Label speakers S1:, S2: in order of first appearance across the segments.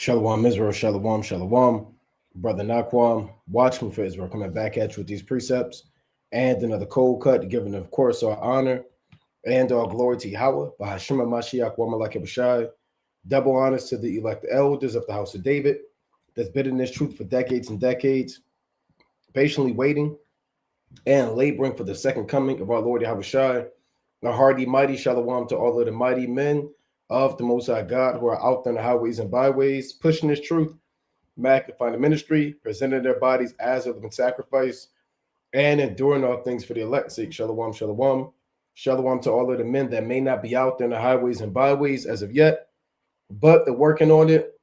S1: Shalom Israel, Shalom, Shalom. Brother Naquam, watchman for Israel, coming back at you with these precepts and another cold cut, giving, of course, our honor and our glory to Yahweh, by Hashem Mashiach, Wamalak Bashai. Double honors to the elect elders of the house of David that's been in this truth for decades and decades, patiently waiting and laboring for the second coming of our Lord Yahweh Shai. A hearty, mighty shalom to all of the mighty men of the Most High God who are out there in the highways and byways, pushing this truth, magnifying the ministry, presenting their bodies as a living sacrifice, and enduring all things for the elect's sake. Shalom, shalom. Shalom to all of the men that may not be out there in the highways and byways as of yet, but they're working on it.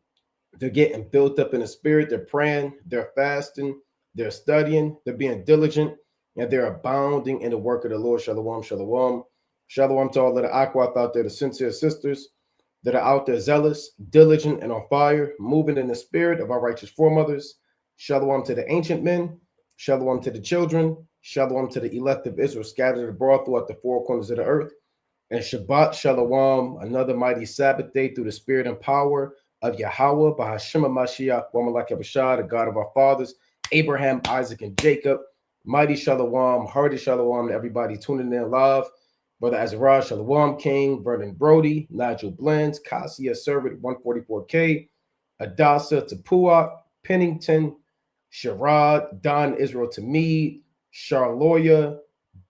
S1: They're getting built up in the spirit. They're praying, they're fasting, they're studying, they're being diligent, and they're abounding in the work of the Lord. Shalom, shalom. Shalom to all of the Aquath out there, the sincere sisters that are out there zealous, diligent, and on fire, moving in the spirit of our righteous foremothers. Shalom to the ancient men. Shalom to the children. Shalom to the elect of Israel scattered abroad throughout the four corners of the earth. And Shabbat Shalom, another mighty Sabbath day through the spirit and power of Yahweh, by Hashem Mashiach, Wamalak Bashai, the God of our fathers, Abraham, Isaac, and Jacob. Mighty Shalom, hearty Shalom to everybody tuning in live. Brother Azariah, Shalom King, Vernon Brody, Nigel Blends, Cassia Servant 144K, Adasa Tapua, Pennington, Sherrod, Don Israel Tamid, Charloya,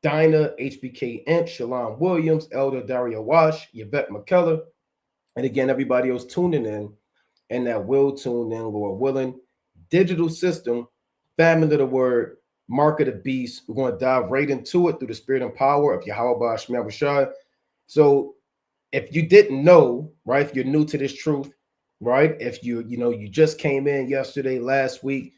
S1: Dinah, HBK Imp, Shalom Williams, Elder Dario Wash, Yvette McKellar, and again, everybody else tuning in and that will tune in, Lord willing. Digital system, famine of the word, mark of the beast. We're going to dive right into it through the spirit and power of Yahweh Bashmel Rashad. So if you didn't know, right, if you're new to this truth, right, if you just came in yesterday, last week,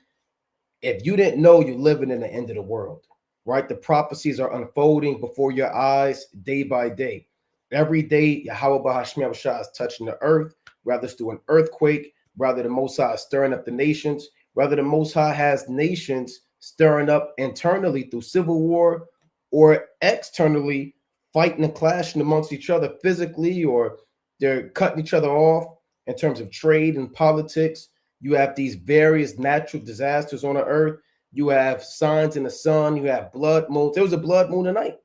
S1: if you didn't know, you're living in the end of the world, right? The prophecies are unfolding before your eyes day by day. Every day, Yahweh Bashmel Rashad is touching the earth, whether it's through an earthquake, whether the Most High is stirring up the nations, whether the Most High has nations stirring up internally through civil war, or externally fighting and clashing amongst each other physically, or they're cutting each other off in terms of trade and politics. You have these various natural disasters on the earth. You have signs in the sun. You have blood moons. There was a blood moon tonight.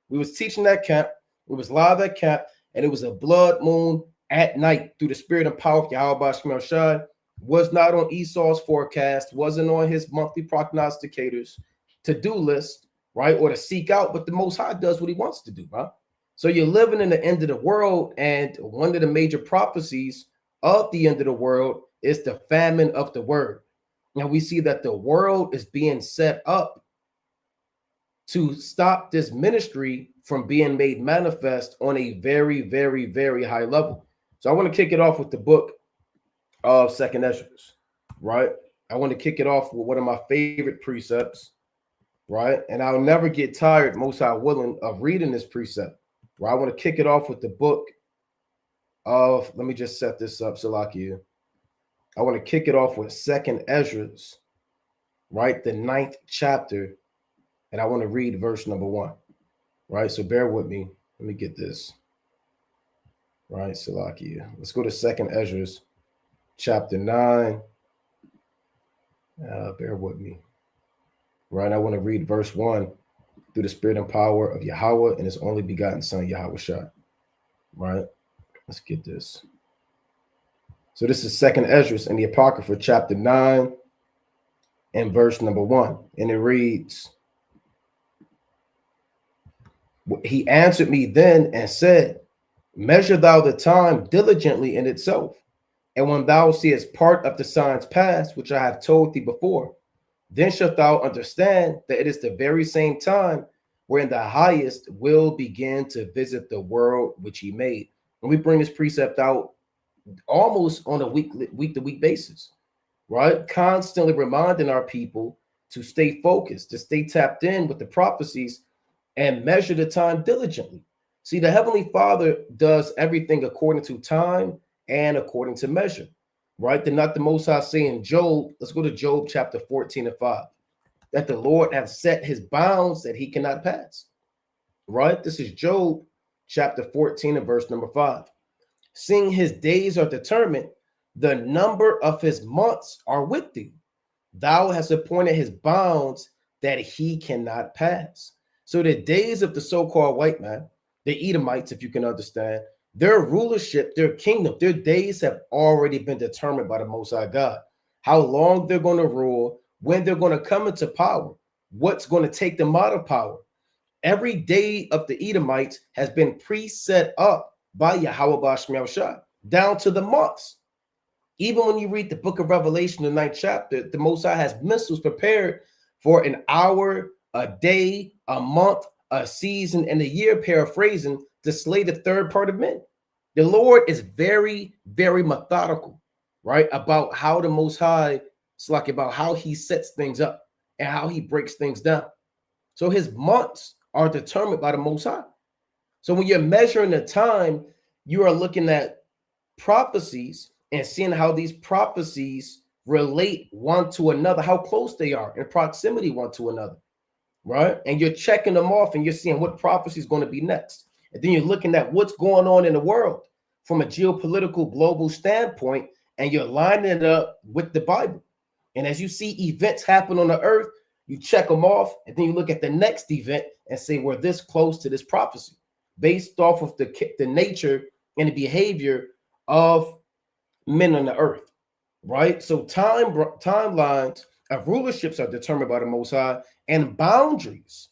S1: We was teaching that camp. It was live at camp, and it was a blood moon at night through the spirit and power of Yahweh Bashmel Shad. Was not on Esau's forecast, wasn't on his monthly prognosticators to-do list, right? Or to seek out, but the Most High does what he wants to do, right? So you're living in the end of the world, and one of the major prophecies of the end of the world is the famine of the word. Now we see that the world is being set up to stop this ministry from being made manifest on a very, very, very high level. So I want to kick it off with the book of Second Ezra, right? I want to kick it off with one of my favorite precepts, right? And I'll never get tired, Most High willing, of reading this precept, right? I want to kick it off with the book of, let me just set this up, Salakia. I want to kick it off with Second Ezra, right? The 9th chapter, and I want to read verse number 1, right? So bear with me. Let me get this, right? Salakia. Let's go to Second Ezra, chapter 9. Bear with me. Right, I want to read verse 1 through the spirit and power of Yahweh and his only begotten son, Yahweh Shai. Right, let's get this. So this is Second Ezra in the Apocrypha, chapter 9 and verse number 1. And it reads, he answered me then and said, measure thou the time diligently in itself. And when thou seest part of the signs past, which I have told thee before, then shalt thou understand that it is the very same time wherein the highest will begin to visit the world which he made. And we bring this precept out almost on a week-to-week basis, right? Constantly reminding our people to stay focused, to stay tapped in with the prophecies and measure the time diligently. See, the Heavenly Father does everything according to time and according to measure, right? Then not the Most High say in Job, let's go to Job chapter 14 and 5, that the Lord have set his bounds that he cannot pass, right? This is Job chapter 14 and verse number 5. Seeing his days are determined, The number of his months are with thee. Thou hast appointed his bounds that he cannot pass. So the days of the so-called white man, the Edomites, if you can understand, their rulership, their kingdom, their days have already been determined by the Most High God. How long they're going to rule, when they're going to come into power, what's going to take them out of power. Every day of the Edomites has been pre-set up by Yahweh Bashmiel Shah, down to the months. Even when you read the book of Revelation, the 9th chapter, the Most High has missiles prepared for an hour, a day, a month, a season, and a year, paraphrasing, to slay the third part of men. The Lord is very, very methodical, right? About how the Most High, it's like about how he sets things up and how he breaks things down. So his months are determined by the Most High. So when you're measuring the time, you are looking at prophecies and seeing how these prophecies relate one to another, how close they are in proximity one to another, right? And you're checking them off and you're seeing what prophecy is going to be next. And then you're looking at what's going on in the world from a geopolitical global standpoint, and you're lining it up with the Bible. And as you see events happen on the earth, you check them off, and then you look at the next event and say, we're this close to this prophecy based off of the nature and the behavior of men on the earth, right? So timelines of rulerships are determined by the Most High, and boundaries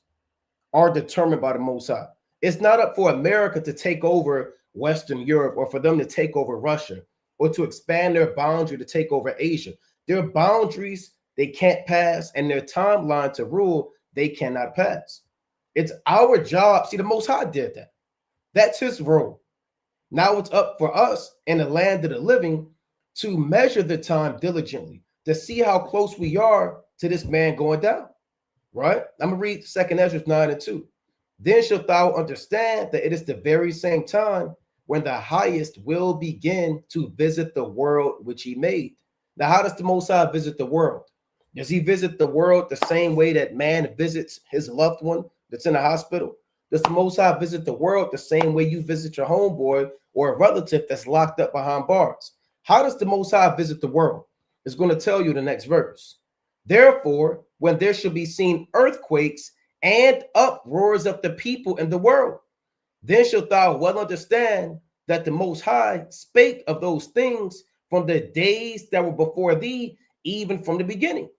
S1: are determined by the Most High. It's not up for America to take over Western Europe, or for them to take over Russia, or to expand their boundary to take over Asia. Their boundaries they can't pass, and their timeline to rule they cannot pass. It's our job. See, the Most High did that. That's his role. Now it's up for us in the land of the living to measure the time diligently, to see how close we are to this man going down, right? I'm going to read 2 Ezra 9:2. Then shalt thou understand that it is the very same time when the highest will begin to visit the world which he made. Now, how does the Most High visit the world? Does he visit the world the same way that man visits his loved one that's in the hospital? Does the Most High visit the world the same way you visit your homeboy or a relative that's locked up behind bars? How does the Most High visit the world? It's going to tell you the next verse. Therefore, when there shall be seen earthquakes and uproars of the people in the world, then shalt thou well understand that the Most High spake of those things from the days that were before thee, even from the beginning.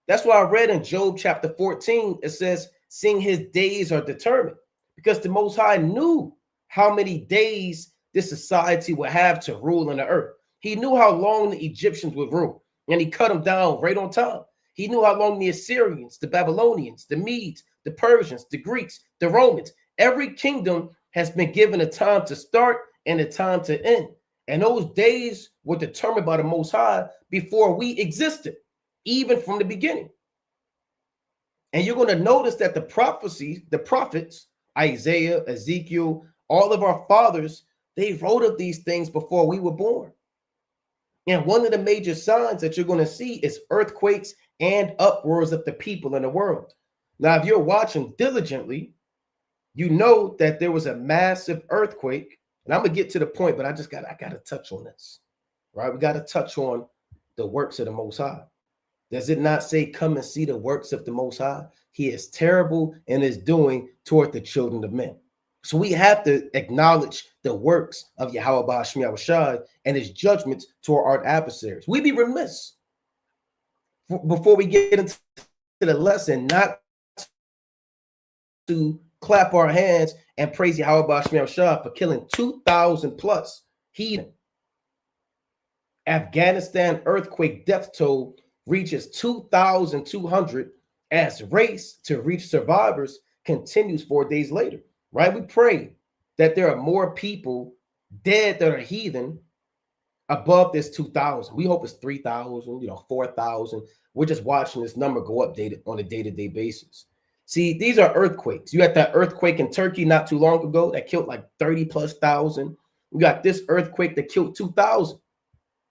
S1: That's why I read in Job chapter 14, it says, seeing his days are determined, because the Most High knew how many days this society would have to rule on the earth. He knew how long the Egyptians would rule, and he cut them down right on time. He knew how long the Assyrians, the Babylonians, the Medes, the Persians, the Greeks, the Romans, every kingdom has been given a time to start and a time to end. And those days were determined by the Most High before we existed, even from the beginning. And you're going to notice that the prophecies, the prophets, Isaiah, Ezekiel, all of our fathers, they wrote of these things before we were born. And one of the major signs that you're going to see is earthquakes and uproars of the people in the world. Now, if you're watching diligently, you know that there was a massive earthquake. And I'm going to get to the point, but I got to touch on this, right? We got to touch on the works of the Most High. Does it not say, come and see the works of the Most High? He is terrible in his doing toward the children of men. So we have to acknowledge the works of Yahweh Ba'ashmi Shai and his judgments toward our adversaries. We'd be remiss before we get into the lesson not to clap our hands and praise Yahweh Ba'ashmi Shai for killing 2,000 plus heathen. Afghanistan earthquake death toll reaches 2,200 as race to reach survivors continues 4 days later, right? We pray that there are more people dead that are heathen above this 2,000. We hope it's 3,000, 4,000. We're just watching this number go up on a day-to-day basis. See, these are earthquakes. You had that earthquake in Turkey not too long ago that killed like 30 plus thousand. We got this earthquake that killed 2,000.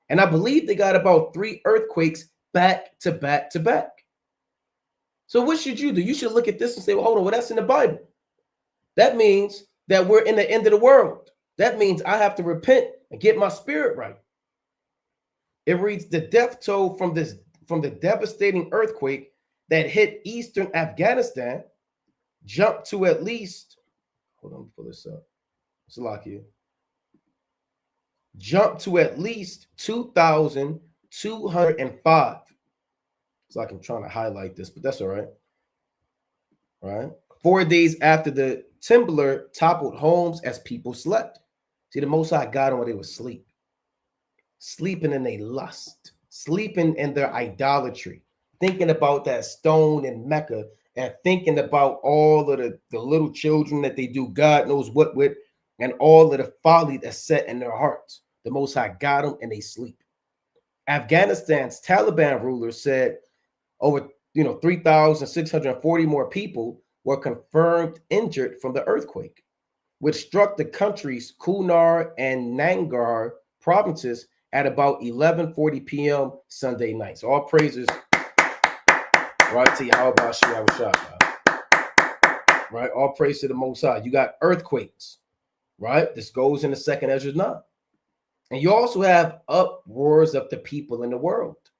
S1: And I believe they got about 3 earthquakes back to back to back. So what should you do? You should look at this and say, well, hold on, well, that's in the Bible. That means that we're in the end of the world. That means I have to repent and get my spirit right. It reads, the death toll from the devastating earthquake that hit eastern Afghanistan jumped to at least, hold on, pull this up. It's a lock here. Jumped to at least 2,205. It's like I'm trying to highlight this, but that's all right. All right. 4 days after the timber toppled homes as people slept. See, the Most High got them while they were asleep. Sleeping in their lust, sleeping in their idolatry, thinking about that stone in Mecca, and thinking about all of the little children that they do God knows what with, and all of the folly that's set in their hearts. The Most High got them and they sleep. Afghanistan's Taliban ruler said over 3,640 more people were confirmed injured from the earthquake, which struck the country's Kunar and Nangarhar provinces at about 11:40 p.m. Sunday night. So all praises, right, to Yahweh Shah, right? All praise to the Most High. You got earthquakes, right? This goes in the second Ezra 9. And you also have uproars of the people in the world,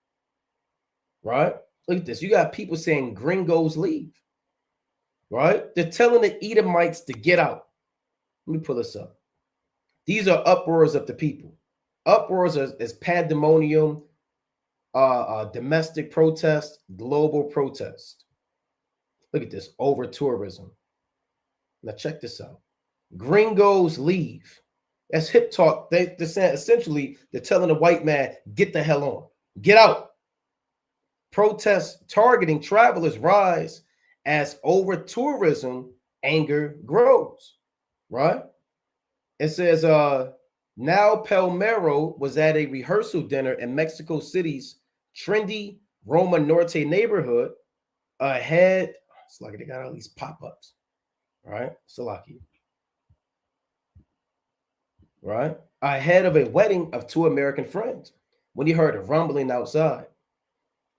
S1: right? Look at this. You got people saying gringos leave, right? They're telling the Edomites to get out. Let me pull this up. These are uproars of the people. Uproars is pandemonium, domestic protest, global protest. Look at this, over tourism. Now check this out. Gringos leave. That's hip talk. They're saying, essentially, they're telling the white man, get the hell on. Get out. Protests targeting travelers rise as over tourism anger grows, right? It says, now Palmero was at a rehearsal dinner in Mexico City's trendy Roma Norte neighborhood ahead. It's like they got all these pop-ups, right? Salaki. Right? Ahead of a wedding of two American friends when he heard a rumbling outside.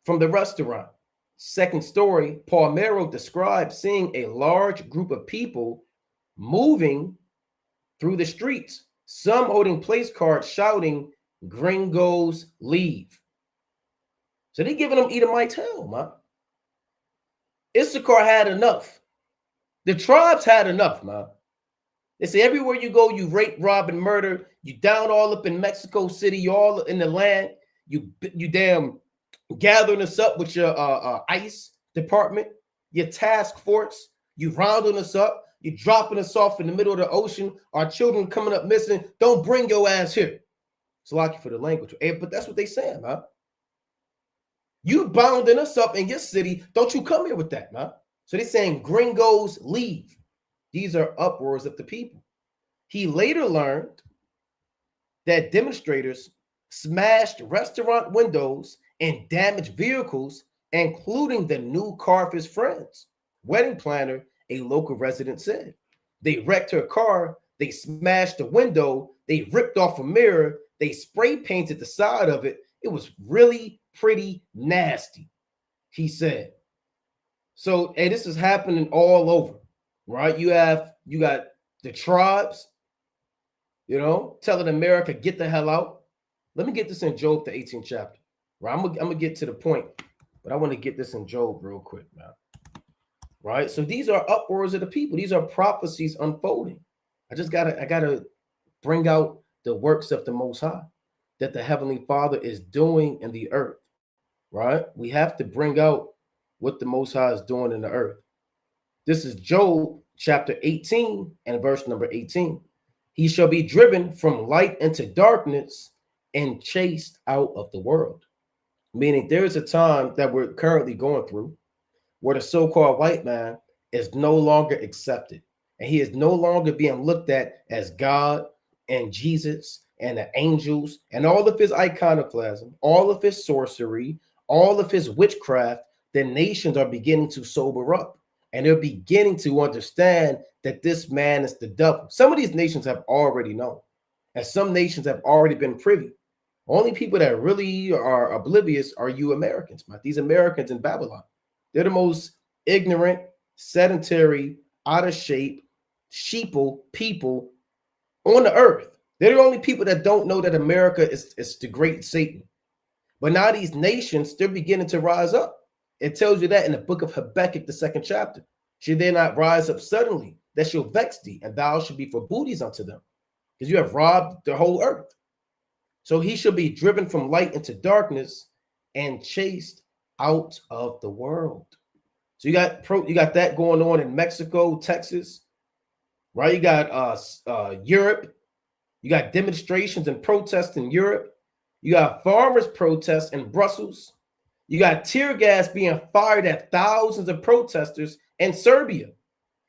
S1: From the restaurant, second story, Palmero described seeing a large group of people moving through the streets, some holding place cards shouting, gringos leave. So they giving them Edomite hell, man. Issachar had enough. The tribes had enough, man. They say everywhere you go, you rape, rob, and murder. You down all up in Mexico City. You all in the land. You damn gathering us up with your ICE department, your task force. You rounding us up. You dropping us off in the middle of the ocean. Our children coming up missing. Don't bring your ass here. It's lucky for the language, but that's what they saying, man. You bounding us up in your city. Don't you come here with that, man. So they saying gringos leave. These are uproars of the people. He later learned that demonstrators smashed restaurant windows and damaged vehicles, including the new car of his friends. Wedding planner, a local resident, said. They wrecked her car, they smashed the window, they ripped off a mirror, they spray painted the side of it. It was really pretty nasty, he said. So, hey, this is happening all over. Right, you got the tribes, telling America get the hell out. Let me get this in Job, the 18th chapter. Right, I'm gonna get to the point, but I want to get this in Job real quick, man. Right, so these are uproars of the people. These are prophecies unfolding. I gotta bring out the works of the Most High that the Heavenly Father is doing in the earth. Right, we have to bring out what the Most High is doing in the earth. This is Job chapter 18 and verse number 18. He shall be driven from light into darkness and chased out of the world. Meaning there is a time that we're currently going through where the so-called white man is no longer accepted. And he is no longer being looked at as God and Jesus and the angels and all of his iconoclasm, all of his sorcery, all of his witchcraft. The nations are beginning to sober up. And they're beginning to understand that this man is the devil. Some of these nations have already known. And some nations have already been privy. Only people that really are oblivious are you Americans, man. These Americans in Babylon. They're the most ignorant, sedentary, out of shape, sheeple people on the earth. They're the only people that don't know that America is the great Satan. But now these nations, they're beginning to rise up. It tells you that in the book of Habakkuk, the 2nd chapter. Should they not rise up suddenly, that shall vex thee, and thou should be for booties unto them, because you have robbed the whole earth. So he shall be driven from light into darkness and chased out of the world. So you got that going on in Mexico, Texas, right? You got Europe. You got demonstrations and protests in Europe. You got farmers' protests in Brussels. You got tear gas being fired at thousands of protesters in Serbia.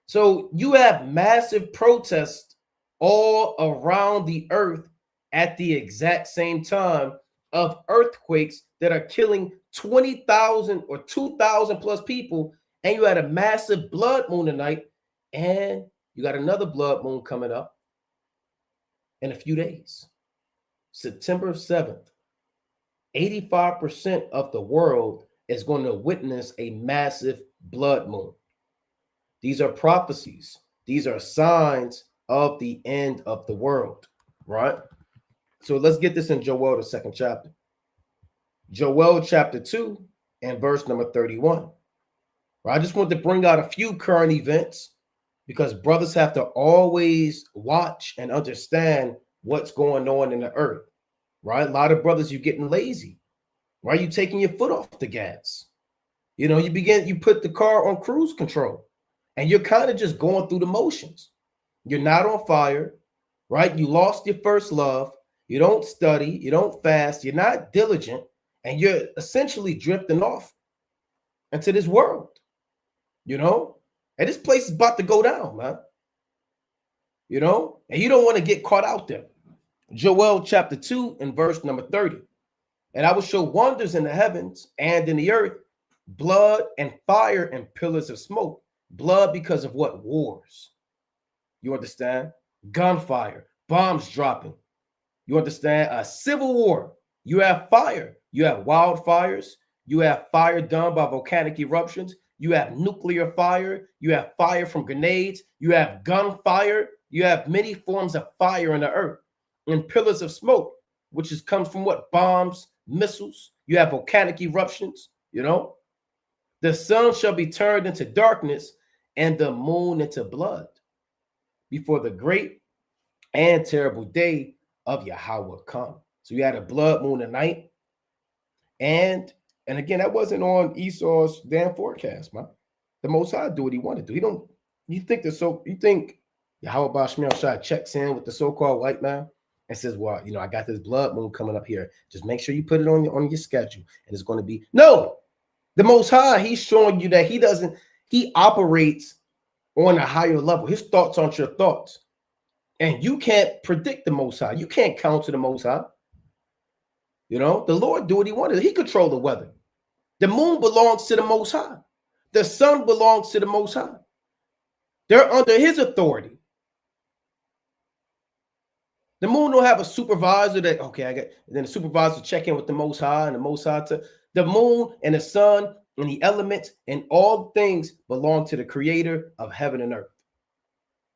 S1: So you have massive protests all around the earth at the exact same time of earthquakes that are killing 20,000 or 2,000 plus people. And you had a massive blood moon tonight. And you got another blood moon coming up in a few days. September 7th. 85% of the world is going to witness a massive blood moon. These are prophecies. These are signs of the end of the world, right? So let's get this in Joel, the 2nd chapter. Joel chapter 2 and verse number 31. Right? I just want to bring out a few current events because brothers have to always watch and understand what's going on in the earth, right? A lot of brothers, you're getting lazy, right? You're taking your foot off the gas. You know, you put the car on cruise control and you're kind of just going through the motions. You're not on fire, right? You lost your first love. You don't study. You don't fast. You're not diligent. And you're essentially drifting off into this world, you know? And this place is about to go down, man. You know? And you don't want to get caught out there. Joel chapter 2 and verse number 30. And I will show wonders in the heavens and in the earth, blood and fire and pillars of smoke. Blood because of what? Wars. You understand? Gunfire, bombs dropping. You understand? A civil war. You have fire. You have wildfires. You have fire done by volcanic eruptions. You have nuclear fire. You have fire from grenades. You have gunfire. You have many forms of fire in the earth. And pillars of smoke, which comes from what? Bombs, missiles. You have volcanic eruptions, you know? The sun shall be turned into darkness and the moon into blood before the great and terrible day of Yahweh come. So you had a blood moon tonight. And again, that wasn't on Esau's damn forecast, man. The Most High do what he wanted to do. You think Yahweh Bashmiel Shai checks in with the so-called white man and says, well, you know, I got this blood moon coming up here. Just make sure you put it on your schedule. And it's going to be, no, the Most High, he's showing you that he operates on a higher level. His thoughts aren't your thoughts. And you can't predict the Most High. You can't counsel the Most High. You know, the Lord do what he wanted. He controlled the weather. The moon belongs to the Most High. The sun belongs to the Most High. They're under his authority. The moon don't have a supervisor that, okay, and then the supervisor check in with the Most High and the Most High. The moon and the sun and the elements and all things belong to the creator of heaven and earth.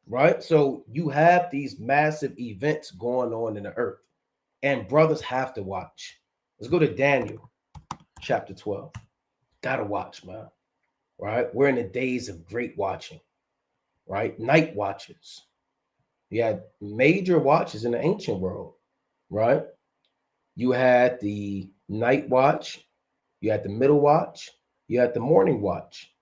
S1: Right? So you have these massive events going on in the earth. And brothers have to watch. Let's go to Daniel chapter 12. Gotta watch, man. Right? We're in the days of great watching. Right? Night watches. You had major watches in the ancient world. Right? You had the night watch. You had the middle watch. You had the morning watch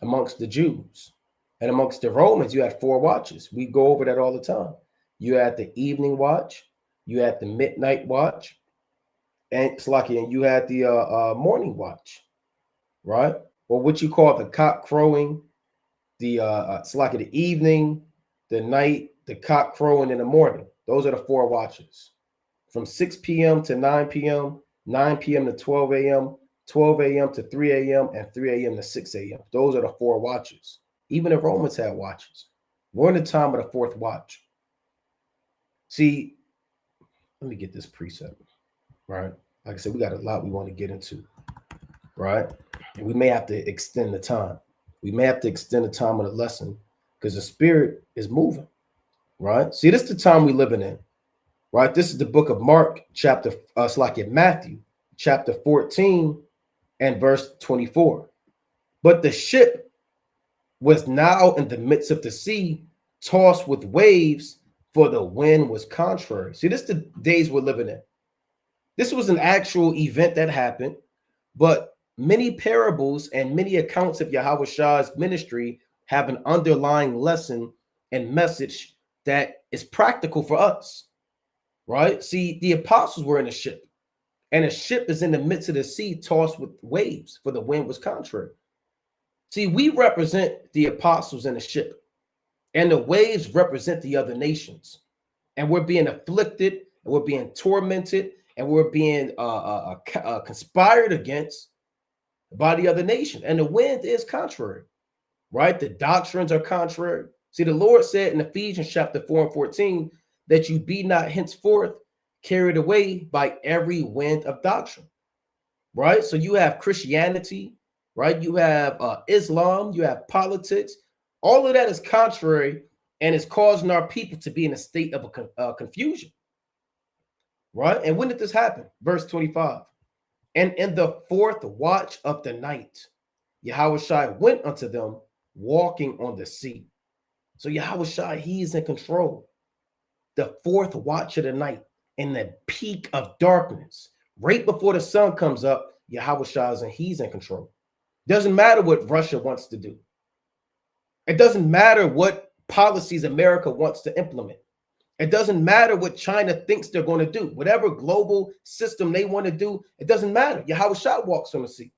S1: amongst the Jews. And amongst the Romans, you had 4 watches. We go over that all the time. You had the evening watch. You had the midnight watch, and you had the morning watch, right? Or what you call the cock crowing, the evening, the night, the cock crowing in the morning. Those are the 4 watches, from 6 p.m. to 9 p.m., 9 p.m. to 12 a.m., 12 a.m. to 3 a.m., and 3 a.m. to 6 a.m. Those are the 4 watches. Even the Romans had watches. We're in the time of the 4th watch. See, let me get this precept, right? Like I said, we got a lot we want to get into, right? And we may have to extend the time. We may have to extend the time of the lesson because the spirit is moving, right? See, this is the time we're living in, right? This is the book of Mark, Matthew, chapter 14 and verse 24. But the ship was now in the midst of the sea, tossed with waves, for the wind was contrary. See, this is the days we're living in. This was an actual event that happened, but many parables and many accounts of Yahweh Shah's ministry have an underlying lesson and message that is practical for us, right? See, the apostles were in a ship, and a ship is in the midst of the sea, tossed with waves, for the wind was contrary. See, we represent the apostles in a ship, and the waves represent the other nations, and we're being afflicted, and we're being tormented, and we're being conspired against by the other nation. And the wind is contrary, right? The doctrines are contrary. See, the Lord said in Ephesians chapter 4 and 14 that you be not henceforth carried away by every wind of doctrine, right? So you have Christianity, right? You have Islam, you have politics. All of that is contrary, and it's causing our people to be in a state of confusion, right? And when did this happen? Verse 25. And in the fourth watch of the night, Yahweh Shai went unto them walking on the sea. So Yahweh Shai, he is in control. The fourth watch of the night, in the peak of darkness, right before the sun comes up, Yahweh Shai is and he's in control. Doesn't matter what Russia wants to do. It doesn't matter what policies America wants to implement. It doesn't matter what China thinks they're going to do. Whatever global system they want to do, it doesn't matter. Yahweh Shai walks on the sea.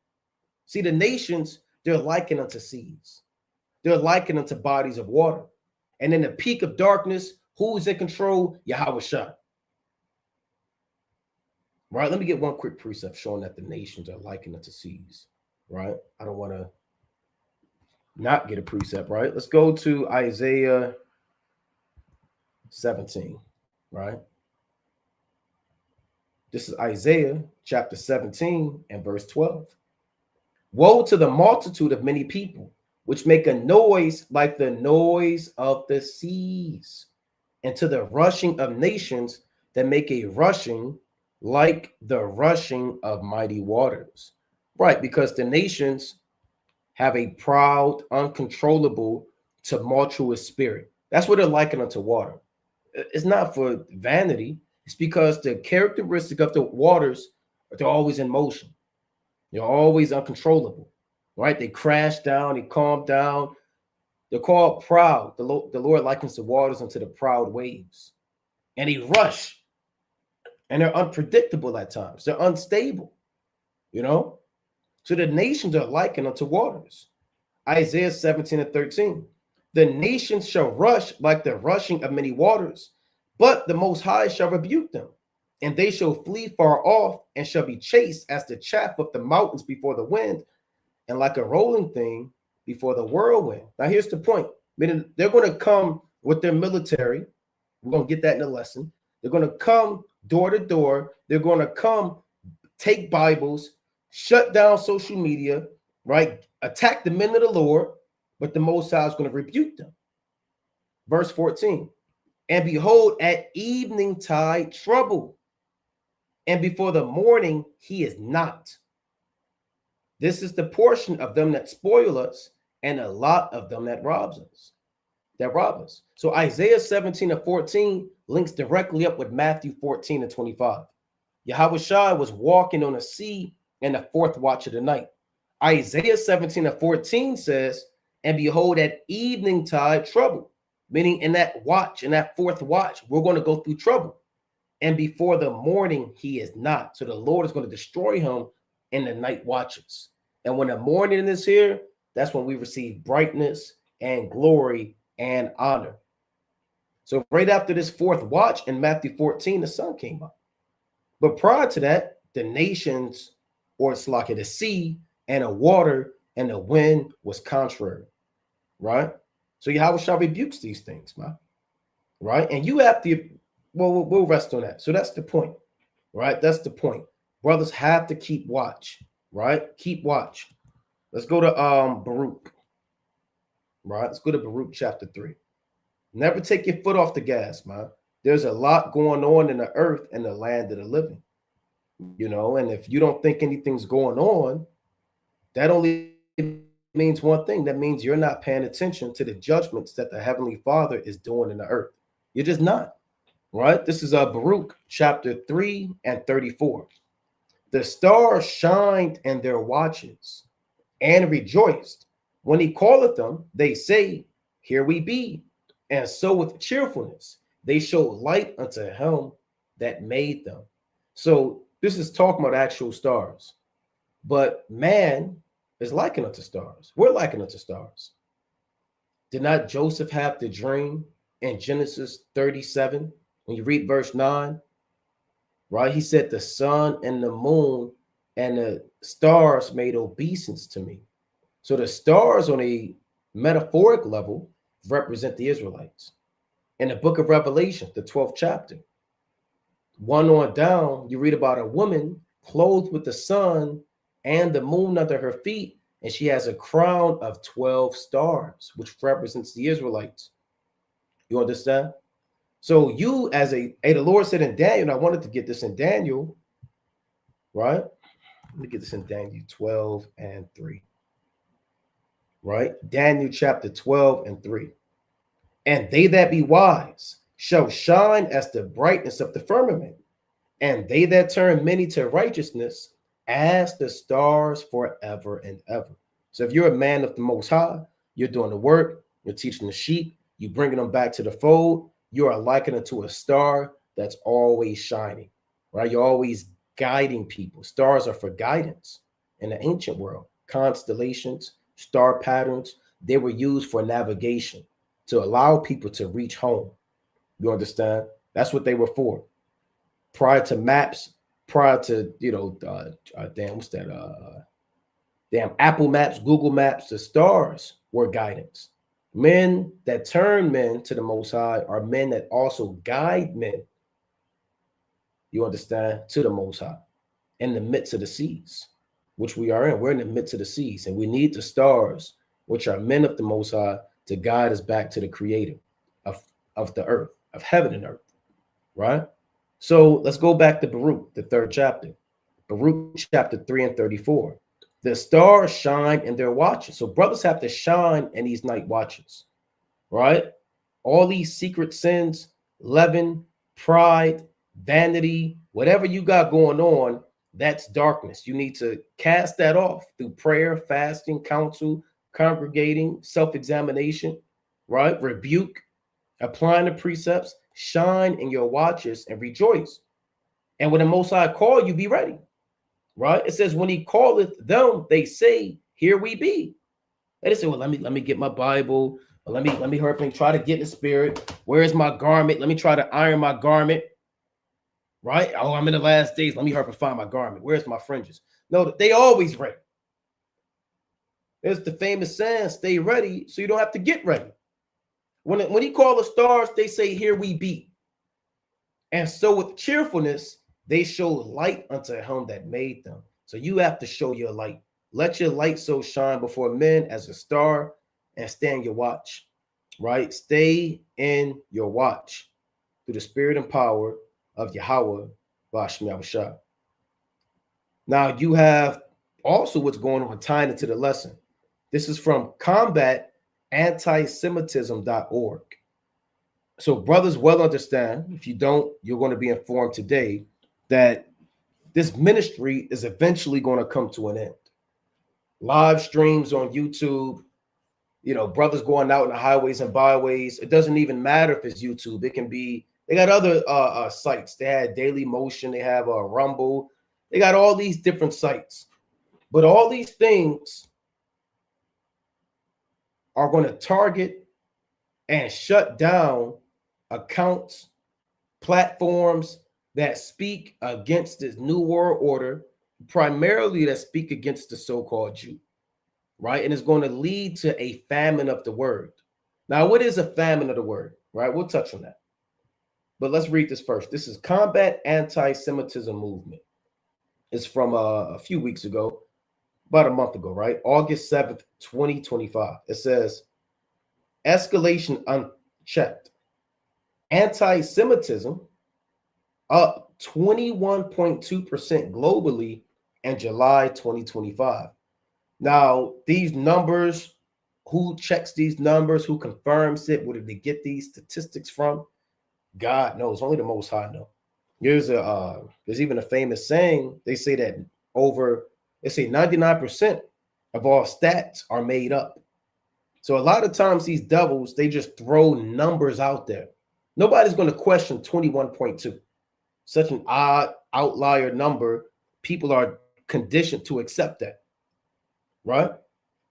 S1: See, the nations, they're likened unto seas. They're likened unto bodies of water. And in the peak of darkness, who's in control? Yahweh Shai. Right? Let me get one quick precept showing that the nations are likened unto seas. Right? I don't want to not get a precept, right? Let's go to Isaiah 17, right? This is Isaiah chapter 17 and verse 12. Woe to the multitude of many people, which make a noise like the noise of the seas, and to the rushing of nations that make a rushing like the rushing of mighty waters. Right, because the nations have a proud, uncontrollable, tumultuous spirit. That's what they're likened unto water. It's not for vanity. It's because the characteristic of the waters, they're always in motion. They're always uncontrollable, right? They crash down, they calm down. They're called proud. The Lord likens the waters unto the proud waves. And they rush. And they're unpredictable at times. They're unstable, you know? So the nations are likened unto waters. Isaiah 17 and 13. The nations shall rush like the rushing of many waters, but the Most High shall rebuke them, and they shall flee far off, and shall be chased as the chaff of the mountains before the wind, and like a rolling thing before the whirlwind. Now here's the point. Meaning they're going to come with their military. We're going to get that in the lesson. They're going to come door to door. They're going to come take Bibles, shut down social media, right? Attack the men of the Lord, but the Most High is going to rebuke them. Verse 14. And behold, at evening tide trouble, and before the morning he is not. This is the portion of them that spoil us, and a lot of them that rob us. So Isaiah 17 and 14 links directly up with Matthew 14 and 25. Yahweh Shai was walking on a sea in the fourth watch of the night. Isaiah 17 and 14 says, and behold, at evening tide trouble, meaning in that watch, in that fourth watch, we're going to go through trouble. And before the morning, he is not. So the Lord is going to destroy him in the night watches. And when the morning is here, that's when we receive brightness and glory and honor. So right after this fourth watch in Matthew 14, the sun came up. But prior to that, the nations, or it's like the sea and the water and the wind was contrary, right? So Yahweh Shah rebukes these things, man, right? And you have to, well, we'll rest on that. So that's the point, right? That's the point. Brothers have to keep watch, right? Keep watch. Let's go to Baruch, right? Let's go to Baruch chapter 3. Never take your foot off the gas, man. There's a lot going on in the earth and the land of the living. you know, and if you don't think anything's going on, that only means one thing. That means you're not paying attention to the judgments that the Heavenly Father is doing in the earth. You're just not, right? This is Baruch chapter 3 and 34. The stars shined in their watches and rejoiced. When he calleth them, they say, here we be. And so with cheerfulness, they show light unto him that made them. So this is talking about actual stars. But man is likened unto stars. We're likened unto stars. Did not Joseph have the dream in Genesis 37? When you read verse 9, right? He said, the sun and the moon and the stars made obeisance to me. So the stars on a metaphoric level represent the Israelites. In the book of Revelation, the 12th chapter, 1 on down, you read about a woman clothed with the sun and the moon under her feet, and she has a crown of 12 stars, which represents the Israelites. You understand? So you as the Lord said in Daniel, and I wanted to get this in Daniel, right? Let me get this in Daniel 12 and 3. Right? Daniel chapter 12 and 3. And they that be wise shall shine as the brightness of the firmament, and they that turn many to righteousness as the stars forever and ever. So if you're a man of the Most High, you're doing the work, you're teaching the sheep, you're bringing them back to the fold, you are likened unto a star that's always shining, right? You're always guiding people. Stars are for guidance in the ancient world. Constellations, star patterns, they were used for navigation to allow people to reach home. You understand? That's what they were for. Prior to maps, prior to, Apple Maps, Google Maps, the stars were guidance. Men that turn men to the Most High are men that also guide men, you understand, to the Most High in the midst of the seas, which we are in. We're in the midst of the seas, and we need the stars, which are men of the Most High, to guide us back to the Creator of the earth, of heaven and earth, right? So let's go back to Baruch, the 3rd chapter. Baruch chapter 3 and 34. The stars shine in their watches. So brothers have to shine in these night watches, right? All these secret sins, leaven, pride, vanity, whatever you got going on, that's darkness. You need to cast that off through prayer, fasting, counsel, congregating, self-examination, right? Rebuke, applying the precepts, shine in your watches and rejoice. And when the Most High call you, be ready. Right? It says, when he calleth them, they say, here we be. And they say, well, let me get my Bible. Let me hurry up and try to get in the spirit. Where is my garment? Let me try to iron my garment. Right? Oh, I'm in the last days. Let me hurry up and find my garment. Where's my fringes? No, they always ready. There's the famous saying, stay ready so you don't have to get ready. When he called the stars, they say, here we be. And so with cheerfulness, they show light unto him that made them. So you have to show your light. Let your light so shine before men as a star, and stay in your watch, right? Stay in your watch through the spirit and power of Yahweh, Basham Yahushua. Now you have also what's going on tying into the lesson. This is from combatantisemitism.org. So brothers well understand, if you don't, you're going to be informed today, that this ministry is eventually going to come to an end. Live streams on YouTube, brothers going out in the highways and byways. It doesn't even matter if it's YouTube. It can be, they got other sites. They had Daily Motion. They have Rumble. They got all these different sites. But all these things are going to target and shut down accounts, platforms that speak against this new world order, primarily that speak against the so-called Jew, right? And it's going to lead to a famine of the word. Now, what is a famine of the word, right? We'll touch on that. But let's read this first. This is Combat Anti-Semitism Movement. It's from a few weeks ago, about a month ago, right? August 7th, 2025. It says, escalation unchecked. Anti-Semitism up 21.2% globally in July 2025. Now, these numbers, who checks these numbers, who confirms it, where did they get these statistics from? God knows, only the Most High know. There's even a famous saying. They say that they say 99% of all stats are made up. So a lot of times these devils, they just throw numbers out there. Nobody's going to question 21.2. Such an odd outlier number. People are conditioned to accept that, right?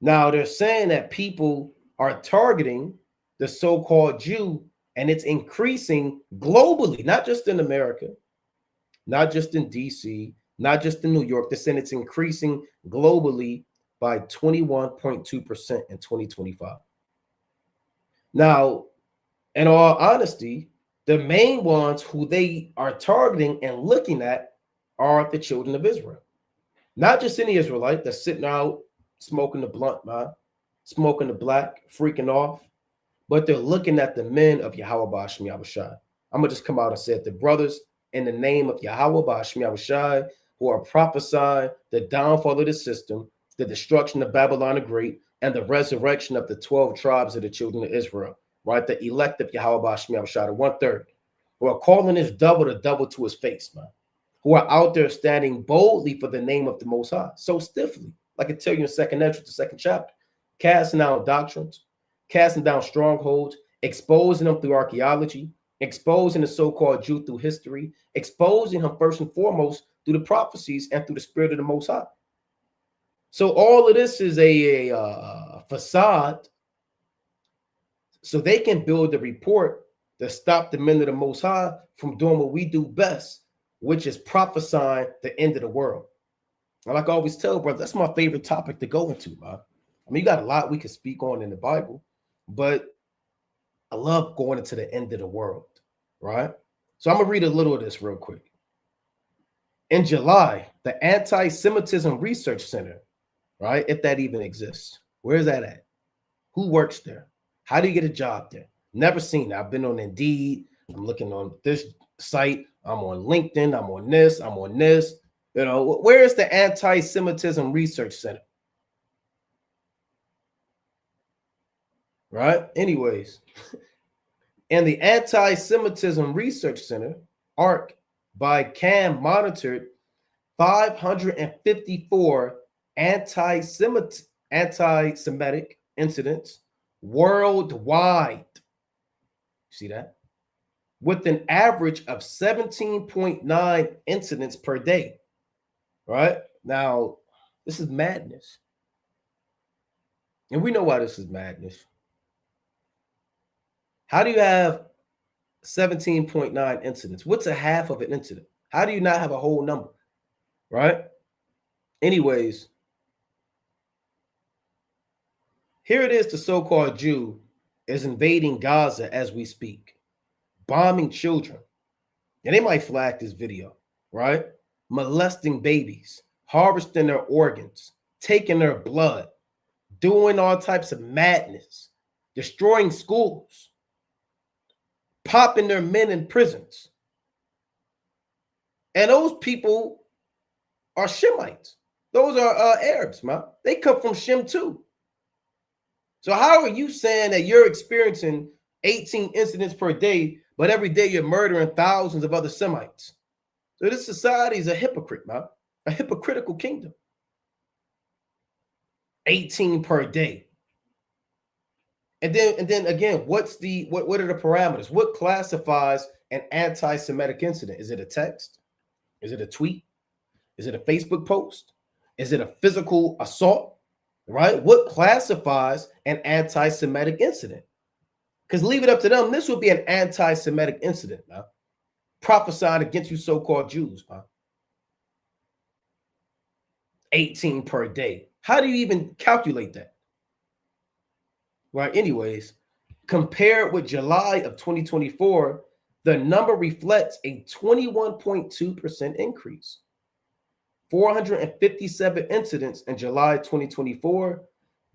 S1: Now they're saying that people are targeting the so-called Jew, and it's increasing globally, not just in America, not just in DC, not just in New York. They're saying it's increasing globally by 21.2% in 2025. Now, in all honesty, the main ones who they are targeting and looking at are the children of Israel. Not just any Israelite that's sitting out smoking the blunt, man, smoking the black, freaking off, but they're looking at the men of Yahweh Ba'ashem Yahushai. I'm going to just come out and say it. The brothers in the name of Yahweh Ba'ashem Yahushai who are prophesying the downfall of the system, the destruction of Babylon the Great, and the resurrection of the 12 tribes of the children of Israel, right? The elect of Yahweh Ba'ashem Yahushai, the 1/3, who are calling this double the double to his face, man, who are out there standing boldly for the name of the Most High, so stiffly, like I tell you in 2nd Ezra, the 2nd chapter, casting out doctrines, casting down strongholds, exposing them through archaeology, exposing the so-called Jew through history, exposing him first and foremost through the prophecies and through the spirit of the Most High. So all of this is a facade so they can build a report to stop the men of the Most High from doing what we do best, which is prophesying the end of the world. And like I always tell, brother, that's my favorite topic to go into, man. I mean, you got a lot we can speak on in the Bible, but I love going into the end of the world, right? So I'm going to read a little of this real quick. In July, the Anti-Semitism Research Center, right, if that even exists, where is that at? Who works there? How do you get a job there? Never seen it. I've been on Indeed. I'm looking on this site. I'm on LinkedIn. I'm on this. I'm on this. You know, where is the Anti-Semitism Research Center? Right? Anyways, and the Anti-Semitism Research Center, ARC, by CAM monitored 554 anti-Semitic incidents worldwide. See that? With an average of 17.9 incidents per day. Right? Now, this is madness. And we know why this is madness. How do you have 17.9 incidents? What's a half of an incident? How do you not have a whole number? Right? Anyways, here it is, the so-called Jew is invading Gaza as we speak, bombing children. And they might flag this video, right? Molesting babies, harvesting their organs, taking their blood, doing all types of madness, destroying schools, popping their men in prisons. And those people are Shemites. Those are Arabs, man. They come from Shem too. So how are you saying that you're experiencing 18 incidents per day, but every day you're murdering thousands of other Semites? So this society is a hypocrite, man. A hypocritical kingdom. 18 per day. And then again, what are the parameters? What classifies an anti-Semitic incident? Is it a text? Is it a tweet? Is it a Facebook post? Is it a physical assault? Right? What classifies an anti-Semitic incident? Because leave it up to them. This would be an anti-Semitic incident, man. Prophesied against you so-called Jews, man. 18 per day. How do you even calculate that? Right? Anyways, compared with July of 2024, the number reflects a 21.2% increase. 457 incidents in July 2024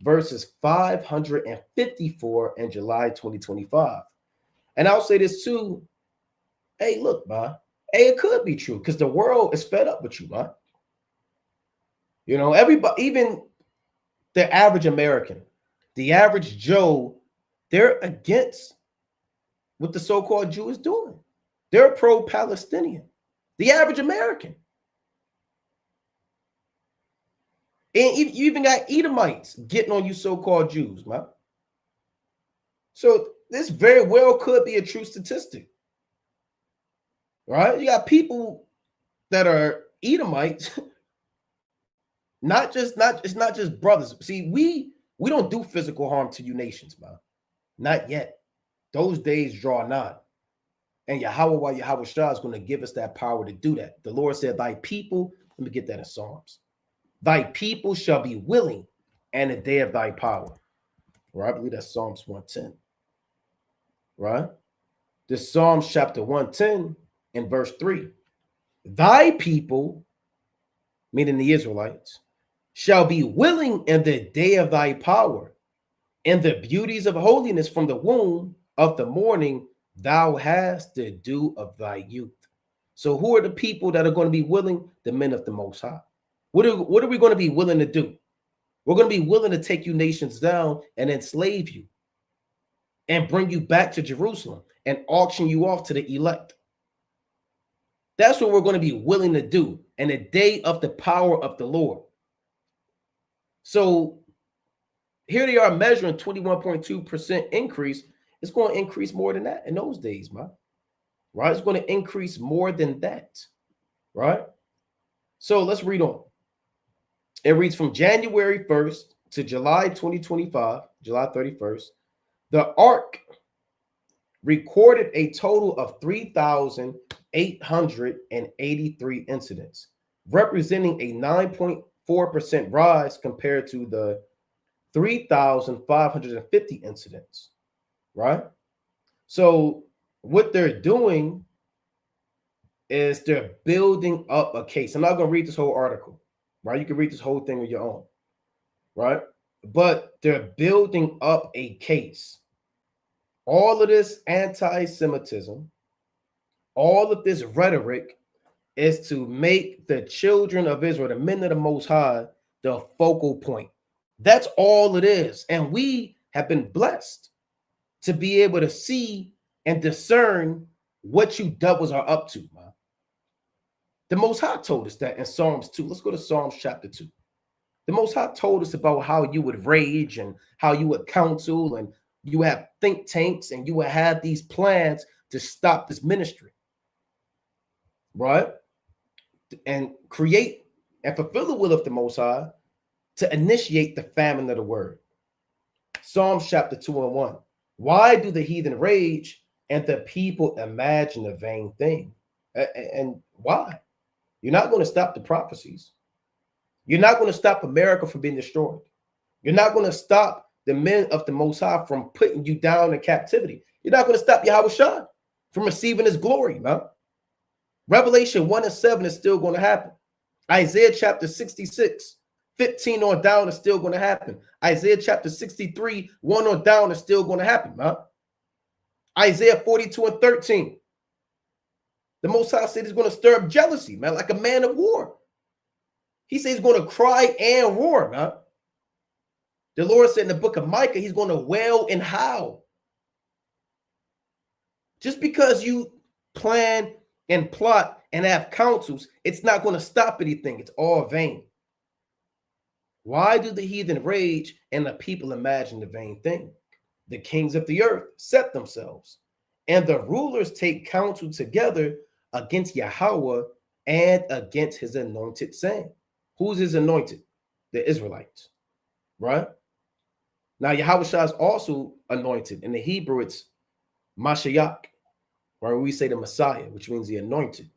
S1: versus 554 in July 2025. And I'll say this too. Hey, look, man, Hey, it could be true because the world is fed up with you, man. You know, everybody, even the average American, the average Joe, they're against what the so-called Jew is doing. They're pro-Palestinian. The average American. And you even got Edomites getting on you so-called Jews, man. So this very well could be a true statistic. Right? You got people that are Edomites, it's not just brothers. See, we don't do physical harm to you nations, man. Not yet. Those days draw nigh. And Yahweh Shah is going to give us that power to do that. The Lord said, thy people, let me get that in Psalms. Thy people shall be willing and the day of thy power. Right? I believe that's Psalms 110. Right? This Psalms chapter 110 and verse 3. Thy people, meaning the Israelites, shall be willing in the day of thy power, in the beauties of holiness from the womb of the morning, thou hast the dew of thy youth. So who are the people that are going to be willing? The men of the Most High. What are we going to be willing to do? We're going to be willing to take you nations down and enslave you and bring you back to Jerusalem and auction you off to the elect. That's what we're going to be willing to do in the day of the power of the Lord. So here they are measuring 21.2% increase. It's going to increase more than that in those days, man. Right? It's going to increase more than that. Right? So let's read on. It reads from January 1st to July 2025, July 31st. The ark recorded a total of 3,883 incidents, representing a 9.4% rise compared to the 3,550 incidents, right? So what they're doing is they're building up a case. I'm not going to read this whole article, right? You can read this whole thing on your own, right? But they're building up a case. All of this anti-Semitism, all of this rhetoric is to make the children of Israel, the men of the Most High, the focal point. That's all it is. And we have been blessed to be able to see and discern what you devils are up to, man. The Most High told us that in Psalms 2. Let's go to Psalms chapter 2. The Most High told us about how you would rage and how you would counsel and you have think tanks and you would have these plans to stop this ministry, right? And create and fulfill the will of the Most High to initiate the famine of the word. Psalms chapter 2 and 1. Why do the heathen rage and the people imagine a vain thing? And why? You're not going to stop the prophecies. You're not going to stop America from being destroyed. You're not going to stop the men of the Most High from putting you down in captivity. You're not going to stop Yahweh Shah from receiving his glory, man. Revelation 1 and 7 is still going to happen. Isaiah chapter 66, 15 on down is still going to happen. Isaiah chapter 63, 1 on down is still going to happen, man. Isaiah 42 and 13. The Most High said he's going to stir up jealousy, man, like a man of war. He said he's going to cry and roar, man. The Lord said in the book of Micah, he's going to wail and howl. Just because you plan and plot and have counsels, it's not going to stop anything. It's all vain. Why do the heathen rage and the people imagine the vain thing? The kings of the earth set themselves, and the rulers take counsel together against Yahweh and against his anointed, saying, who's his anointed? The Israelites, right? Now, Yahweh Shah is also anointed. In the Hebrew, it's Mashiach, right? We say the Messiah, which means the anointed,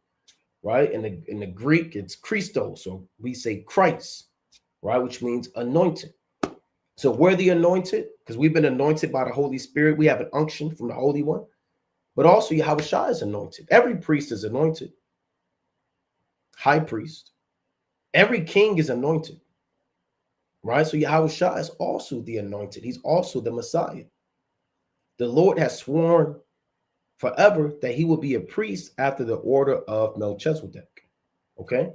S1: right? In the Greek, it's Christos, so we say Christ, right? Which means anointed. So we're the anointed because we've been anointed by the Holy Spirit. We have an unction from the Holy One, but also Yahweh Shah is anointed. Every priest is anointed. High priest. Every king is anointed. Right? So Yahweh Shah is also the anointed. He's also the Messiah. The Lord has sworn forever, that he will be a priest after the order of Melchizedek. Okay?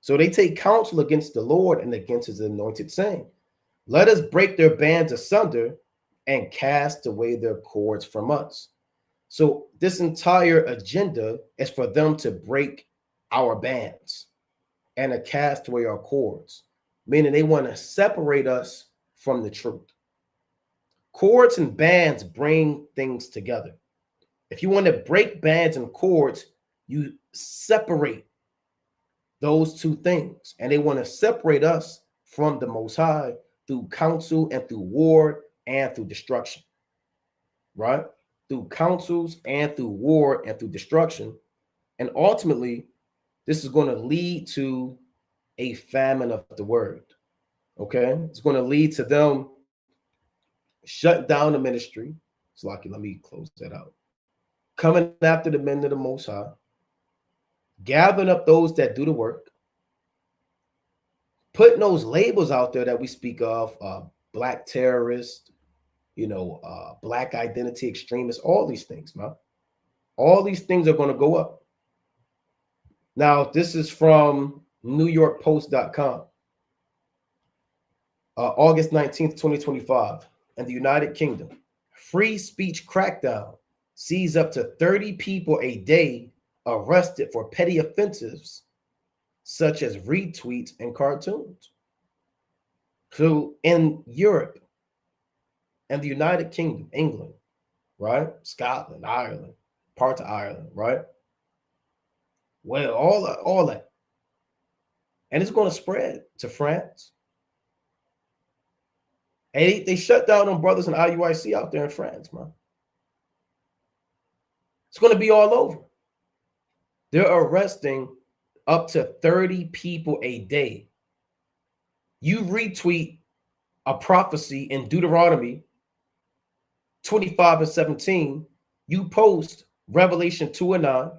S1: So they take counsel against the Lord and against his anointed, saying, let us break their bands asunder and cast away their cords from us. So this entire agenda is for them to break our bands and to cast away our cords, meaning they want to separate us from the truth. Cords and bands bring things together. If you want to break bands and cords, you separate those two things. And they want to separate us from the Most High through counsel and through war and through destruction. Right? Through counsels and through war and through destruction. And ultimately, this is going to lead to a famine of the word. Okay? It's going to lead to them shut down the ministry. It's lucky. Let me close that out. Coming after the men of the Most High, gathering up those that do the work, putting those labels out there that we speak of, black terrorist, black identity extremists, all these things, man. All these things are going to go up. Now, this is from NewYorkPost.com. August 19th, 2025. In the United Kingdom, free speech crackdown sees up to 30 people a day arrested for petty offenses such as retweets and cartoons. So in Europe and the United Kingdom, England, right? Scotland, Ireland, parts of Ireland, right? Well, all that. And it's going to spread to France. And they shut down on brothers in IUIC out there in France, man. It's going to be all over. They're arresting up to 30 people a day. You retweet a prophecy in Deuteronomy 25:17. You post Revelation 2:9,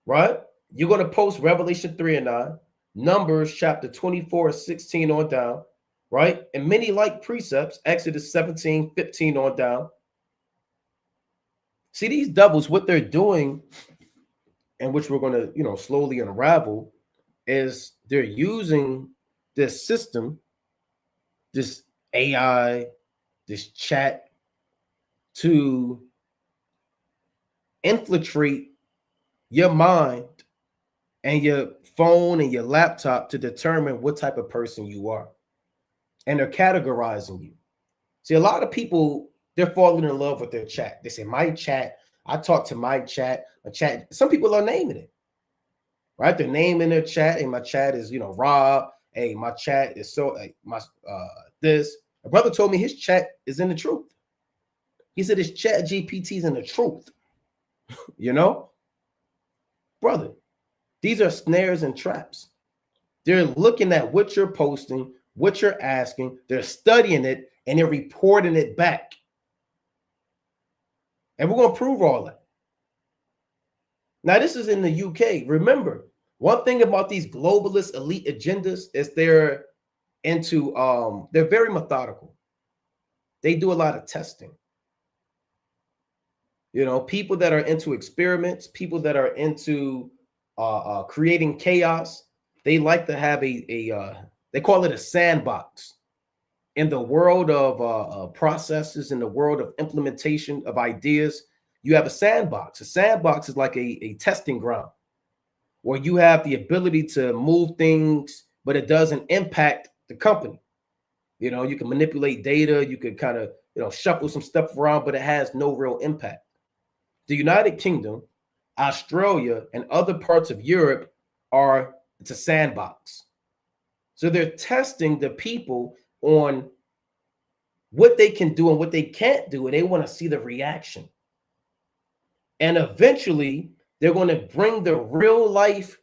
S1: right? You're going to post Revelation 3:9, Numbers chapter 24:16 on down, right? And many like precepts, Exodus 17:15 on down. See, these devils, what they're doing, and which we're going to, slowly unravel, is they're using this system, this AI, this chat, to infiltrate your mind and your phone and your laptop to determine what type of person you are. And they're categorizing you. See, a lot of people, they're falling in love with their chat. They say, my chat, I talk to my chat, a chat. Some people are naming it, right? They're naming their chat. And my chat is, Rob. Hey, my chat is this. A brother told me his chat is in the truth. He said his chat GPT is in the truth. Brother, these are snares and traps. They're looking at what you're posting, what you're asking. They're studying it and they're reporting it back. And we're going to prove all that. Now, this is in the UK. Remember, one thing about these globalist elite agendas is they're very methodical. They do a lot of testing. People that are into experiments, people that are into creating chaos, they like to have they call it a sandbox. In the world of processes, in the world of implementation of ideas, you have a sandbox. A sandbox is like a testing ground where you have the ability to move things, but it doesn't impact the company. You can manipulate data, you could kind of, shuffle some stuff around, but it has no real impact. The United Kingdom, Australia, and other parts of Europe it's a sandbox. So they're testing the people on what they can do and what they can't do, and they want to see the reaction. And eventually, they're going to bring the real life.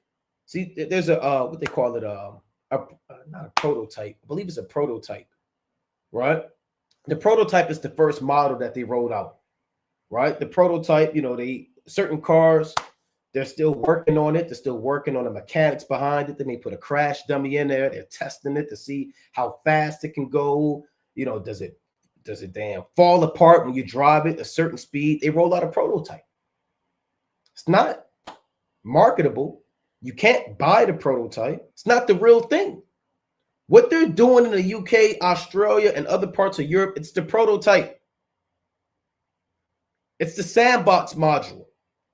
S1: See, there's what they call it, not a prototype. I believe it's a prototype, right? The prototype is the first model that they rolled out, right? The prototype, certain cars, they're still working on it. They're still working on the mechanics behind it. They may put a crash dummy in there. They're testing it to see how fast it can go. Does it does it damn fall apart when you drive it a certain speed. They roll out a prototype. It's not marketable. You can't buy the prototype. It's not the real thing. What they're doing in the UK, Australia, and other parts of Europe, it's the prototype. It's the sandbox module.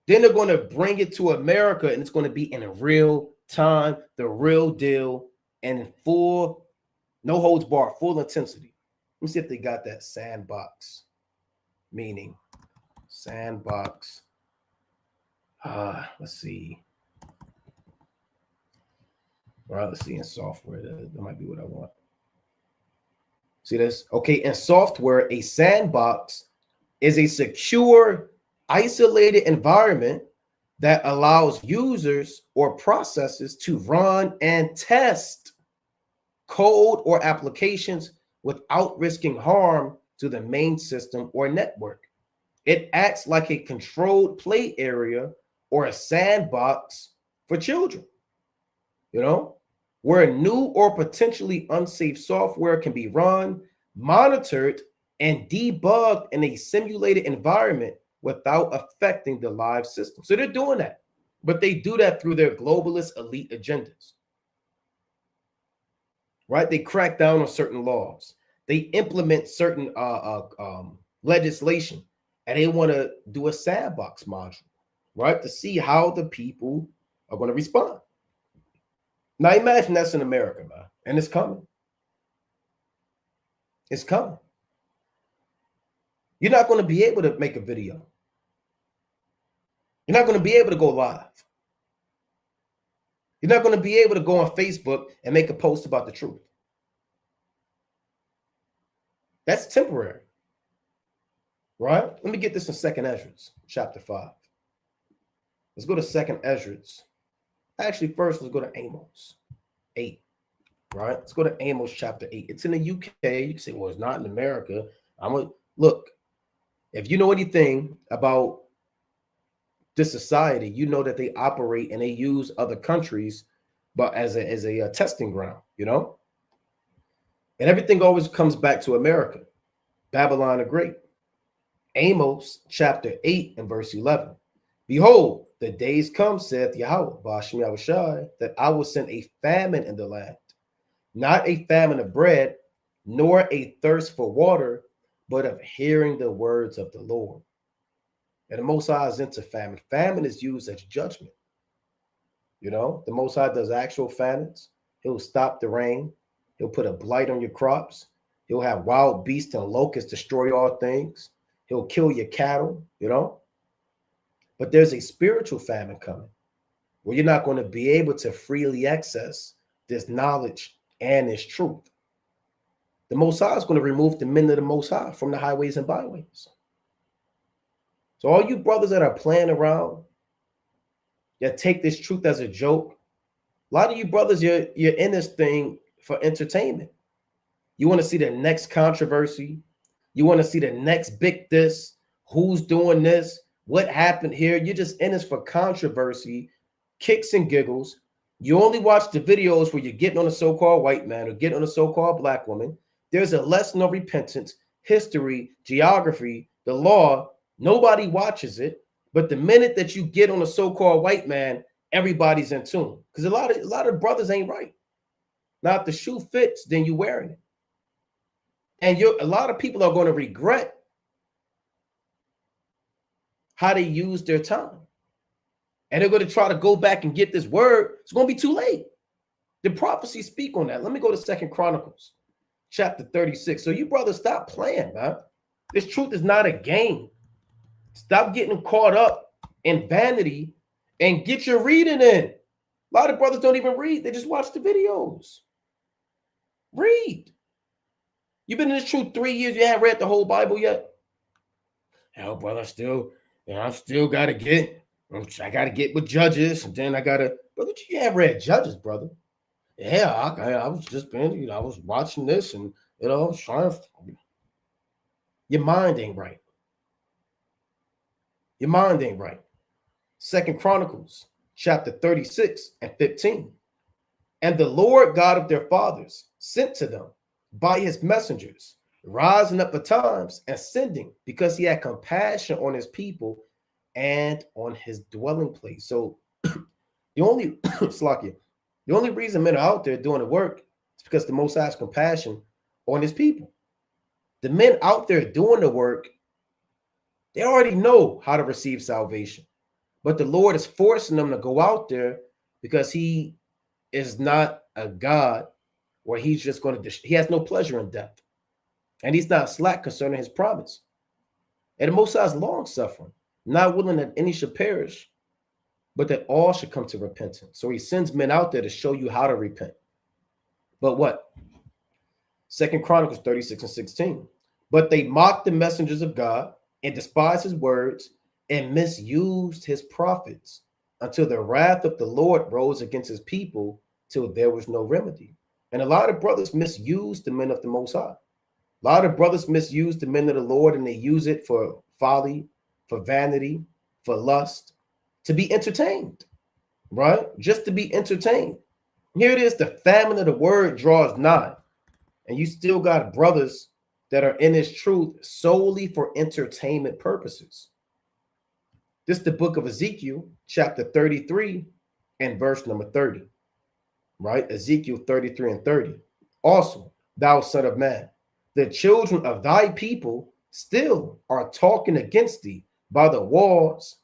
S1: Then they're going to bring it to America, and it's going to be in real time, the real deal, and in full, no holds barred, full intensity. Let me see if they got that sandbox meaning. Sandbox. Let's see. Or let's see in software. That might be what I want. See this? Okay, in software, a sandbox is a secure, isolated environment that allows users or processes to run and test code or applications without risking harm to the main system or network. It acts like a controlled play area or a sandbox for children, you know, where new or potentially unsafe software can be run, monitored, and debugged in a simulated environment without affecting the live system. So they're doing that, but they do that through their globalist elite agendas, right? They crack down on certain laws. They implement certain legislation, and they want to do a sandbox module, right, to see how the people are going to respond. Now imagine that's in America, man, and it's coming. It's coming. You're not going to be able to make a video. You're not going to be able to go live. You're not going to be able to go on Facebook and make a post about the truth. That's temporary, right? Let me get this in 2nd Ezra, chapter 5. Let's go to 2nd Ezra. Actually, first, let's go to Amos 8, right? Let's go to Amos chapter 8. It's in the UK. You can say, well, it's not in America. Look, if you know anything about this society, you know that they operate and they use other countries, but as a testing ground, you know? And everything always comes back to America. Babylon the Great. Amos chapter 8 and verse 11. Behold, the days come, saith Yahweh, Ba'ashem Yahushai, that I will send a famine in the land, not a famine of bread, nor a thirst for water, but of hearing the words of the Lord. And the Most High is into famine. Famine is used as judgment. You know, the Most High does actual famines. He'll stop the rain. He'll put a blight on your crops. He'll have wild beasts and locusts destroy all things. He'll kill your cattle, you know. But there's a spiritual famine coming where you're not going to be able to freely access this knowledge and this truth. The Most High is going to remove the men of the Most High from the highways and byways. So all you brothers that are playing around, that take this truth as a joke, a lot of you brothers, you're in this thing for entertainment. You want to see the next controversy. You want to see the next big this, who's doing this, what happened here. You're just in this for controversy, kicks and giggles. You only watch the videos where you're getting on a so-called white man or getting on a so-called black woman. There's a lesson of repentance, history, geography, the law. Nobody watches it. But the minute that you get on a so-called white man, everybody's in tune. Because a lot of brothers ain't right. Now, if the shoe fits, then you're wearing it. And a lot of people are going to regret how they used their time. And they're going to try to go back and get this word. It's going to be too late. The prophecies speak on that. Let me go to 2nd Chronicles, chapter 36. So you brothers, stop playing, man. This truth is not a game. Stop getting caught up in vanity and get your reading in. A lot of brothers don't even read. They just watch the videos. Read. You've been in this truth 3 years. You haven't read the whole Bible yet. Hell, brother, I still got to get. I got to get with Judges, and then I got to. Brother, you haven't read Judges, brother. Yeah, I was just been. I was watching this, and trying to. Your mind ain't right. Your mind ain't right. 2nd Chronicles, chapter 36 and 15. And the Lord God of their fathers sent to them by his messengers rising up at times and sending, because he had compassion on his people and on his dwelling place. So the only Slakia, the only reason men are out there doing the work is because the Most High has compassion on his people. The men out there doing the work, they already know how to receive salvation. But the Lord is forcing them to go out there because he is not a God where he's just going to, he has no pleasure in death. And he's not slack concerning his promise. And the Most High is long suffering, not willing that any should perish, but that all should come to repentance. So he sends men out there to show you how to repent. But what? 2 Chronicles 36:16. But they mocked the messengers of God and despised his words and misused his prophets until the wrath of the Lord rose against his people till there was no remedy. And a lot of brothers misuse the men of the Most High. A lot of brothers misuse the men of the Lord, and they use it for folly, for vanity, for lust, to be entertained, right? Just to be entertained. Here it is, the famine of the word draws nigh. And you still got brothers that are in this truth solely for entertainment purposes. This is the book of Ezekiel, chapter 33 and verse number 30, right? Ezekiel 33 and 30. Also, thou son of man, the children of thy people still are talking against thee by the walls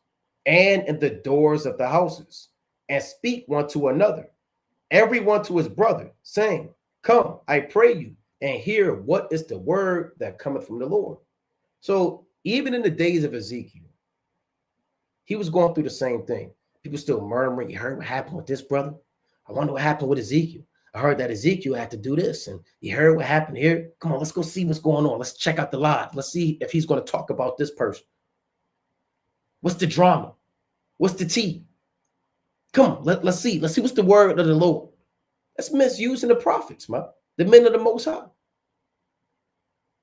S1: and in the doors of the houses, and speak one to another, every one to his brother, saying, come, I pray you, and hear what is the word that cometh from the Lord. So even in the days of Ezekiel, he was going through the same thing. People still murmuring, you heard what happened with this brother? I wonder what happened with Ezekiel. I heard that Ezekiel had to do this, and you heard what happened here. Come on, let's go see what's going on. Let's check out the live. Let's see if he's going to talk about this person. What's the drama? What's the tea? Come on, let's see. Let's see what's the word of the Lord. That's misusing the prophets, man. The men of the Most High.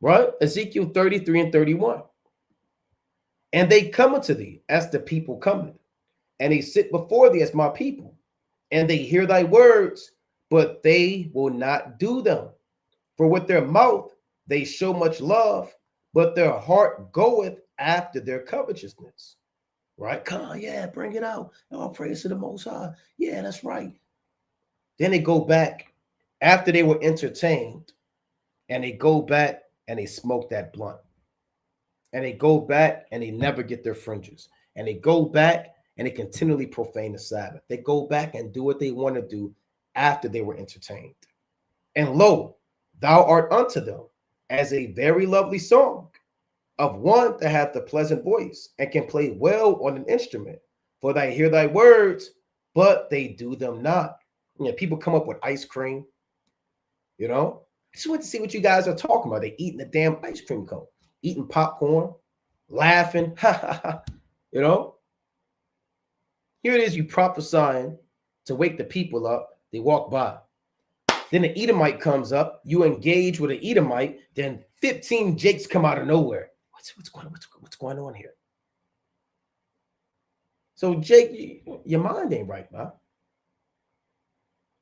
S1: Right? Ezekiel 33 and 31. And they come unto thee as the people cometh, and they sit before thee as my people, and they hear thy words, but they will not do them. For with their mouth they show much love, but their heart goeth after their covetousness. Right? Come on, yeah, bring it out. Oh, praise to the Most High. Yeah, that's right. Then they go back after they were entertained, and they go back and they smoke that blunt. And they go back and they never get their fringes. And they go back and they continually profane the Sabbath. They go back and do what they want to do after they were entertained. And lo, thou art unto them as a very lovely song of one that hath a pleasant voice and can play well on an instrument. For they hear thy words, but they do them not. You know, people come up with ice cream, you know. I just want to see what you guys are talking about. They eating the damn ice cream cone, eating popcorn, laughing, you know. Here it is, you prophesying to wake the people up. They walk by. Then the Edomite comes up. You engage with an Edomite. Then 15 Jakes come out of nowhere. What's going on here? So Jake, your mind ain't right, man.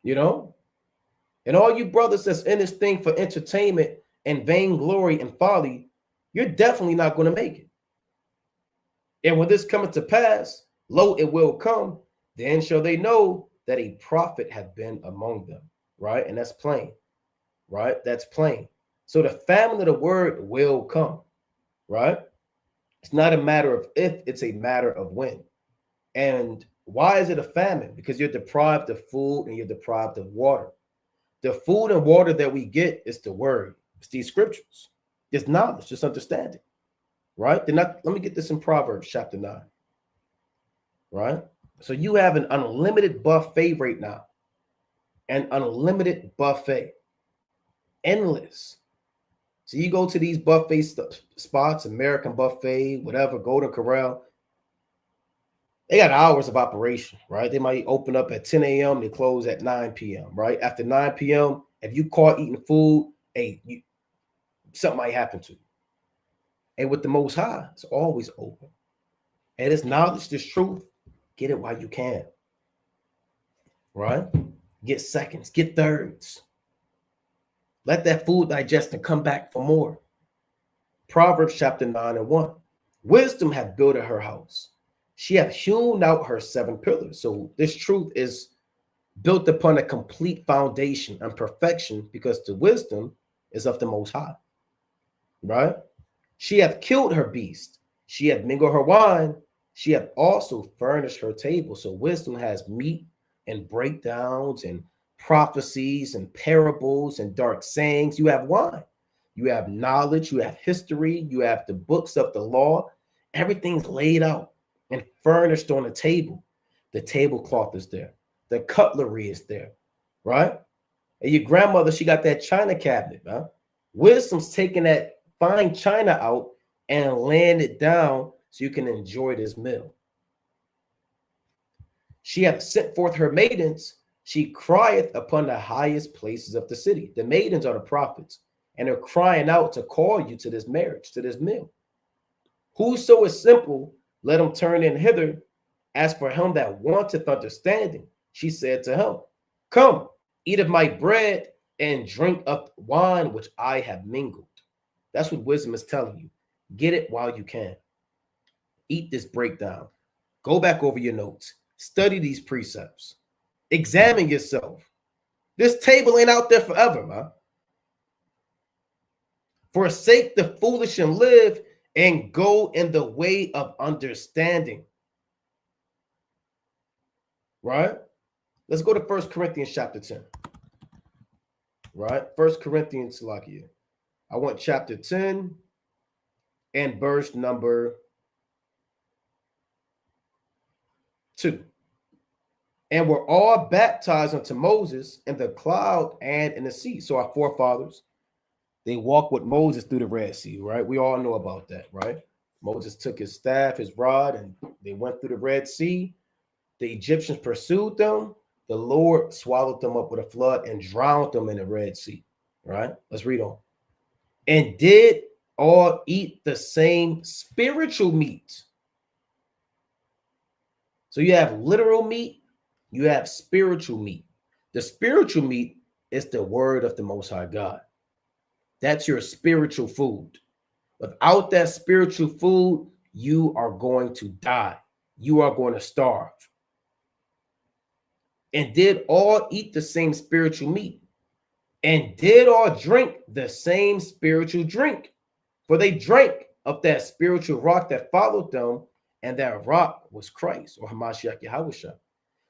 S1: You know? And all you brothers that's in this thing for entertainment and vainglory and folly, you're definitely not going to make it. And when this cometh to pass, lo, it will come, then shall they know that a prophet hath been among them, right? And that's plain, right? That's plain. So the famine of the word will come, right? It's not a matter of if, it's a matter of when. And why is it a famine? Because you're deprived of food and you're deprived of water. The food and water that we get is the word. It's these scriptures. It's knowledge, just understanding, right? Let me get this in Proverbs chapter 9, right? So you have an unlimited buffet right now. An unlimited buffet. Endless. So you go to these buffet spots, American Buffet, whatever, Golden Corral. They got hours of operation, right? They might open up at 10 a.m. They close at 9 p.m., right? After 9 p.m., if you caught eating food, hey, something might happen to you. And with the Most High, it's always open. And it's knowledge, this truth. Get it while you can, right? Get seconds, get thirds. Let that food digest and come back for more. Proverbs chapter 9:1. Wisdom hath builded her house. She hath hewn out her 7 pillars. So this truth is built upon a complete foundation and perfection because the wisdom is of the Most High, right? She hath killed her beast. She hath mingled her wine. She hath also furnished her table. So wisdom has meat and breakdowns and prophecies and parables and dark sayings. You have wine. You have knowledge. You have history. You have the books of the law. Everything's laid out and furnished on a table. The tablecloth is there. The cutlery is there, right? And your grandmother, she got that china cabinet, huh? Wisdom's taking that fine china out and laying it down so you can enjoy this meal. She hath sent forth her maidens. She crieth upon the highest places of the city. The maidens are the prophets, and they're crying out to call you to this marriage, to this meal. Whoso is simple, let him turn in hither. As for him that wanteth understanding, she said to him, come, eat of my bread and drink of wine which I have mingled. That's what wisdom is telling you. Get it while you can. Eat this breakdown. Go back over your notes. Study these precepts. Examine yourself. This table ain't out there forever, man. Forsake the foolish and live, and go in the way of understanding. Right? Let's go to 1 Corinthians chapter 10. Right? 1 Corinthians, Salakia. I want chapter 10 and verse number 2. And we're all baptized unto Moses in the cloud and in the sea. So our forefathers, they walked with Moses through the Red Sea, right? We all know about that, right? Moses took his staff, his rod, and they went through the Red Sea. The Egyptians pursued them. The Lord swallowed them up with a flood and drowned them in the Red Sea, right? Let's read on. And did all eat the same spiritual meat. So you have literal meat, you have spiritual meat. The spiritual meat is the word of the Most High God. That's your spiritual food. Without that spiritual food, you are going to die. You are going to starve. And did all eat the same spiritual meat, and did all drink the same spiritual drink, for they drank of that spiritual rock that followed them, and that rock was Christ, or Hamashiach Yahushua.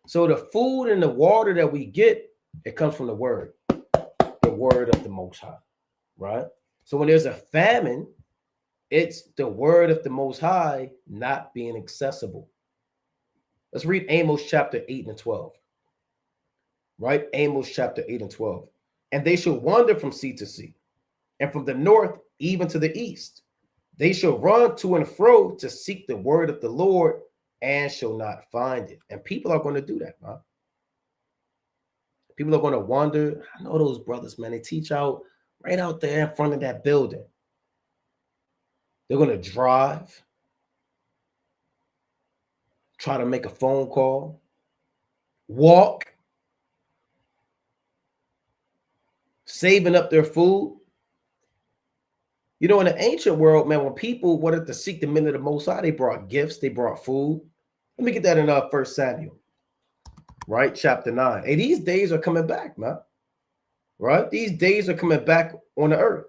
S1: So the food and the water that we get, it comes from the word of the Most High, right? So when there's a famine, it's the word of the Most High not being accessible. Let's read Amos chapter 8 and 12. Right? Amos chapter 8 and 12. And they shall wander from sea to sea, and from the north even to the east. They shall run to and fro to seek the word of the Lord, and shall not find it. And people are going to do that, man. People are going to wander. I know those brothers, man. They teach out right out there in front of that building. They're going to drive, try to make a phone call, walk, saving up their food. You know, in the ancient world, man, when people wanted to seek the men of the Most High, they brought gifts, they brought food. Let me get that in 1 Samuel, right? Chapter 9. Hey, these days are coming back, man. Right? These days are coming back on the earth.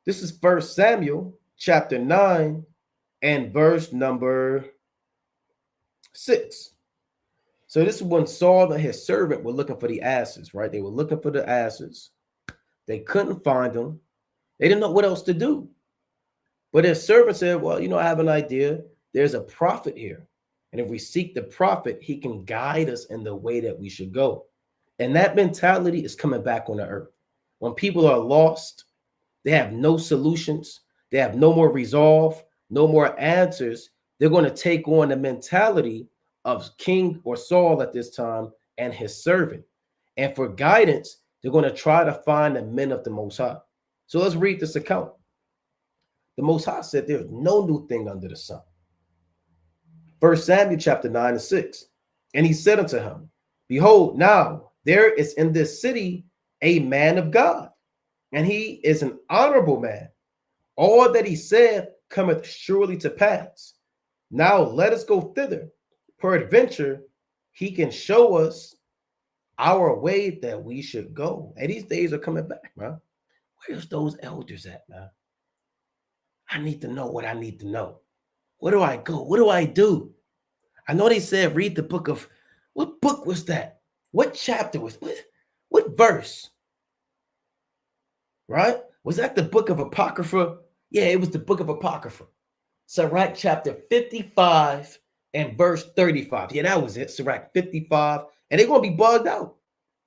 S1: This is 1 Samuel chapter 9 and verse number 6. So this is when Saul and his servant were looking for the asses, right? They were looking for the asses. They couldn't find them. They didn't know what else to do. But his servant said, well, you know, I have an idea. There's a prophet here. And if we seek the prophet, he can guide us in the way that we should go. And that mentality is coming back on the earth. When people are lost, they have no solutions. They have no more resolve, no more answers. They're going to take on the mentality of King or Saul at this time and his servant. And for guidance, they're going to try to find the men of the Most High. So let's read this account. The Most High said there's no new thing under the sun. 1 Samuel chapter 9 and 6. And he said unto him, behold, now there is in this city a man of God, and he is an honorable man, All that he said cometh surely to pass. Now let us go thither. Peradventure, he can show us our way that we should go. And these days are coming back, man. Where's those elders at, man? I need to know what I need to know. Where do I go? What do I do? I know they said read the book of, what book was that? What chapter was, what verse? Right? Was that the book of Apocrypha? Yeah, it was the book of Apocrypha. Sirach chapter 55 and verse 35. Yeah, that was it. Sirach 55. And they're going to be bugged out.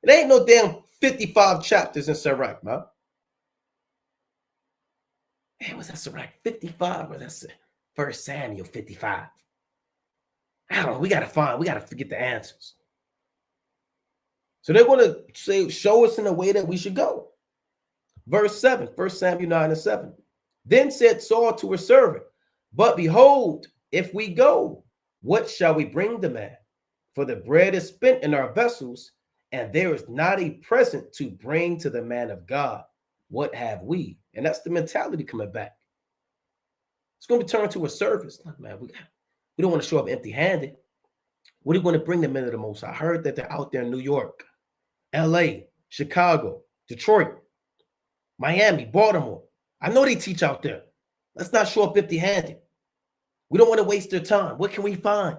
S1: It ain't no damn 55 chapters in Sirach, man. Man, was that Sirach 55 or that's 1 Samuel 55? I don't know. We got to get the answers. So they're going to say, show us in the way that we should go. Verse 7, 1 Samuel 9 and 7. Then said Saul to his servant, but behold, if we go, what shall we bring the man? For the bread is spent in our vessels, and there is not a present to bring to the man of God. What have we? And that's the mentality coming back. It's going to be turned to a service. Like, man, we don't want to show up empty-handed. What are you going to bring them into the most? I heard that they're out there in New York, LA, Chicago, Detroit, Miami, Baltimore. I know they teach out there. Let's not show up empty-handed. We don't want to waste their time. What can we find?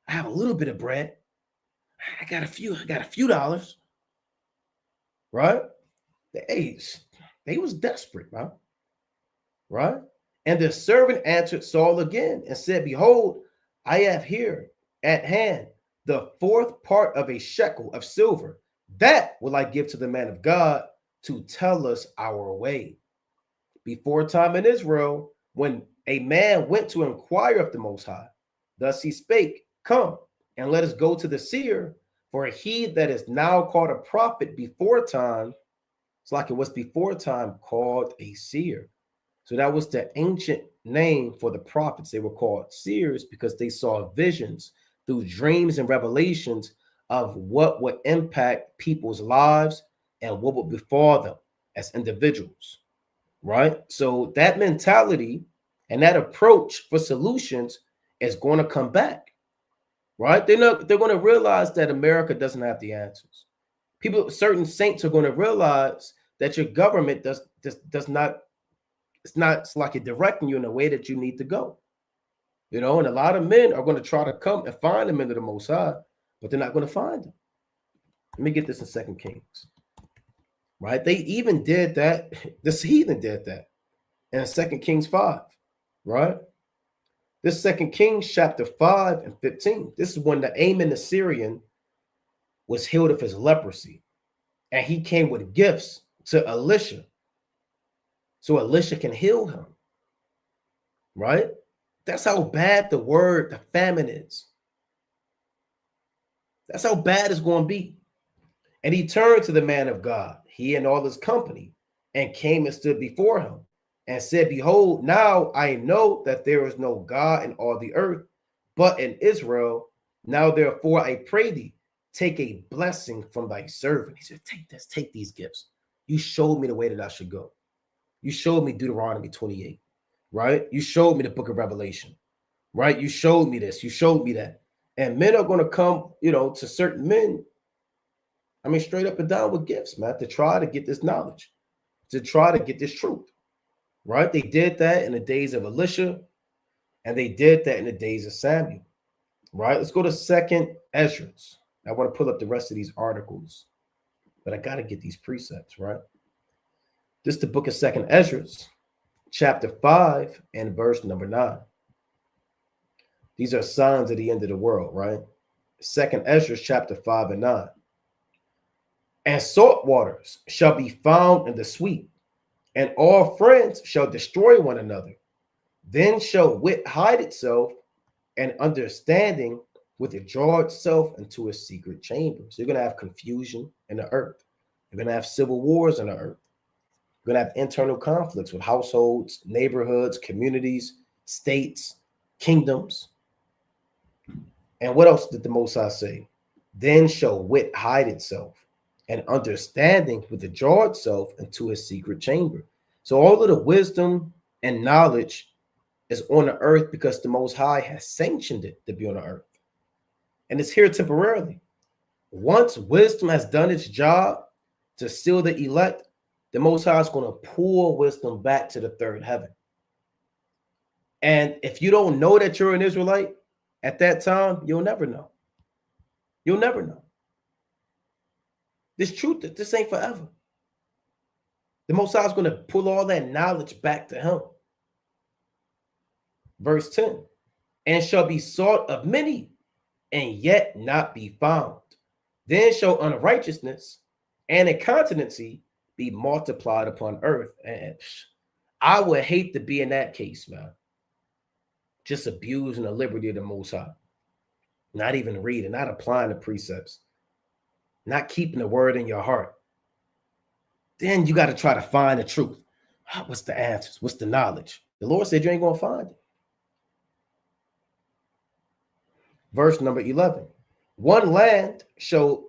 S1: I have a little bit of bread. I got a few dollars. Right? They was desperate, man. Right? And the servant answered Saul again and said, behold, I have here at hand the fourth part of a shekel of silver. That will I give to the man of God to tell us our way. Before time in Israel, when a man went to inquire of the Most High, thus he spake, come and let us go to the seer, for he that is now called a prophet before time, it's like it was before time called a seer. So that was the ancient name for the prophets. They were called seers because they saw visions through dreams and revelations of what would impact people's lives and what would befall them as individuals, right? So that mentality and that approach for solutions is going to come back, right? They're going to realize that America doesn't have the answers. Certain saints are going to realize that your government does not, it's like it directing you in a way that you need to go, and a lot of men are going to try to come and find them into the Most High, but they're not going to find them. Let me get this in 2 Kings, right? They even did that. This heathen did that in 2 Kings 5, right? This 2 Kings chapter 5 and 15. This is when the Ammon the Syrian was healed of his leprosy, and he came with gifts to Elisha, so Elisha can heal him, right? That's how bad the famine is. That's how bad it's going to be. And he turned to the man of God, he and all his company, and came and stood before him and said, behold, now I know that there is no God in all the earth, but in Israel. Now, therefore, I pray thee, take a blessing from thy servant. He said, take this, take these gifts. You showed me the way that I should go. You showed me Deuteronomy 28, right? You showed me the book of Revelation, right? You showed me this, you showed me that. And men are going to come, to certain men, straight up and down with gifts, man, to try to get this knowledge, to try to get this truth, right? They did that in the days of Elisha, and they did that in the days of Samuel, right? Let's go to 2 Ezra. I want to pull up the rest of these articles, but I got to get these precepts, right? This is the book of 2 Ezra, chapter 5 and verse number 9. These are signs of the end of the world, right? 2 Ezra chapter 5 and 9. And salt waters shall be found in the sweet, and all friends shall destroy one another. Then shall wit hide itself, and understanding withdraw itself into a secret chamber. So you're going to have confusion in the earth. You're going to have civil wars in the earth. You're going to have internal conflicts with households, neighborhoods, communities, states, kingdoms. And what else did the Most High say? Then shall wit hide itself, and understanding withdraw itself into a secret chamber. So all of the wisdom and knowledge is on the earth because the Most High has sanctioned it to be on the earth. And it's here temporarily. Once wisdom has done its job to seal the elect, the Most High is going to pull wisdom back to the third heaven. And if you don't know that you're an Israelite at that time, you'll never know. You'll never know. This truth, this ain't forever. The Most High is going to pull all that knowledge back to him. Verse 10, and shall be sought of many, and yet not be found. Then shall unrighteousness and incontinency be multiplied upon earth. And I would hate to be in that case, man. Just abusing the liberty of the Most High. Not even reading, not applying the precepts, not keeping the word in your heart. Then you got to try to find the truth. What's the answers? What's the knowledge? The Lord said you ain't going to find it. Verse number 11. One land also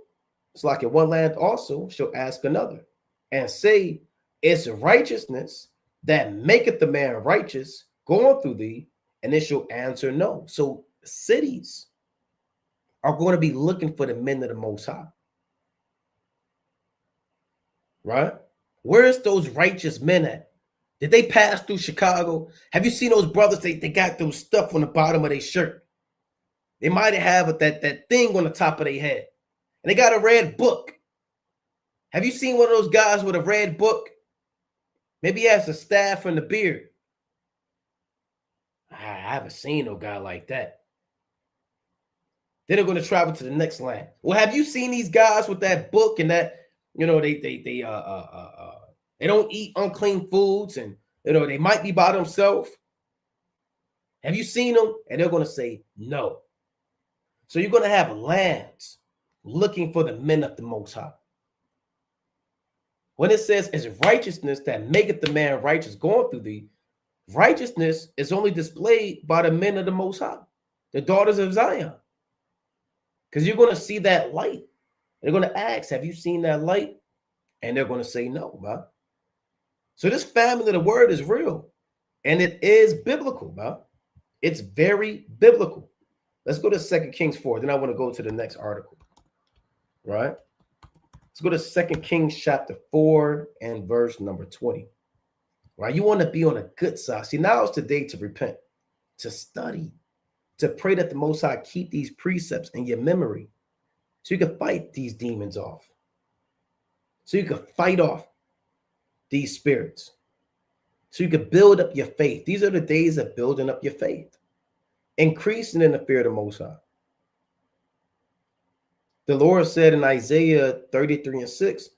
S1: shall ask another, and say, it's righteousness that maketh the man righteous going through thee, and it shall answer no. So cities are going to be looking for the men of the Most High. Right? Where's those righteous men at? Did they pass through Chicago? Have you seen those brothers? They got those stuff on the bottom of their shirt. They might have that thing on the top of their head. And they got a red book. Have you seen one of those guys with a red book? Maybe he has a staff and a beard. I haven't seen no guy like that. Then they're going to travel to the next land. Well, have you seen these guys with that book and that, they don't eat unclean foods, and they might be by themselves? Have you seen them? And they're going to say no. So you're going to have lands looking for the men of the Most High. When it says it's righteousness that maketh the man righteous going through thee, righteousness is only displayed by the men of the Most High, the daughters of Zion. Because you're going to see that light. They're going to ask, have you seen that light? And they're going to say no, man. So this family of the word is real. And it is biblical, man. It's very biblical. Let's go to 2 Kings 4. Then I want to go to the next article. Right? Let's go to 2 Kings chapter 4 and verse number 20. Right? You want to be on a good side. See, now is the day to repent, to study, to pray that the Most High keep these precepts in your memory so you can fight these demons off. So you can fight off these spirits. So you can build up your faith. These are the days of building up your faith. Increasing in the fear of the Most High. The Lord said in Isaiah 33:6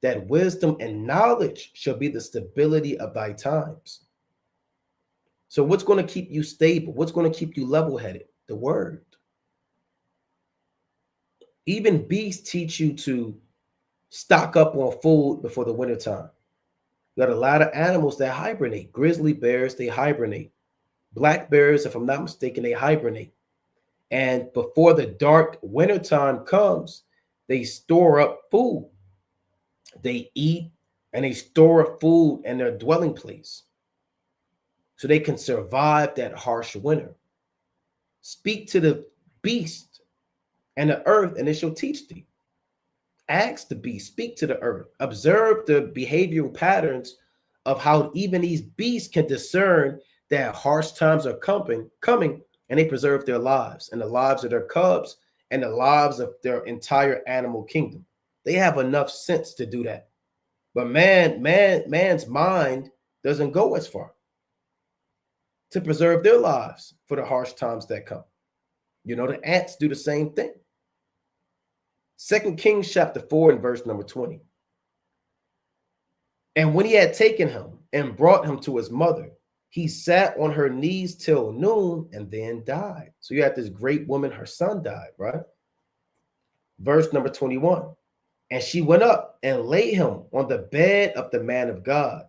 S1: that wisdom and knowledge shall be the stability of thy times. So what's going to keep you stable? What's going to keep you level-headed? The word. Even beasts teach you to stock up on food before the wintertime. You got a lot of animals that hibernate. Grizzly bears, they hibernate. Black bears, if I'm not mistaken, they hibernate. And before the dark wintertime comes, they store up food. They eat and they store up food in their dwelling place so they can survive that harsh winter. Speak to the beast and the earth, and it shall teach thee. Ask the beast, speak to the earth. Observe the behavioral patterns of how even these beasts can discern that harsh times are coming, and they preserve their lives and the lives of their cubs and the lives of their entire animal kingdom. They have enough sense to do that. But man's mind doesn't go as far to preserve their lives for the harsh times that come. The ants do the same thing. 2 Kings chapter 4 and verse number 20. And when he had taken him and brought him to his mother, he sat on her knees till noon and then died. So you have this great woman, her son died, right? Verse number 21. And she went up and laid him on the bed of the man of God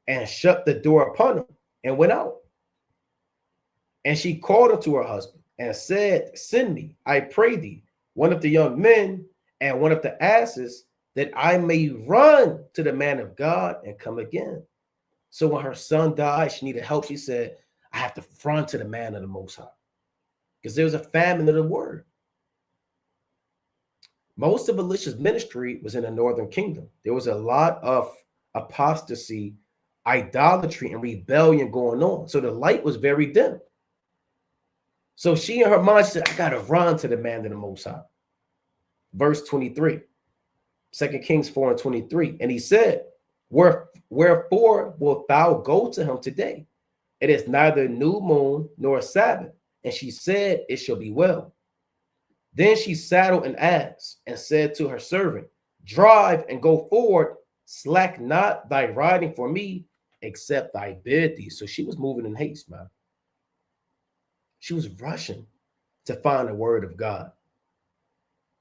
S1: and shut the door upon him and went out. And she called unto her husband and said, send me, I pray thee, one of the young men and one of the asses, that I may run to the man of God and come again. So when her son died, she needed help. She said, I have to front to the man of the Most High. Because there was a famine of the word. Most of Elisha's ministry was in the northern kingdom. There was a lot of apostasy, idolatry, and rebellion going on. So the light was very dim. So she in her mind, she said, I got to run to the man of the Most High. Verse 23, 2 Kings 4:23. And he said, wherefore wilt thou go to him today? It is neither new moon nor Sabbath. And she said, it shall be well. Then she saddled an ass and said to her servant, drive and go forward, slack not thy riding for me, except I bid thee. So she was moving in haste, man. She was rushing to find the word of God,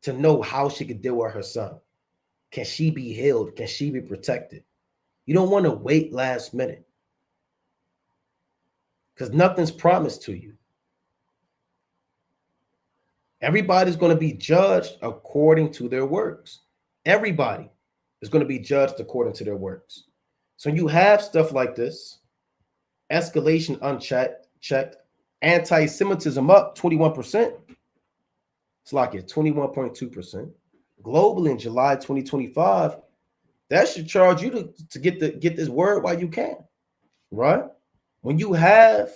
S1: to know how she could deal with her son. Can she be healed? Can she be protected? You don't want to wait last minute, because nothing's promised to you. Everybody's going to be judged according to their works. Everybody is going to be judged according to their works. So you have stuff like this, escalation unchecked, anti-Semitism up 21%. It's like it 21.2%. Globally in July 2025, that should charge you to get this word while you can, right? When you have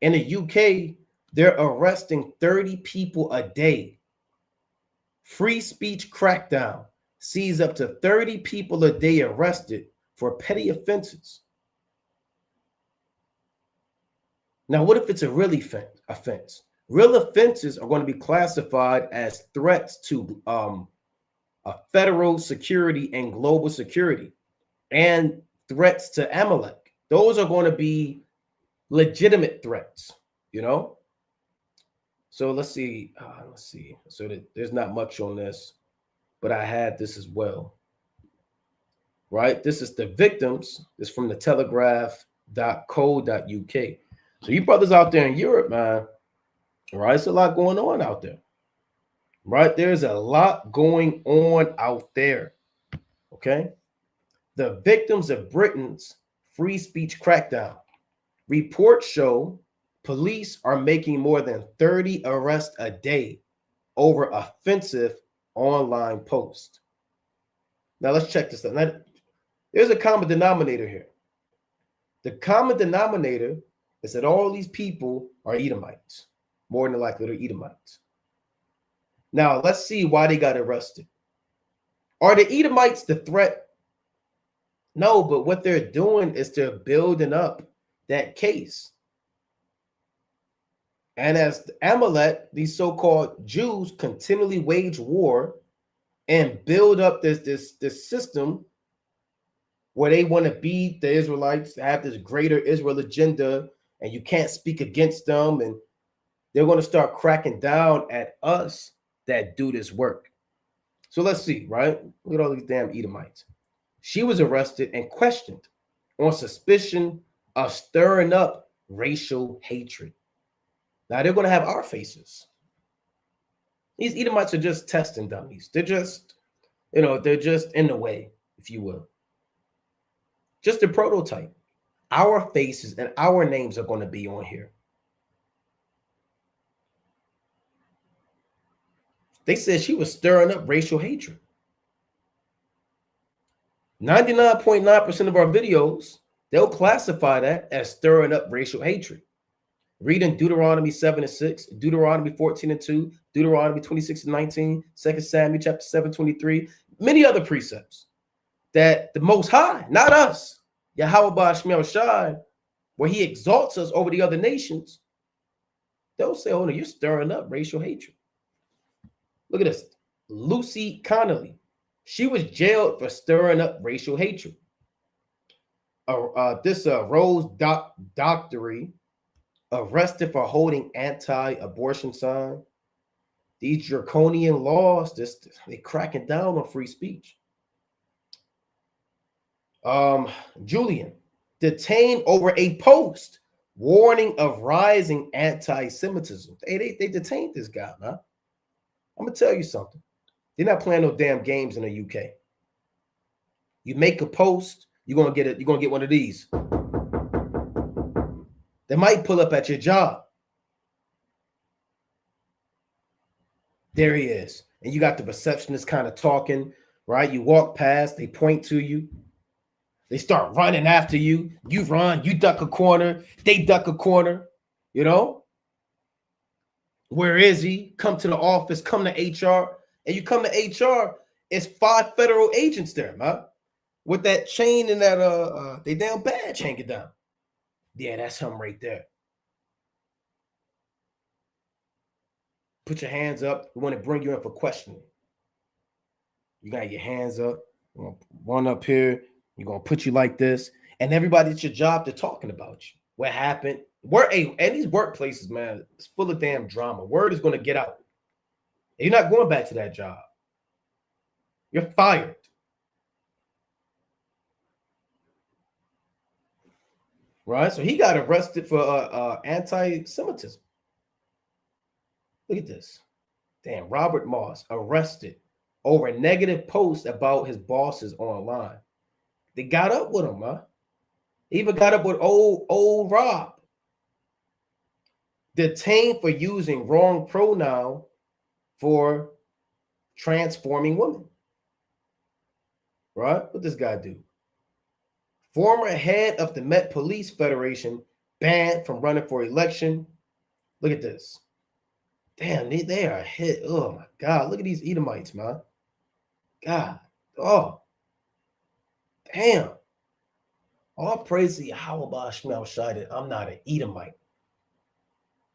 S1: in the UK, they're arresting 30 people a day. Free speech crackdown sees up to 30 people a day arrested for petty offenses. Now, what if it's a real offense? Real offenses are going to be classified as threats to federal security and global security, and threats to Amalek. Those are going to be legitimate threats, you know? So let's see. So there's not much on this, but I had this as well, right? This is the victims. It's from the telegraph.co.uk. So you brothers out there in Europe, man, right? It's a lot going on out there, right? There's a lot going on out there, okay? The victims of Britain's free speech crackdown. Reports show police are making more than 30 arrests a day over offensive online posts. Now let's check this out. Now, there's a common denominator here. The common denominator is that all these people are Edomites. More than likely, they're Edomites. Now let's see why they got arrested. Are the Edomites the threat? No, but what they're doing is they're building up that case. And as Amalek, these so-called Jews continually wage war and build up this system where they want to beat the Israelites, have this greater Israel agenda, and you can't speak against them, and they're going to start cracking down at us that do this work. So let's see, right? Look at all these damn Edomites. She was arrested and questioned on suspicion of stirring up racial hatred. Now they're going to have our faces. These Edomites are just testing dummies. They're just, they're just in the way, if you will. Just a prototype. Our faces and our names are going to be on here. They said she was stirring up racial hatred. 99.9% of our videos, they'll classify that as stirring up racial hatred. Reading Deuteronomy 7:6, Deuteronomy 14:2, Deuteronomy 26:19, 2 Samuel chapter 7:23, many other precepts that the Most High, not us, Yahweh Ba'ashmiel Shai, where he exalts us over the other nations, they'll say, oh no, you're stirring up racial hatred. Look at this. Lucy Connolly. She was jailed for stirring up racial hatred. Rose Doctory, arrested for holding anti-abortion sign. These draconian laws, they cracking down on free speech. Julian, detained over a post warning of rising anti-Semitism. They detained this guy, man. I'm gonna tell you something. They're not playing no damn games in the UK. You make a post, you're gonna get it. You're gonna get one of these. They might pull up at your job. There he is. And you got the receptionist kind of talking, right? You walk past, they point to you. They start running after you. You run, you duck a corner, they duck a corner, you know? Where is he? Come to the office, come to HR. And you come to HR, it's 5 federal agents there, man. With that chain and that they damn badge hanging down. Yeah, that's him right there. Put your hands up. We want to bring you in for questioning. You got your hands up. We're gonna run up here. You're gonna put you like this, and everybody at your job, they're talking about you. What happened? And these workplaces, man, it's full of damn drama. Word is gonna get out. You're not going back to that job. You're fired. Right? So he got arrested for anti-Semitism. Look at this. Damn, Robert Moss arrested over a negative post about his bosses online. They got up with him, huh? They even got up with old Rob. Detained for using wrong pronoun for transforming women. Right? What this guy do? Former head of the Met Police Federation banned from running for election. Look at this. Damn, they are hit. Oh my God. Look at these Edomites, man. God. Oh. Damn. All praise to Yahweh Ba'ashmel Shai. I'm not an Edomite.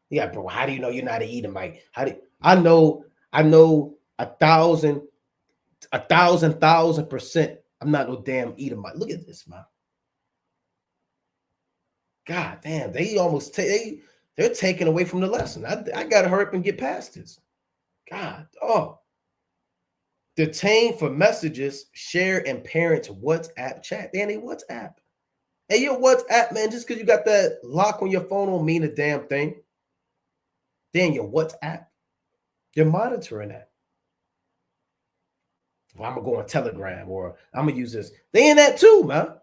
S1: Yeah, bro. How do you know you're not an Edomite? I know 1,000% I'm not no damn Edomite. Look at this, man. God damn, they almost they're taking away from the lesson. I gotta hurry up and get past this. God, detained for messages shared in parents' WhatsApp chat. Damn, they WhatsApp. Hey, your WhatsApp, man, just because you got that lock on your phone don't mean a damn thing. Then your WhatsApp, you're monitoring that. Well, I'm gonna go on Telegram or I'm gonna use this. They in that too, man.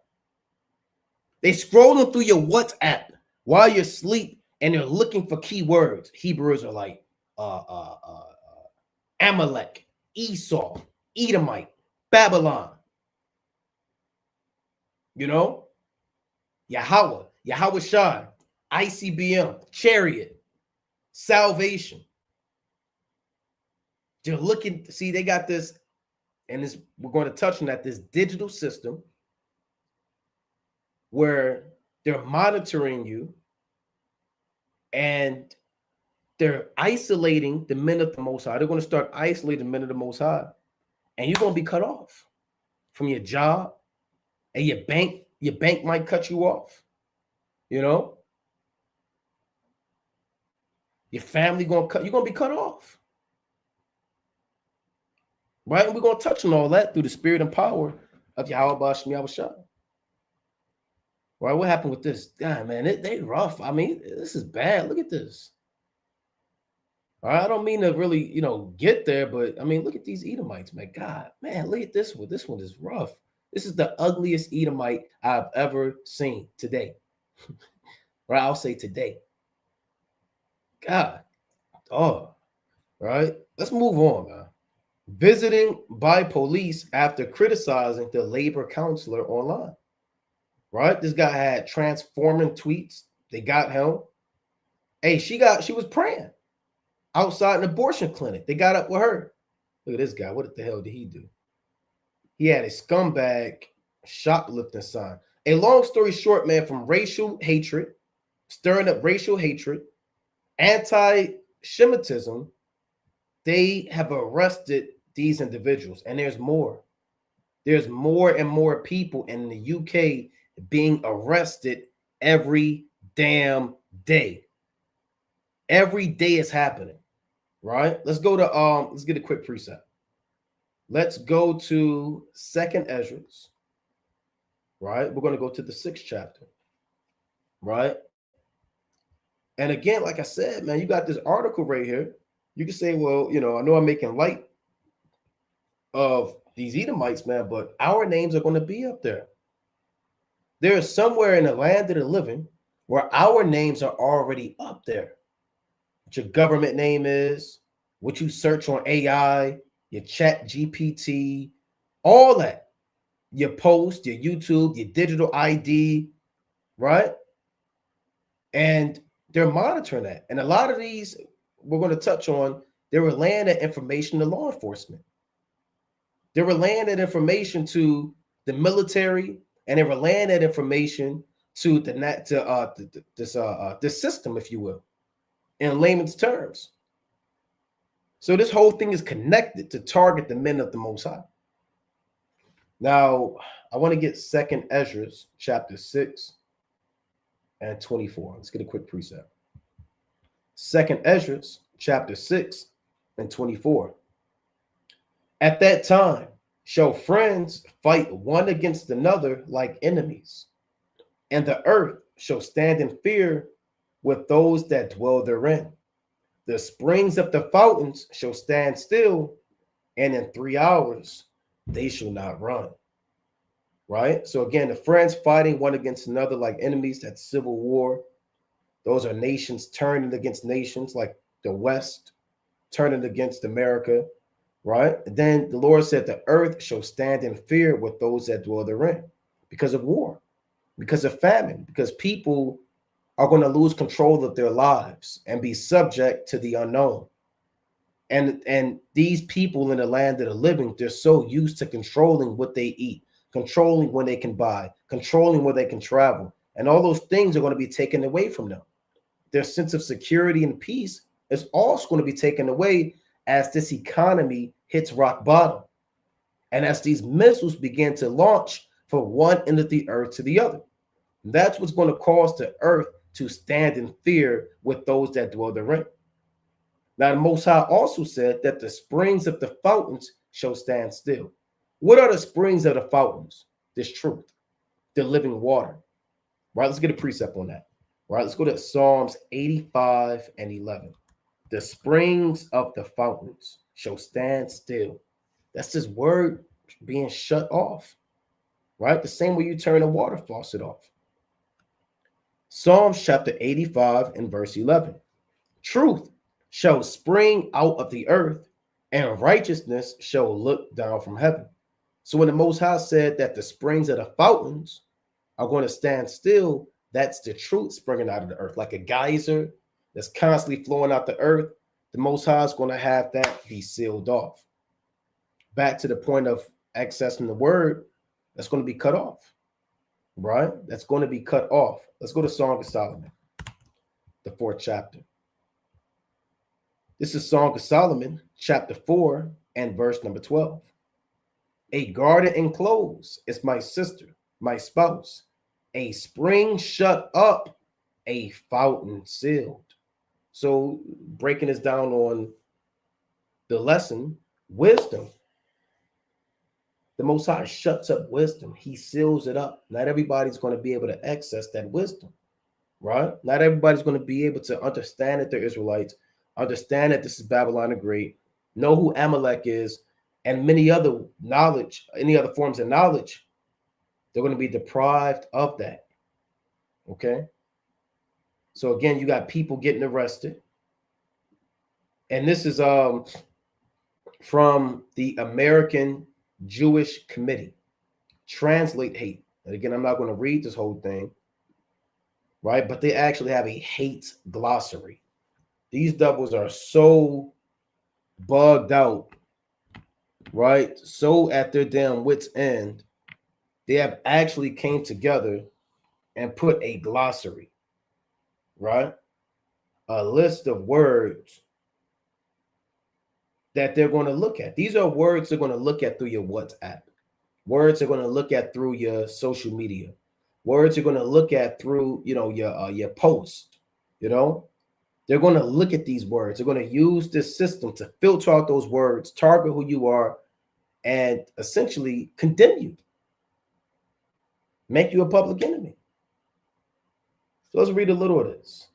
S1: They scrolling through your WhatsApp while you're asleep and they're looking for keywords. Hebrews are like Amalek, Esau, Edomite, Babylon. You know? Yahweh Shai, ICBM, Chariot, Salvation. They're looking, see, they got this, and this, we're going to touch on that, this digital system where they're monitoring you and they're isolating the men of the Most High. They're going to start isolating the men of the Most High. And you're going to be cut off from your job, and your bank might cut you off. You know? Your family you're going to be cut off. Right? And we're going to touch on all that through the spirit and power of Yahweh Ba'ashmi Shai. Right? What happened with this? God, man, they rough. I mean, this is bad. Look at this. All right, I don't mean to really, get there, but I mean, look at these Edomites, man. God, man, look at this one. This one is rough. This is the ugliest Edomite I've ever seen today. Right? I'll say today. God. Oh, right. Let's move on, man. Visiting by police after criticizing the labor counselor online. Right? This guy had transforming tweets. They got him. Hey, she was praying outside an abortion clinic. They got up with her. Look at this guy. What the hell did he do? He had a scumbag shoplifting sign. A long story short, man, from racial hatred, stirring up racial hatred, anti-Semitism, they have arrested these individuals. And there's more. There's more and more people in the UK being arrested every damn day. Every day is happening. Right? Let's go to let's get a quick precept. Let's go to 2nd Ezra. Right? We're going to go to the 6th chapter. Right? And again, like I said, man, you got this article right here. You can say, well, I know I'm making light of these Edomites, man, but our names are going to be up there. There is somewhere in the land of the living where our names are already up there. What your government name is, what you search on AI, your chat GPT, all that. Your post, your YouTube, your digital ID, right? And they're monitoring that. And a lot of these we're going to touch on, they were laying that information to law enforcement. They were laying that information to the military, and they were laying that information to this system, if you will, in layman's terms. So this whole thing is connected to target the men of the Most High. Now, I want to get 2nd Ezra chapter 6 and 24. Let's get a quick precept. 2nd Ezra chapter 6 and 24. At that time, shall friends fight one against another like enemies, and the earth shall stand in fear with those that dwell therein. The springs of the fountains shall stand still, and in 3 hours they shall not run. Right? So again, the friends fighting one against another like enemies, that's civil war. Those are nations turning against nations, like the West turning against America. Right? And then the Lord said, the earth shall stand in fear with those that dwell therein, because of war, because of famine, because people are going to lose control of their lives and be subject to the unknown. And these people in the land of the living, they're so used to controlling what they eat, controlling when they can buy, controlling where they can travel. And all those things are going to be taken away from them. Their sense of security and peace is also going to be taken away as this economy hits rock bottom. And as these missiles begin to launch from one end of the earth to the other. That's what's going to cause the earth to stand in fear with those that dwell therein. Now, the Most High also said that the springs of the fountains shall stand still. What are the springs of the fountains? This truth, the living water. Right, let's get a precept on that. Right, let's go to Psalms 85 and 11. The springs of the fountains shall stand still. That's this word being shut off. Right, the same way you turn a water faucet off. Psalms chapter 85 and verse 11. Truth shall spring out of the earth, and righteousness shall look down from heaven. So when the Most High said that the springs of the fountains are going to stand still, that's the truth springing out of the earth, like a geyser that's constantly flowing out the earth. The Most High is going to have that be sealed off. Back to the point of accessing the word, that's going to be cut off, right? That's going to be cut off. Let's go to Song of Solomon, the 4th chapter. This is Song of Solomon, chapter 4 and verse number 12. A garden enclosed is my sister, my spouse, a spring shut up, a fountain sealed. So breaking this down on the lesson, wisdom. The Most High shuts up wisdom. He seals it up. Not everybody's going to be able to access that wisdom, right? Not everybody's going to be able to understand that they're Israelites, understand that this is Babylon the Great, know who Amalek is, and many other knowledge, any other forms of knowledge. They're going to be deprived of that. Okay? So again, you got people getting arrested. And this is from the American Jewish Committee. Translate hate. And again, I'm not going to read this whole thing, right? But they actually have a hate glossary. These doubles are so bugged out, right? So at their damn wits' end, they have actually came together and put a glossary, right? A list of words that they're going to look at. These are words they're going to look at through your WhatsApp. Words they're going to look at through your social media. Words you're going to look at through, your post, They're going to look at these words. They're going to use this system to filter out those words, target who you are, and essentially condemn you. Make you a public enemy. So let's read a little of this.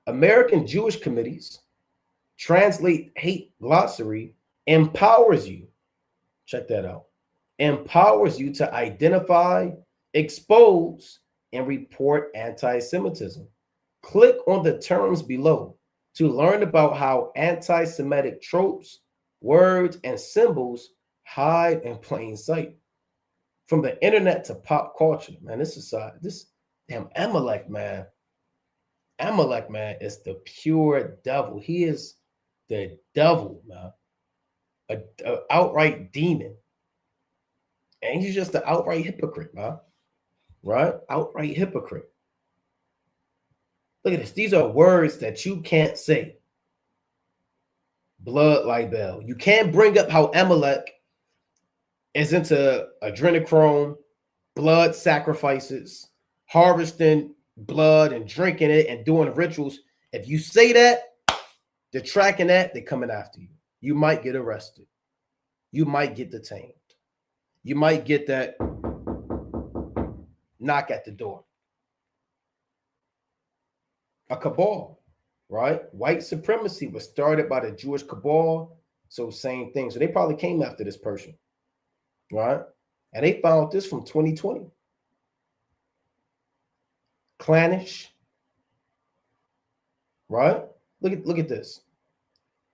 S1: American Jewish Committees Translate Hate Glossary empowers you. Check that out. Empowers you to identify, expose and report anti-Semitism. Click on the terms below to learn about how anti-Semitic tropes, words, and symbols hide in plain sight. From the internet to pop culture, man, this damn Amalek, man. Amalek, man, is the pure devil. He is the devil, man. A outright demon. And he's just an outright hypocrite, man. Right? Outright hypocrite. Look at this. These are words that you can't say. Blood libel. You can't bring up how Amalek is into adrenochrome, blood sacrifices, harvesting blood and drinking it and doing rituals. If you say that, they're tracking that, they're coming after you. You might get arrested. You might get detained. You might get that knock at the door. A cabal, right? White supremacy was started by the Jewish cabal. So same thing. So they probably came after this person, right? And they found this from 2020. Clannish, right? Look at this.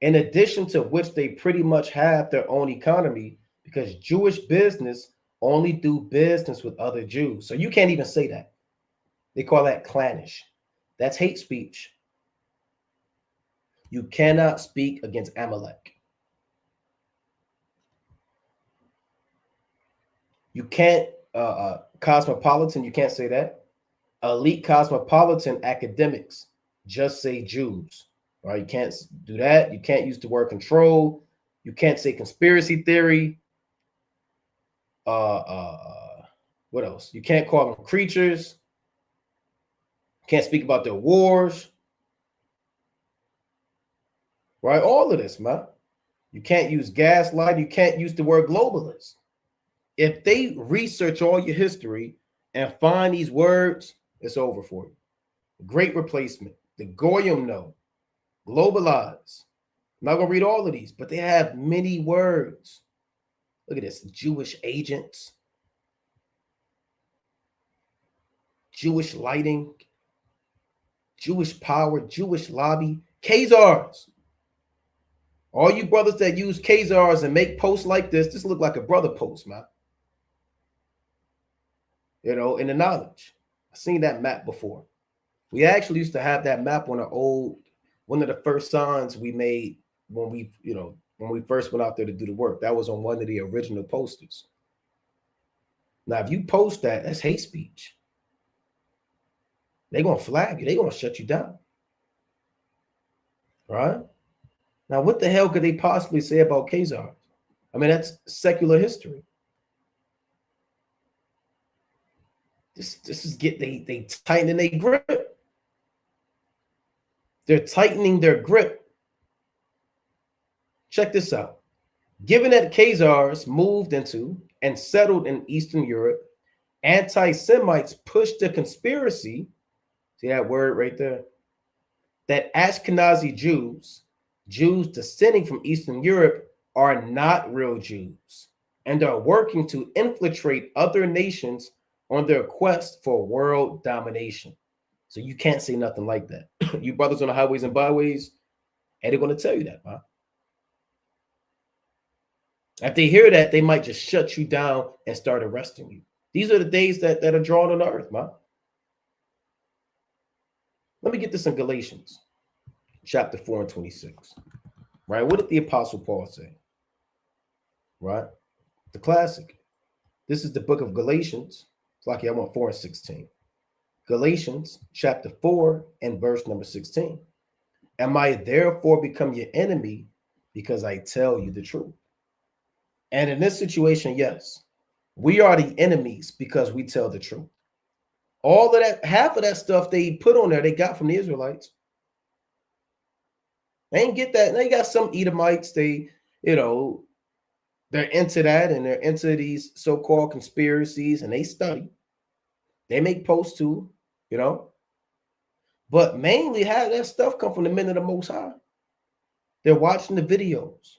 S1: In addition to which they pretty much have their own economy because Jewish business only do business with other Jews. So you can't even say that. They call that clannish. That's hate speech. You cannot speak against Amalek. You can't, cosmopolitan, you can't say that. Elite cosmopolitan academics just say Jews, right? You can't do that. You can't use the word control. You can't say conspiracy theory. What else? You can't call them creatures. Can't speak about their wars. Right? All of this, man. You can't use gaslight. You can't use the word globalist. If they research all your history and find these words, it's over for you. Great replacement. The Goyim know. Globalize. I'm not going to read all of these, but they have many words. Look at this. Jewish agents. Jewish lighting. Jewish power. Jewish lobby. Khazars. All you brothers that use Khazars and make posts like this look like a brother post, man. You know, in the knowledge. I've seen that map before. We actually used to have that map on one of the first signs we made when we first went out there to do the work. That was on one of the original posters. Now, if you post that, that's hate speech. They're going to flag you. They're going to shut you down. Right? Now, what the hell could they possibly say about Khazars? I mean, that's secular history. This is they tightening their grip. They're tightening their grip. Check this out. Given that Khazars moved into and settled in Eastern Europe, anti-Semites pushed the conspiracy, see that word right there, that Ashkenazi Jews descending from Eastern Europe are not real Jews and are working to infiltrate other nations on their quest for world domination. So you can't say nothing like that. You brothers on the highways and byways, and they're going to tell you that, man. If they hear that, they might just shut you down and start arresting you. These are the days that are drawn on the earth, man. Let me get this in Galatians chapter 4 and 26. Right? What did the Apostle Paul say? Right? The classic. This is the book of Galatians. It's like I want 4 and 16. Galatians chapter 4 and verse number 16. Am I therefore become your enemy because I tell you the truth? And in this situation, yes, we are the enemies because we tell the truth. All of that, half of that stuff they put on there, they got from the Israelites. They ain't get that. They got some Edomites, they're into that and they're into these so-called conspiracies and they study. They make posts too, But mainly how that stuff come from the men of the Most High. They're watching the videos.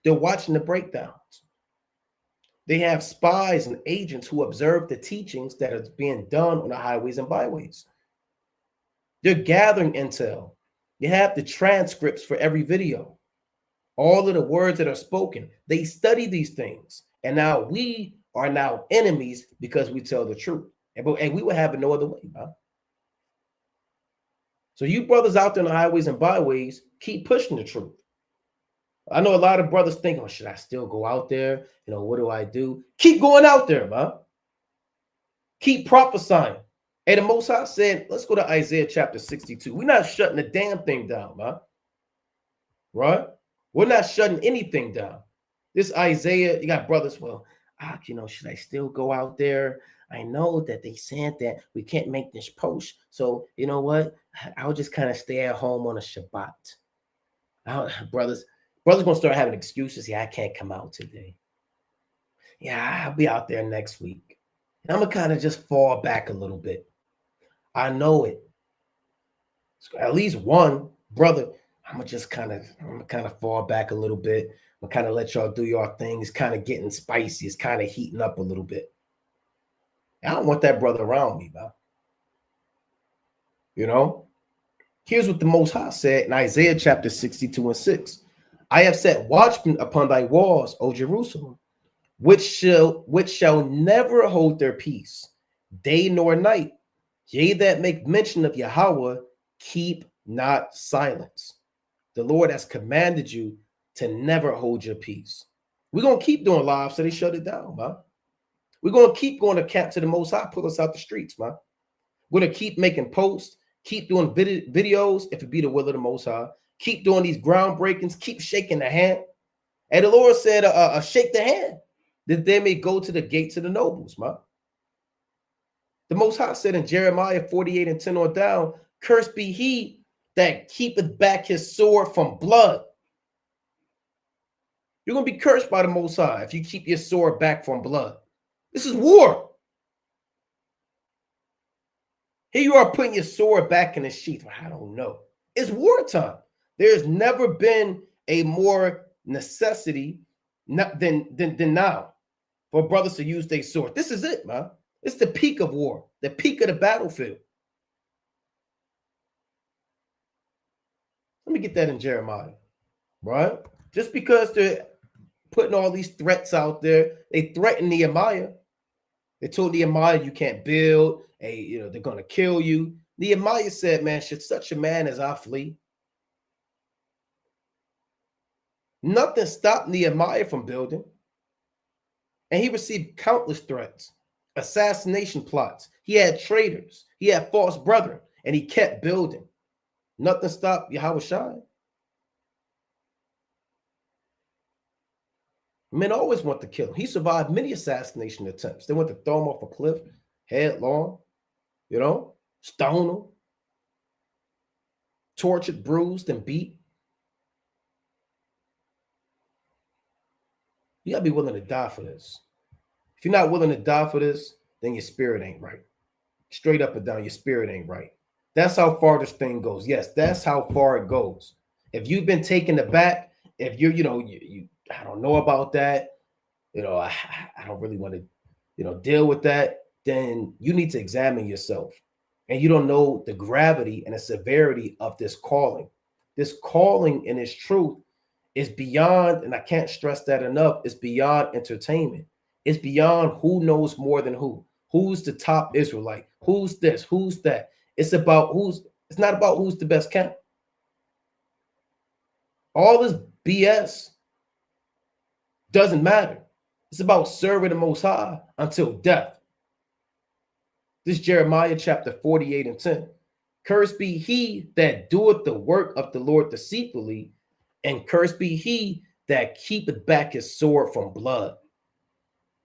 S1: They're watching the breakdowns. They have spies and agents who observe the teachings that are being done on the highways and byways. They're gathering intel. You have the transcripts for every video, all of the words that are spoken. They study these things. And now we are now enemies because we tell the truth. And we would have it no other way, huh? So you brothers out there on the highways and byways, keep pushing the truth. I know a lot of brothers think, oh, should I still go out there? What do I do? Keep going out there, man. Keep prophesying. And the Most High said, let's go to Isaiah chapter 62. We're not shutting the damn thing down, man. Right? We're not shutting anything down. This Isaiah, you got brothers, well, should I still go out there? I know that they said that we can't make this post. So, you know what? I'll just kind of stay at home on a Shabbat. Brothers going to start having excuses. Yeah, I can't come out today. Yeah, I'll be out there next week. And I'm going to kind of just fall back a little bit. I know it. So at least one brother, I'm going to kind of fall back a little bit. I'm going to kind of let y'all do your thing. It's kind of getting spicy. It's kind of heating up a little bit. I don't want that brother around me, man. Here's what the Most High said in Isaiah chapter 62 and 6. I have set watchmen upon thy walls, O Jerusalem, which shall never hold their peace, day nor night. Ye that make mention of Yahweh, keep not silence. The Lord has commanded you to never hold your peace. We're going to keep doing live so they shut it down, man. We're going to keep going to camp to the Most High, pull us out the streets, man. We're going to keep making posts, keep doing videos, if it be the will of the Most High. Keep doing these groundbreakings, keep shaking the hand. And the Lord said, shake the hand, that they may go to the gates of the nobles, man. The Most High said in Jeremiah 48 and 10 on down, cursed be he that keepeth back his sword from blood. You're going to be cursed by the Most High if you keep your sword back from blood. This is war. Here you are putting your sword back in the sheath. I don't know. It's wartime. There's never been a more necessity than now for brothers to use their sword. This is it, man. It's the peak of war, the peak of the battlefield. Let me get that in Jeremiah, right? Just because they're putting all these threats out there, they threatened Nehemiah. They told Nehemiah, you can't build, they're going to kill you. Nehemiah said, man, should such a man as I flee? Nothing stopped Nehemiah from building. And he received countless threats, assassination plots. He had traitors. He had false brethren, and he kept building. Nothing stopped Yahweh Shai. Men always want to kill him. He survived many assassination attempts. They want to throw him off a cliff, headlong, stone him, tortured, bruised, and beat. You got to be willing to die for this. If you're not willing to die for this, then your spirit ain't right. Straight up and down, your spirit ain't right. That's how far this thing goes. Yes, that's how far it goes. If you've been taken aback, if you're, I don't know about that, I don't really want to, deal with that, then you need to examine yourself. And you don't know the gravity and the severity of this calling. This calling and its truth is beyond, and I can't stress that enough, it's beyond entertainment. It's beyond who knows more than who. Who's the top Israelite? Who's this? Who's that? It's not about who's the best camp. All this BS doesn't matter. It's about serving the Most High until death. This is Jeremiah chapter 48 and 10. Cursed be he that doeth the work of the Lord deceitfully, and cursed be he that keepeth back his sword from blood.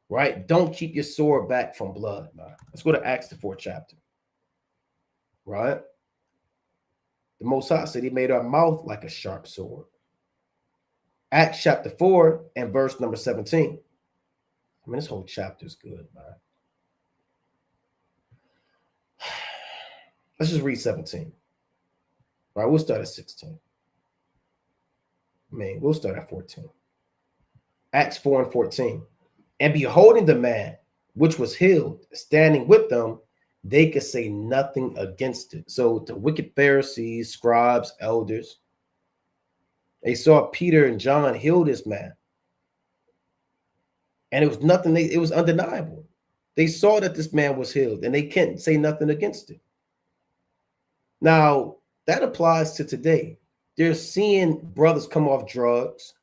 S1: Right? Don't keep your sword back from blood. Man. Let's go to Acts, the 4th chapter. Right? The Most High said he made our mouth like a sharp sword. Acts chapter 4 and verse number 17. I mean, this whole chapter is good, man. Let's just read 17. All right, we'll start at 16. We'll start at 14. Acts 4 and 14. And beholding the man which was healed, standing with them, they could say nothing against it. So the wicked Pharisees, scribes, elders, they saw Peter and John heal this man. And it was nothing, it was undeniable. They saw that this man was healed and they can't say nothing against it. Now, that applies to today. They're seeing brothers come off drugs,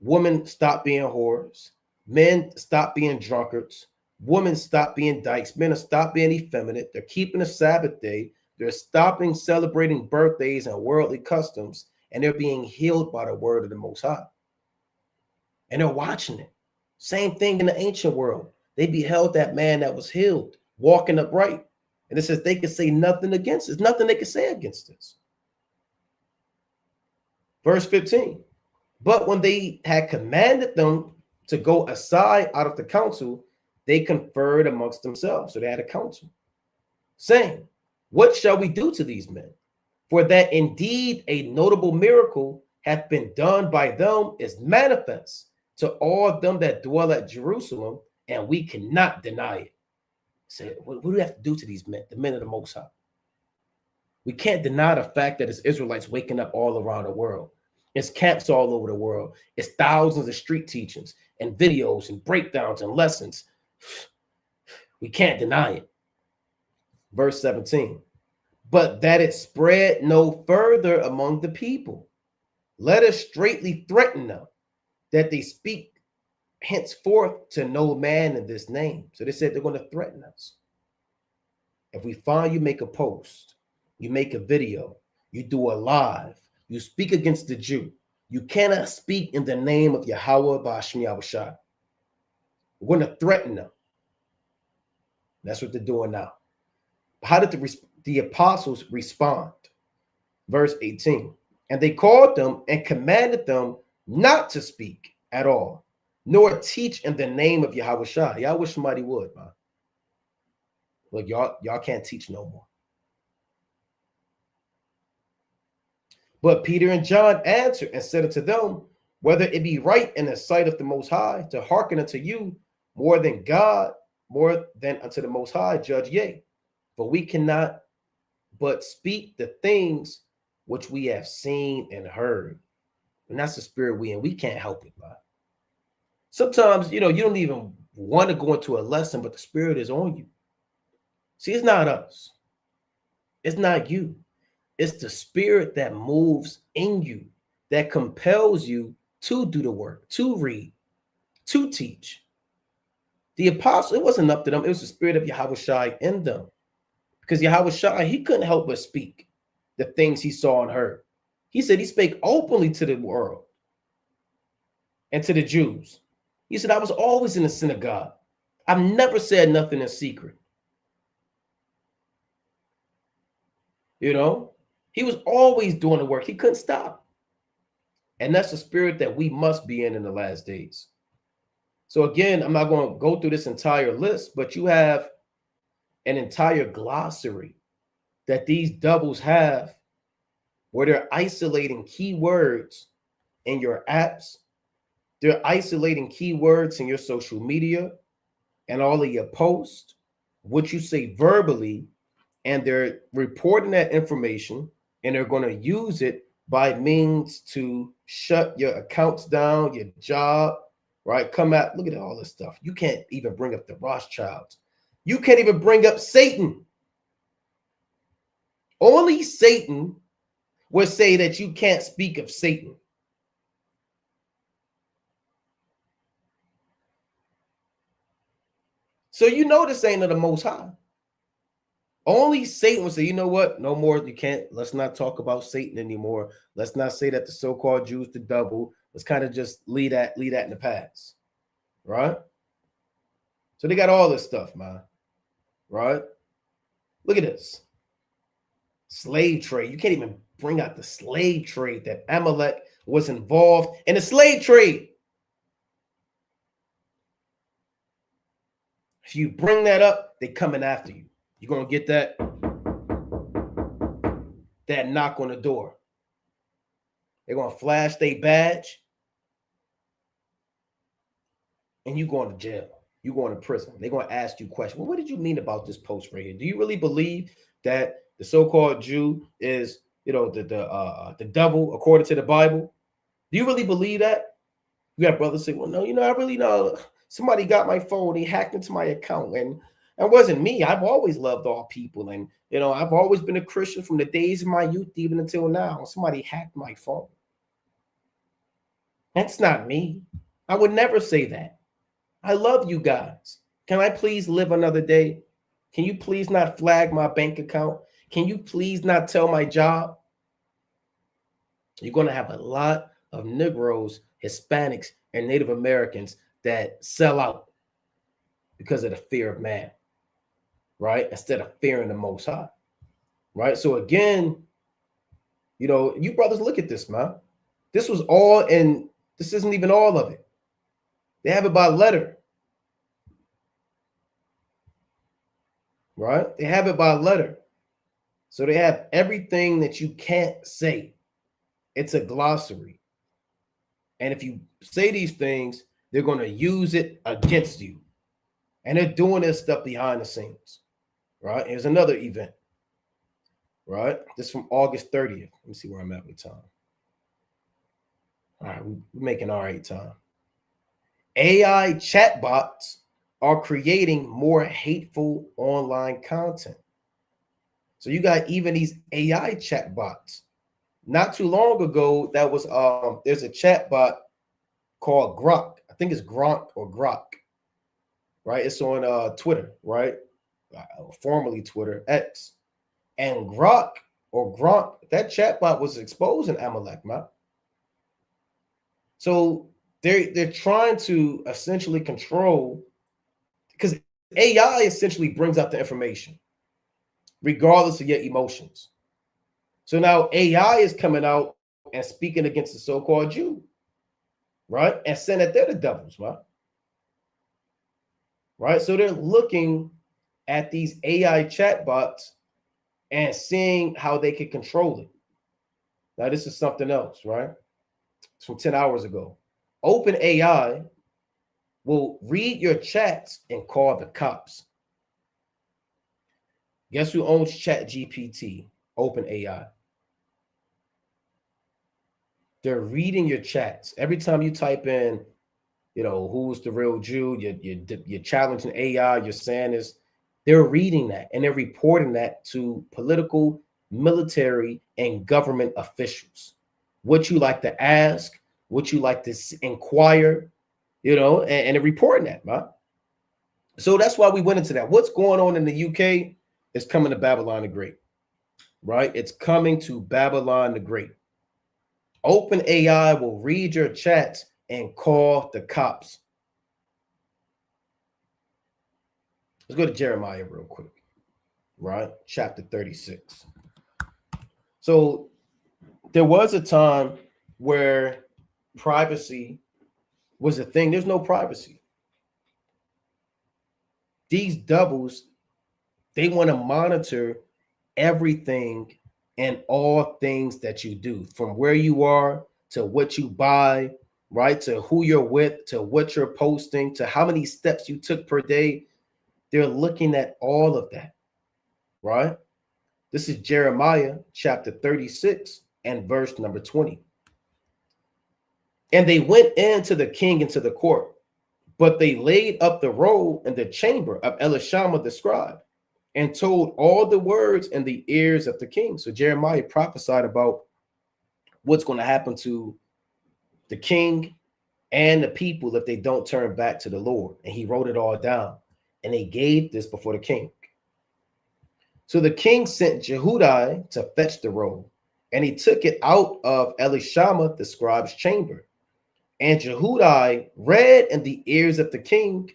S1: women stop being whores, men stop being drunkards, women stop being dykes, men stop being effeminate. They're keeping the Sabbath day. They're stopping celebrating birthdays and worldly customs, and they're being healed by the word of the Most High. And they're watching it. Same thing in the ancient world. They beheld that man that was healed, walking upright. And it says they could say nothing against it. There's nothing they could say against this. Verse 15. But when they had commanded them to go aside out of the council, they conferred amongst themselves. So they had a council, saying, what shall we do to these men? For that indeed a notable miracle hath been done by them is manifest to all them that dwell at Jerusalem, and we cannot deny it. So what do we have to do to these men, the men of the Most High? We can't deny the fact that it's Israelites waking up all around the world. It's camps all over the world. It's thousands of street teachings and videos and breakdowns and lessons. We can't deny it. Verse 17. But that it spread no further among the people, let us straightly threaten them that they speak henceforth to no man in this name. So they said they're going to threaten us. If we find you make a post, you make a video, you do a live, you speak against the Jew, you cannot speak in the name of Yahweh Ba'ashmi Yahushua. We're going to threaten them. That's what they're doing now. How did the apostles respond? Verse 18. And they called them and commanded them not to speak at all, nor teach in the name of Yahushua. Y'all wish somebody would, man. Look, y'all can't teach no more. But Peter and John answered and said unto them, whether it be right in the sight of the Most High to hearken unto you more than God, more than unto the Most High, judge yea. For we cannot but speak the things which we have seen and heard. And that's the spirit we in. We can't help it, man. Sometimes, you don't even want to go into a lesson, but the spirit is on you. See, it's not us. It's not you. It's the spirit that moves in you, that compels you to do the work, to read, to teach. The apostles, it wasn't up to them. It was the spirit of Yahushua in them. Because Yahushua, he couldn't help but speak the things he saw and heard. He said he spake openly to the world and to the Jews. He said, I was always in the synagogue. I've never said nothing in secret. He was always doing the work. He couldn't stop. And that's the spirit that we must be in the last days. So again, I'm not going to go through this entire list, but you have an entire glossary that these doubles have where they're isolating keywords in your apps. They're isolating keywords in your social media and all of your posts, what you say verbally, and they're reporting that information, and they're going to use it by means to shut your accounts down, your job, right? Come out, look at all this stuff. You can't even bring up the Rothschilds. You can't even bring up Satan. Only Satan would say that you can't speak of Satan. So this ain't of the Most High. Only Satan would say, you know what? No more. You can't. Let's not talk about Satan anymore. Let's not say that the so-called Jews the devil. Let's kind of just leave that in the past, right? So they got all this stuff, man, right? Look at this. Slave trade. You can't even bring out the slave trade, that Amalek was involved in the slave trade. If you bring that up, they're coming after you. You're going to get that knock on the door. They're going to flash their badge. and you going to jail. You going to prison. They're going to ask you questions. Well, what did you mean about this post right here? Do you really believe that the so-called Jew is, the devil according to the Bible? Do you really believe that? You got brothers say, well, no, I really know. Somebody got my phone. He hacked into my account, and it wasn't me. I've always loved all people, and I've always been a Christian from the days of my youth, even until now. Somebody hacked my phone. That's not me. I would never say that. I love you guys. Can I please live another day? Can you please not flag my bank account? Can you please not tell my job? You're going to have a lot of Negroes, Hispanics, and Native Americans that sell out because of the fear of man, right? Instead of fearing the Most High, right? So again, you brothers, look at this, man. This was all in, this isn't even all of it. They have it by letter, right? They have it by letter. So they have everything that you can't say. It's a glossary. And if you say these things, they're going to use it against you. And they're doing this stuff behind the scenes, right? Here's another event, right? This is from August 30th. Let me see where I'm at with time. All right, we're making all right time. AI chatbots are creating more hateful online content. So you got even these AI chatbots. Not too long ago, that was there's a chatbot called Grok. I think it's Gronk or Grok, right? It's on Twitter, right? Formerly Twitter, X. And Grok or Gronk, that chatbot was exposing Amalek, man. So they're trying to essentially control, because AI essentially brings out the information, regardless of your emotions. So now AI is coming out and speaking against the so-called Jew, right? And saying that they're the devils, right? Right? So they're looking at these AI chatbots and seeing how they can control it. Now, this is something else, right? It's from 10 hours ago. OpenAI will read your chats and call the cops. Guess who owns ChatGPT? OpenAI. They're reading your chats. Every time you type in, who's the real Jew, you're challenging AI, you're saying this, they're reading that and they're reporting that to political, military, and government officials. What you like to ask, what you like to inquire, and they're reporting that, right? So that's why we went into that. What's going on in the UK is coming to Babylon the Great, right? It's coming to Babylon the Great. OpenAI will read your chats and call the cops. Let's go to Jeremiah real quick, right? Chapter 36. So there was a time where privacy was a thing. There's no privacy. These devils, they want to monitor everything and all things that you do, from where you are to what you buy, right? To who you're with, to what you're posting, to how many steps you took per day. They're looking at all of that, right? This is Jeremiah chapter 36 and verse number 20. And they went into the king into the court, but they laid up the roll in the chamber of Elishama the scribe and told all the words in the ears of the king. So Jeremiah prophesied about what's going to happen to the king and the people if they don't turn back to the Lord. And he wrote it all down. And they gave this before the king. So the king sent Jehudi to fetch the roll, and he took it out of Elishama the scribe's chamber. And Jehudi read in the ears of the king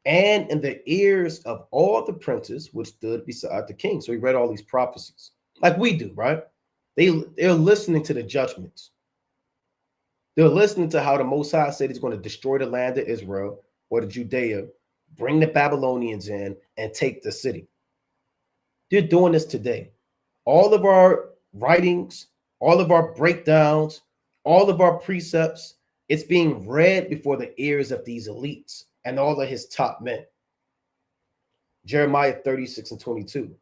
S1: and in the ears of all the princes which stood beside the king. So he read all these prophecies like we do, right? They're listening to the judgments. They're listening to how the Most High said he's going to destroy the land of Israel or the Judea, bring the Babylonians in, and take the city. They're doing this today. All of our writings, all of our breakdowns, all of our precepts, It's being read before the ears of these elites and all of his top men. Jeremiah 36:22.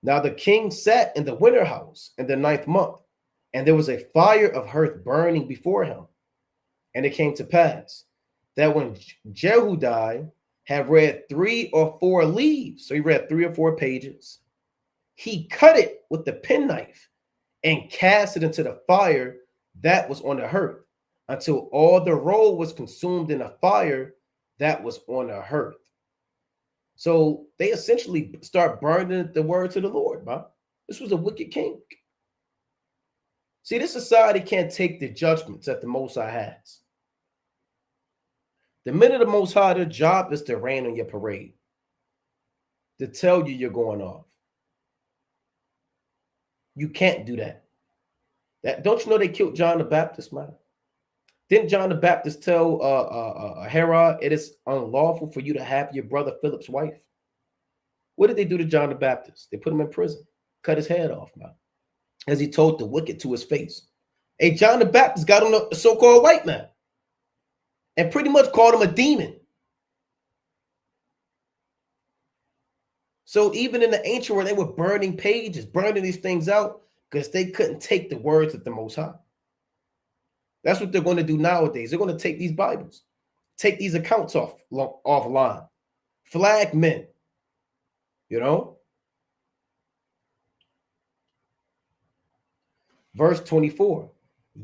S1: Now the king sat in the winter house in the 9th month, and there was a fire of hearth burning before him. And it came to pass that when Jehudi had read 3 or 4 leaves, so he read 3 or 4 pages, he cut it with the penknife and cast it into the fire that was on the hearth, until all the roll was consumed in a fire that was on the hearth. So they essentially start burning the words of the Lord, man. This was a wicked king. See, this society can't take the judgments that the Most High has. The men of the Most High, their job is to rain on your parade, to tell you you're going off. You can't do that. Don't you know they killed John the Baptist, man? Didn't John the Baptist tell Herod, it is unlawful for you to have your brother Philip's wife? What did they do to John the Baptist? They put him in prison, cut his head off, man, as he told the wicked to his face. Hey, John the Baptist got on a so-called white man and pretty much called him a demon. So even in the ancient world, they were burning pages, burning these things out because they couldn't take the words of the Most High. That's what they're going to do nowadays. They're going to take these Bibles, take these accounts offline, flag men, you know. Verse 24,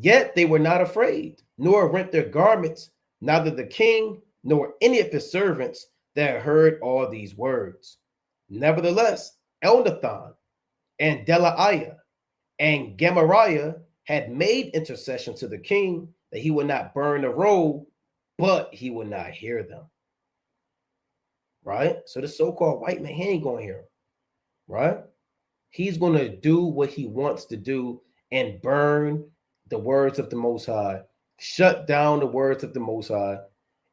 S1: yet they were not afraid, nor rent their garments, neither the king nor any of his servants that heard all these words. Nevertheless, Elnathan and Delaiah and Gemariah had made intercession to the king that he would not burn the roll, but he would not hear them. Right? So the so-called white man, he ain't going to hear him. Right? He's going to do what he wants to do and burn the words of the Most High, shut down the words of the Most High,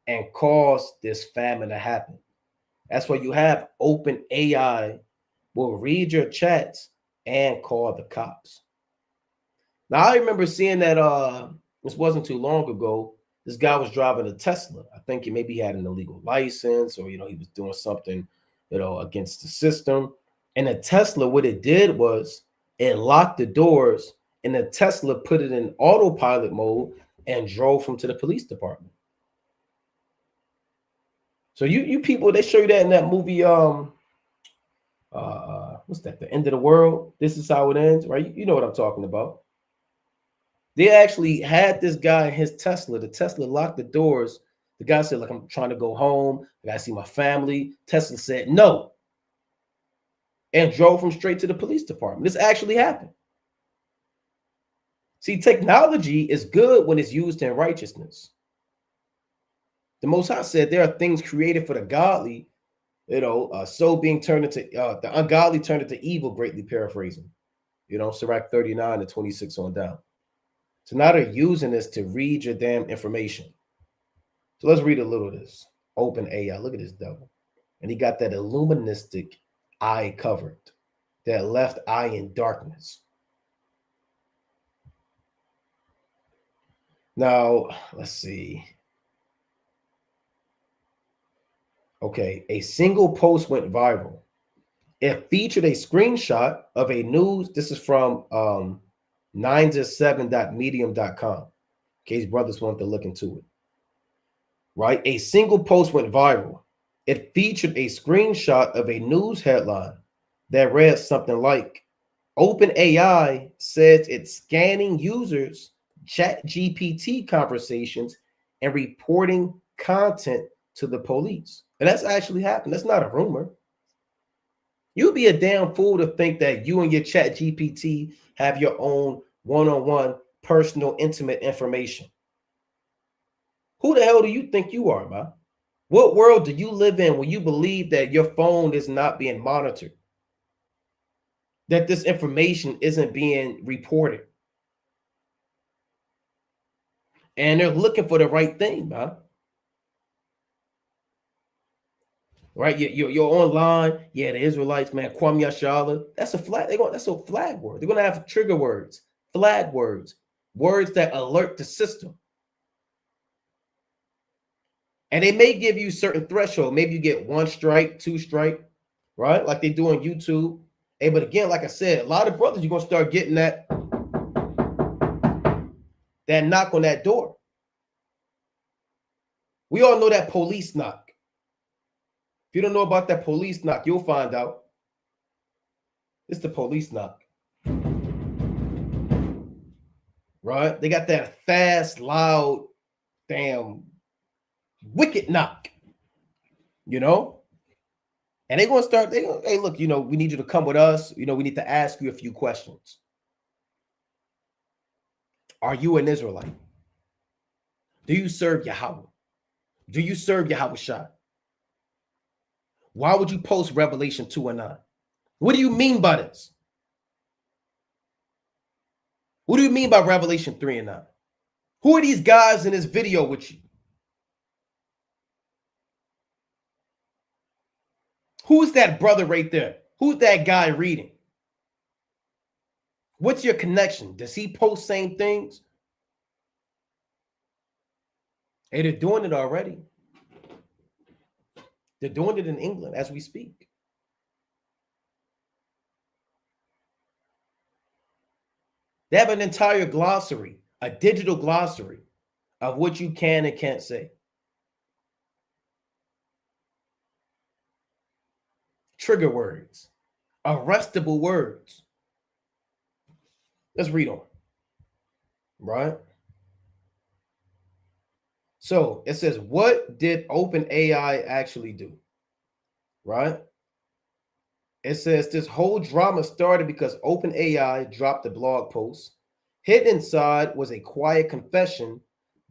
S1: and cause this famine to happen. That's why you have open AI will read your chats and call the cops. Now, I remember seeing that this wasn't too long ago. This guy was driving a Tesla. I think maybe he had an illegal license, or he was doing something, against the system. And the Tesla, what it did was it locked the doors, and the Tesla put it in autopilot mode and drove him to the police department. So you people, they show you that in that movie. What's that? The End of the World. This is how it ends, right? You know what I'm talking about. They actually had this guy in his Tesla. The Tesla locked the doors. The guy said, like, I'm trying to go home. I got to see my family. Tesla said no and drove him straight to the police department. This actually happened. See, technology is good when it's used in righteousness. The Most High said there are things created for the godly, so being turned into the ungodly turned into evil, greatly paraphrasing. Sirach 39 to 26 on down. So now they're using this to read your damn information. So let's read a little of this. Open AI. Look at this devil. And he got that illuministic eye covered, that left eye in darkness. Now, let's see. Okay, a single post went viral. It featured a screenshot of a news. This is from 907.medium.com. In case brothers want to look into it. Right? A single post went viral. It featured a screenshot of a news headline that read something like, OpenAI says it's scanning users' ChatGPT conversations and reporting content to the police. And that's actually happened. That's not a rumor. You'd be a damn fool to think that you and your ChatGPT have your own one-on-one personal, intimate information. Who the hell do you think you are, man? What world do you live in when you believe that your phone is not being monitored? That this information isn't being reported? And they're looking for the right thing, man. Right? You're online. Yeah, the Israelites, man. Kwam Yashala. That's a flag. That's a flag word. They're gonna have trigger words, flag words, words that alert the system. And they may give you certain threshold. Maybe you get 1 strike, 2 strike, right? Like they do on YouTube. Hey, but again, like I said, a lot of brothers, you're gonna start getting that knock on that door. We all know that police knock. If you don't know about that police knock, you'll find out. It's the police knock. Right? They got that fast, loud, damn wicked knock. You know? And they're gonna start, hey, look, we need you to come with us. We need to ask you a few questions. Are you an Israelite? Do you serve Yahweh? Do you serve Yahweh Shai? Why would you post Revelation 2 and 9? What do you mean by this? What do you mean by Revelation 3 and 9? Who are these guys in this video with you? Who's that brother right there? Who's that guy reading? What's your connection? Does he post same things? Hey, they're doing it already. They're doing it in England as we speak. They have an entire glossary, a digital glossary of what you can and can't say. Trigger words, arrestable words. Let's read on. Right? So it says, what did OpenAI actually do? Right? It says this whole drama started because OpenAI dropped a blog post. Hidden inside was a quiet confession.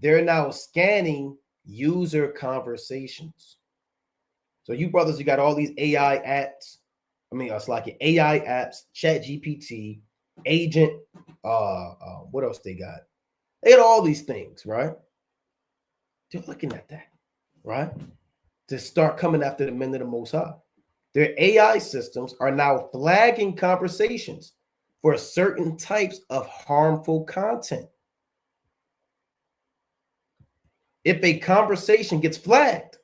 S1: They're now scanning user conversations. So you brothers, you got all these AI apps. It's like AI apps, ChatGPT, Agent. What else they got? They got all these things, right? They're looking at that, right? To start coming after the men of the Most High. Their AI systems are now flagging conversations for certain types of harmful content. If a conversation gets flagged,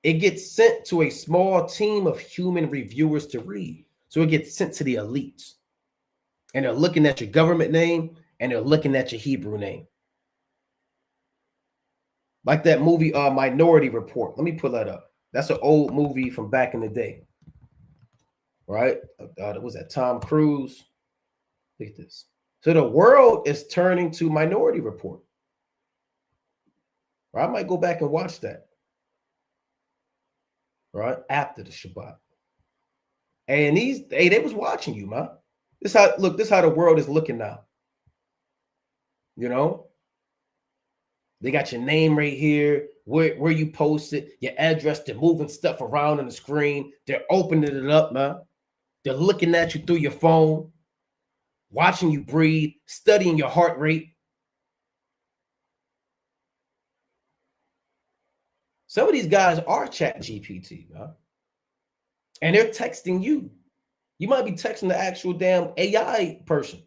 S1: it gets sent to a small team of human reviewers to read. So it gets sent to the elites. And they're looking at your government name and they're looking at your Hebrew name. Like that movie, Minority Report. Let me pull that up. That's an old movie from back in the day. Right? Was that Tom Cruise? Look at this. So the world is turning to Minority Report. Or I might go back and watch that. Right? After the Shabbat. And they was watching you, man. This how the world is looking now. They got your name right here, where you posted, your address. They're moving stuff around on the screen. They're opening it up, man. They're looking at you through your phone, watching you breathe, studying your heart rate. Some of these guys are ChatGPT, man. And they're texting you. You might be texting the actual damn AI person.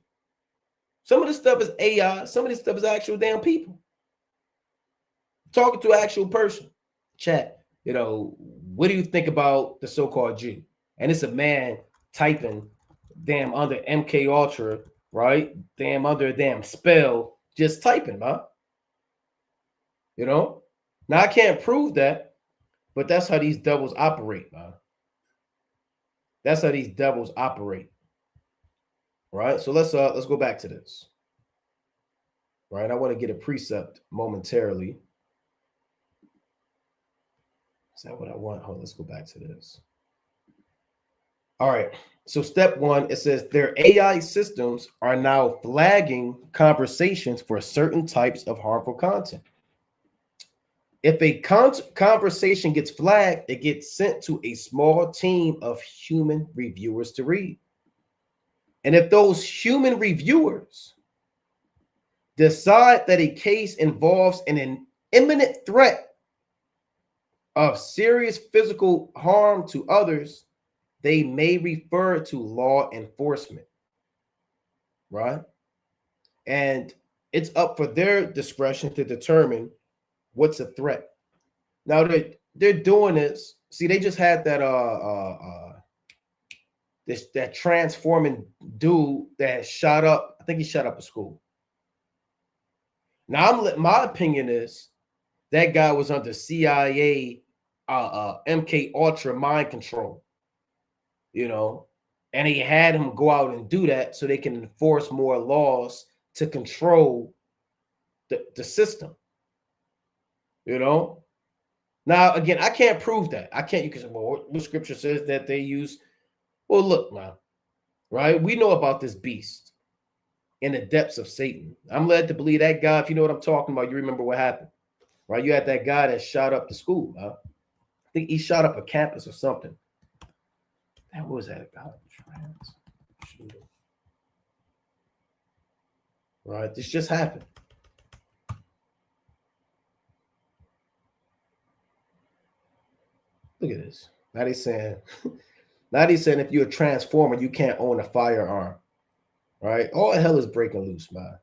S1: Some of this stuff is AI. Some of this stuff is actual damn people. Talking to an actual person. Chat, what do you think about the so-called Jew? And it's a man typing damn under MK Ultra, right? Damn under a damn spell, just typing, man. Now I can't prove that, but that's how these devils operate, man. That's how these devils operate. Right? So let's go back to this. Right? I want to get a precept momentarily. Is that what I want? Hold on, let's go back to this. All right. So step 1, it says their AI systems are now flagging conversations for certain types of harmful content. If a conversation gets flagged, it gets sent to a small team of human reviewers to read. And if those human reviewers decide that a case involves an imminent threat of serious physical harm to others, they may refer to law enforcement, right? And it's up for their discretion to determine what's a threat. Now they're doing this. See, they just had that that transforming dude that shot up. I think he shot up a school. Now my opinion is that guy was under CIA, MK Ultra mind control. You know, and he had him go out and do that so they can enforce more laws to control the system. You know. Now, again, I can't prove that. I can't. You can say, well, what scripture says that they use? Well, look, now, right? We know about this beast in the depths of Satan. I'm led to believe that guy. If you know what I'm talking about, you remember what happened, right? You had that guy that shot up the school. I think he shot up a campus or something. That was that guy. Right? This just happened. Look at this. Now he's saying if you're a transformer, you can't own a firearm. Right? All hell is breaking loose, man.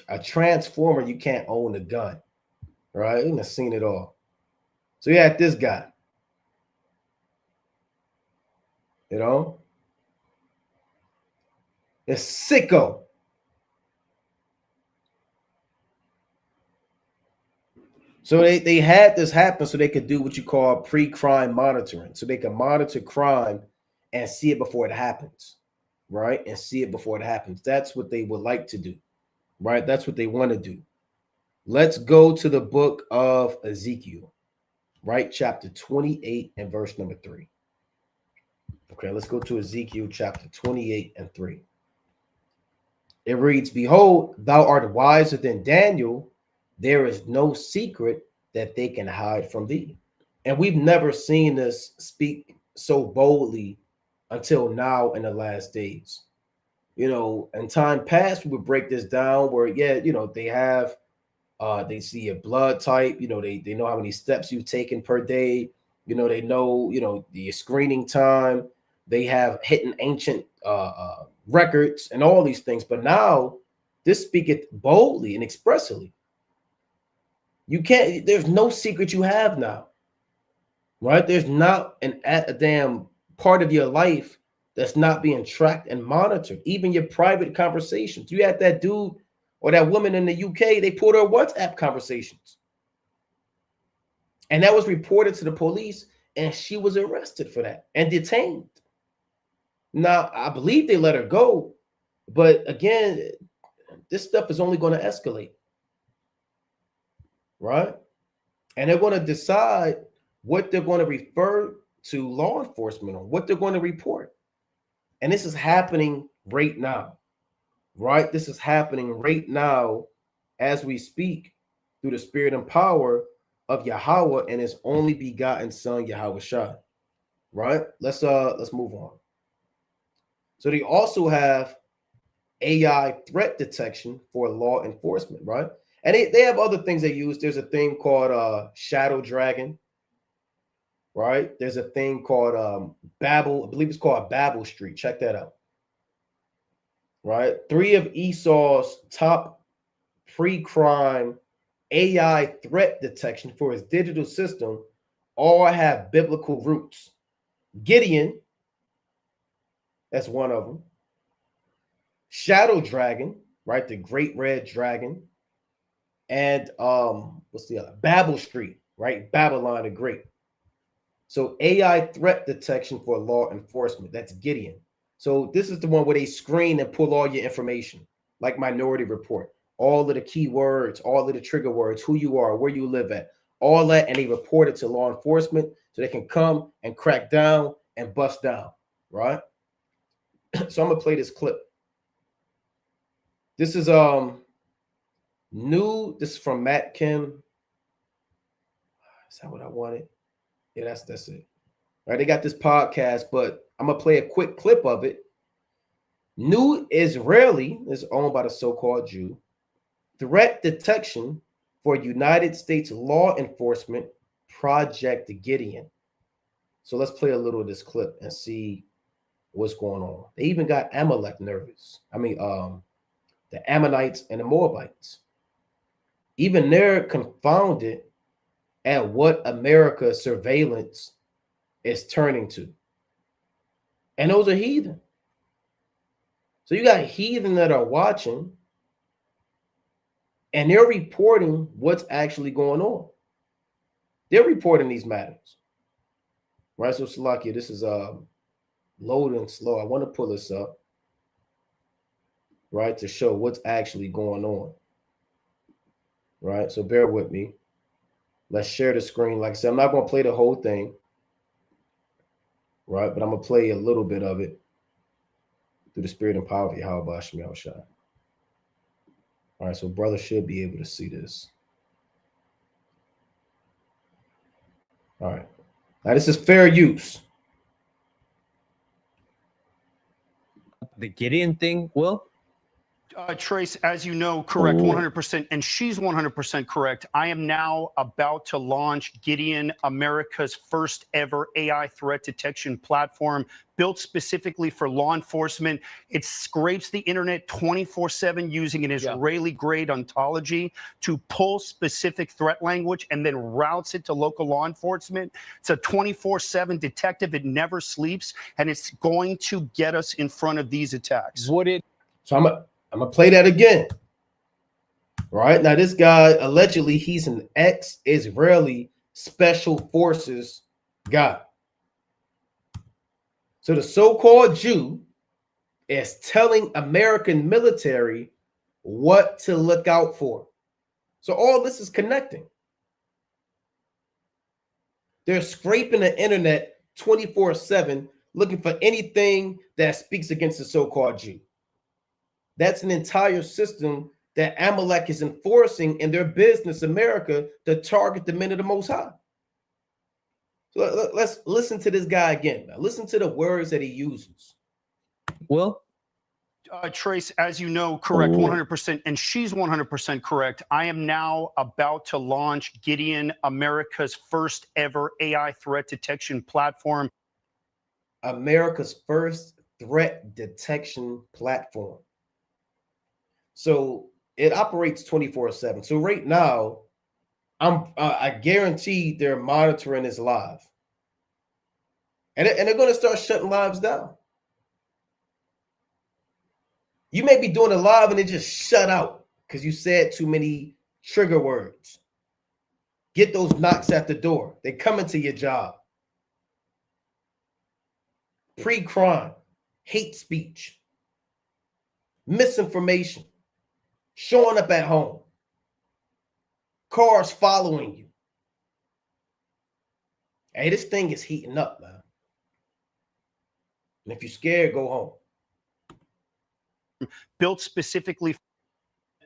S1: A transformer, you can't own a gun. Right? You've seen it all. So you had this guy. You know? It's sicko. So they had this happen so they could do what you call pre-crime monitoring. So they can monitor crime and see it before it happens, right? And see it before it happens. That's what they would like to do, right? That's what they want to do. Let's go to the book of Ezekiel, right? Chapter 28 and verse number 3. Okay, let's go to Ezekiel chapter 28 and 3. It reads, "Behold, thou art wiser than Daniel. There is no secret that they can hide from thee." And we've never seen this speak so boldly until now in the last days. You know, in time past, we would break this down where, yeah, you know, they have, they see your blood type, you know, they know how many steps you've taken per day, you know, they know, you know, the screening time, they have hidden ancient records and all these things. But now this speaketh boldly and expressly. You can't, there's no secret you have now, right? There's not a damn part of your life that's not being tracked and monitored, even your private conversations. You had that dude or that woman in the UK, they pulled her WhatsApp conversations. And that was reported to the police, and she was arrested for that and detained. Now, I believe they let her go, but again, this stuff is only going to escalate. Right? And they're going to decide what they're going to refer to law enforcement on, what they're going to report. And this is happening right now, right? This is happening right now as we speak through the spirit and power of Yahweh and his only begotten son, Yahweh Shai, right? Let's move on. So they also have AI threat detection for law enforcement, right? And they have other things they use. There's a thing called Shadow Dragon, right? There's a thing called Babel. I believe it's called Babel Street. Check that out, right? 3 of Esau's top pre-crime AI threat detection for his digital system all have biblical roots. Gideon, that's one of them. Shadow Dragon, right? The Great Red Dragon. And what's the other? Babel Street, right? Babylon the Great. So AI threat detection for law enforcement. That's Gideon. So this is the one where they screen and pull all your information, like Minority Report, all of the keywords, all of the trigger words, who you are, where you live at, all that, and they report it to law enforcement so they can come and crack down and bust down, right? So I'm gonna play this clip. This is new. This is from Matt Kim. Is that what I wanted? Yeah, that's it. All right, they got this podcast, but I'm gonna play a quick clip of it. New Israeli is owned by the so-called Jew. Threat detection for United States law enforcement Project Gideon. So let's play a little of this clip and see what's going on. They even got Amalek nervous. I mean, the Ammonites and the Moabites. Even they're confounded at what America's surveillance is turning to. And those are heathen. So you got heathen that are watching, and they're reporting what's actually going on. They're reporting these matters. Right, so Salakia, this is loading slow. I want to pull this up, right, to show what's actually going on. Right, so bear with me. Let's share the screen. Like I said, I'm not going to play the whole thing, right, but I'm going to play a little bit of it through the spirit and power of Yahweh Shemi Shai. All right, so brother should be able to see this. All right. Now, this is fair use.
S2: The Gideon thing, Will?
S3: Trace, as you know, correct, 100%, and she's 100% correct. I am now about to launch Gideon, America's first ever AI threat detection platform built specifically for law enforcement. It scrapes the internet 24/7 using an Israeli-grade ontology to pull specific threat language and then routes it to local law enforcement. It's a 24/7 detective. It never sleeps, and it's going to get us in front of these attacks.
S2: Would it?
S1: So I'm gonna play that again. Right now, this guy allegedly he's an ex-Israeli special forces guy. So the so-called Jew is telling American military what to look out for. So all this is connecting. They're scraping the internet 24/7 looking for anything that speaks against the so-called Jew. That's an entire system that Amalek is enforcing in their business, America, to target the men of the Most High. So let's listen to this guy again. Now. Listen to the words that he uses.
S2: Will?
S3: Trace, as you know, correct, 100%, and she's 100% correct. I am now about to launch Gideon, America's first ever AI threat detection platform.
S1: America's first threat detection platform. So it operates 24/7. So right now, I guarantee they're monitoring this live. And they're going to start shutting lives down. You may be doing a live and it just shut out because you said too many trigger words. Get those knocks at the door. They come into your job. Pre-crime, hate speech, misinformation, showing up at home, cars following you. Hey, this thing is heating up, man. And if you're scared, go home.
S3: Built specifically for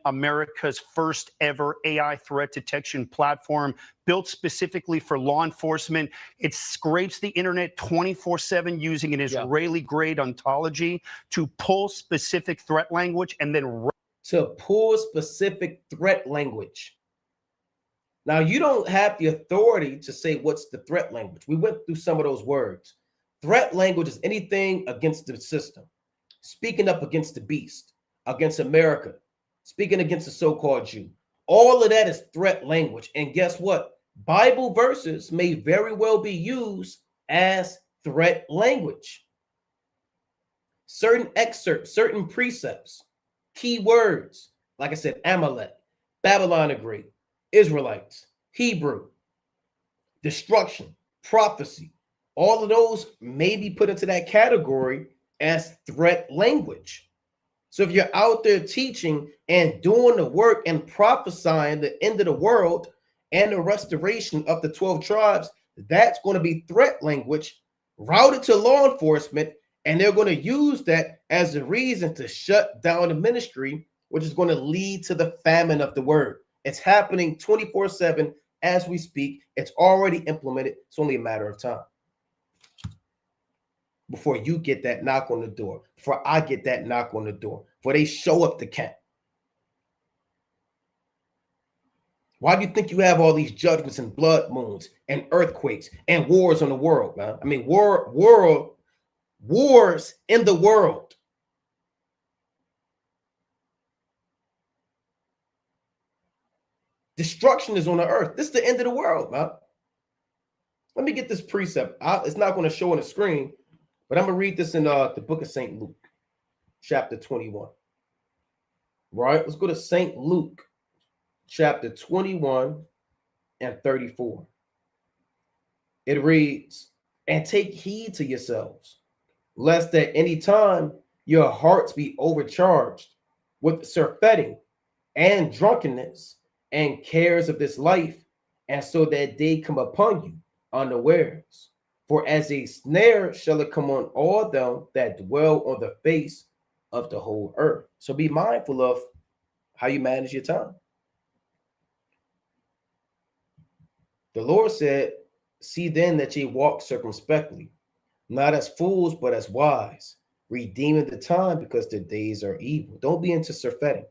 S3: America's first ever AI threat detection platform, built specifically for law enforcement. It scrapes the internet 24/7 using an Israeli-grade ontology to pull specific threat language and then
S1: to pull specific threat language. Now, you don't have the authority to say what's the threat language. We went through some of those words. Threat language is anything against the system, speaking up against the beast, against America, speaking against the so-called Jew. All of that is threat language. And guess what? Bible verses may very well be used as threat language. Certain excerpts, certain precepts, key words, like I said, Amalek, Babylon the Great, Israelites, Hebrew, destruction, prophecy, all of those may be put into that category as threat language. So if you're out there teaching and doing the work and prophesying the end of the world and the restoration of the 12 tribes, that's going to be threat language routed to law enforcement, and they're going to use that as a reason to shut down the ministry, which is going to lead to the famine of the word. It's happening 24/7 as we speak. It's already implemented. It's only a matter of time before you get that knock on the door, before I get that knock on the door, before they show up the camp. Why do you think you have all these judgments and blood moons and earthquakes and wars on the world, man? I mean, wars in the world. Destruction is on the earth. This is the end of the world, man. Let me get this precept. It's not going to show on the screen, but I'm going to read this in the book of St. Luke, chapter 21. Right? Let's go to St. Luke, chapter 21 and 34. It reads, and take heed to yourselves, lest at any time your hearts be overcharged with surfeiting and drunkenness and cares of this life, and so that day come upon you unawares. For as a snare shall it come on all them that dwell on the face of the whole earth. So be mindful of how you manage your time. The Lord said, see then that ye walk circumspectly, not as fools, but as wise, redeeming the time because the days are evil. Don't be into surfeiting.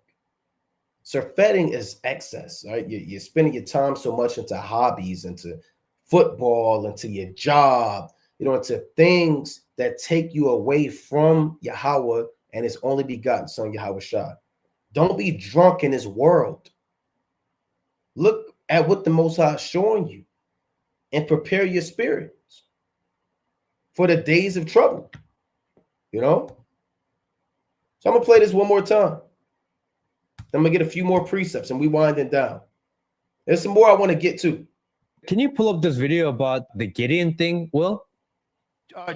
S1: Surfeiting is excess, right? You're spending your time so much into hobbies, into football, into your job, into things that take you away from Yahweh and his only begotten son, Yahweh Shai. Don't be drunk in this world. Look at what the Most High is showing you and prepare your spirits for the days of trouble, So I'm going to play this one more time. I'm going to get a few more precepts and we winding down. There's some more I want to get to.
S2: Can you pull up this video about the Gideon thing, Will?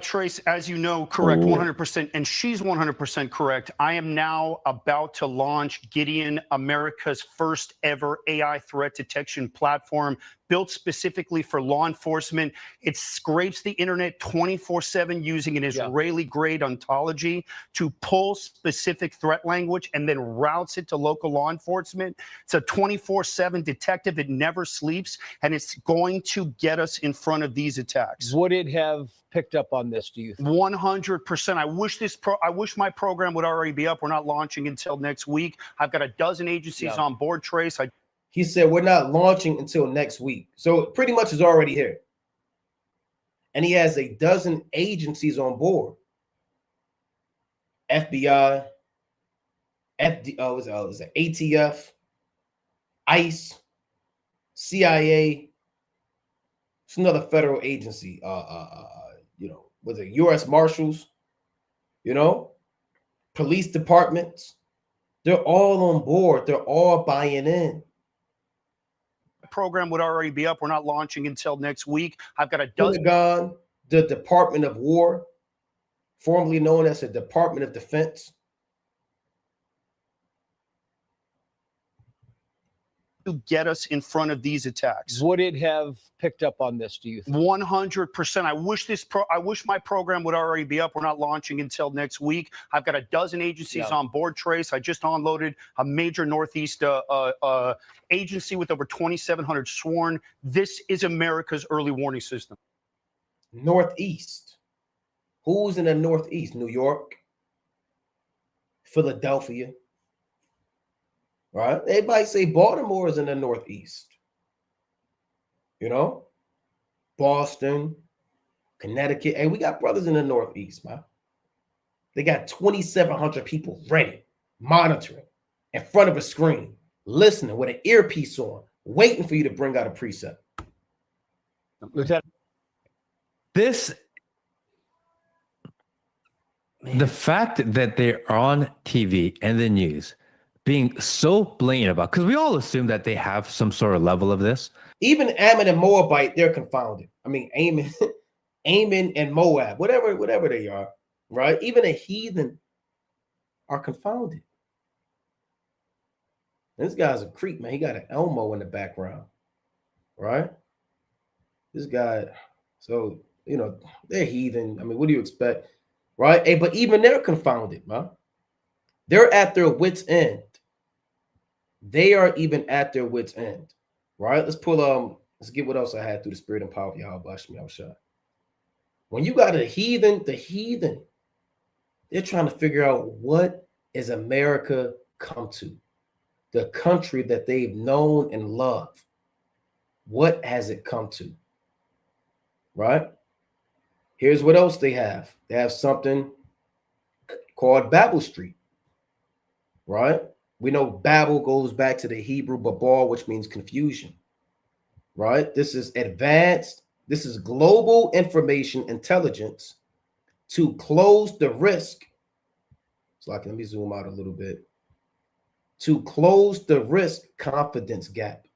S3: Trace, as you know, correct, 100%, and she's 100% correct. I am now about to launch Gideon, America's first ever AI threat detection platform built specifically for law enforcement. It scrapes the internet 24/7 using an Israeli-grade ontology to pull specific threat language and then routes it to local law enforcement. It's a 24/7 detective. It never sleeps, and it's going to get us in front of these attacks.
S4: Would it have picked up on this, do you think?
S3: 100%. I wish my program would already be up. We're not launching until next week. I've got a dozen agencies on board, Trace.
S1: He said we're not launching until next week. So it pretty much is already here. And he has a dozen agencies on board. FBI, ATF, ICE, CIA. It's another federal agency. Was it U.S. Marshals? Police departments. They're all on board. They're all buying in.
S3: Program would already be up. We're not launching until next week. I've got a dozen.
S1: Pentagon, the Department of War, formerly known as the Department of Defense.
S3: To get us in front of these attacks.
S4: Would it have picked up on this, do you think?
S3: 100%. I wish my program would already be up. We're not launching until next week. I've got a dozen agencies on board, Trace. I just unloaded a major Northeast agency with over 2,700 sworn. This is America's early warning system.
S1: Northeast. Who's in the Northeast? New York, Philadelphia. Right? Everybody say Baltimore is in the Northeast. Boston, Connecticut. Hey, we got brothers in the Northeast, man. They got 2,700 people ready, monitoring, in front of a screen, listening with an earpiece on, waiting for you to bring out a precept.
S4: Lieutenant,
S2: the fact that they're on TV and the news being so blatant about, because we all assume that they have some sort of level of this.
S1: Even Ammon and Moabite, they're confounded. I mean, Ammon and Moab, whatever they are, right? Even a heathen are confounded. This guy's a creep, man. He got an Elmo in the background, right? This guy, so, they're heathen. I mean, what do you expect, right? Hey, but even they're confounded, man. They're at their wits' end. They are even at their wits' end, right? Let's get what else I had through the spirit and power of Yahweh. When you got the heathen, they're trying to figure out what is America come to, the country that they've known and loved. What has it come to, right? Here's what else they have. They have something called Babel Street, right? We know Babel goes back to the Hebrew babal, which means confusion, right? This is advanced. This is global information intelligence to close the risk. So let me zoom out a little bit. To close the risk confidence gap.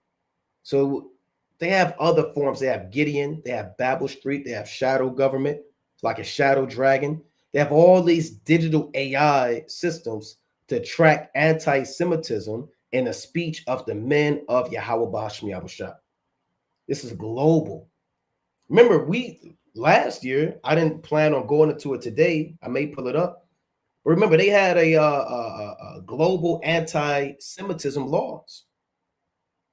S1: So they have other forms. They have Gideon, they have Babel Street, they have shadow government. It's like a shadow dragon. They have all these digital AI systems to track anti-Semitism in the speech of the men of Yahweh Ba'ashmi Yahushua. This is global. Remember, last year, I didn't plan on going into it today. I may pull it up. But remember, they had a global anti-Semitism laws,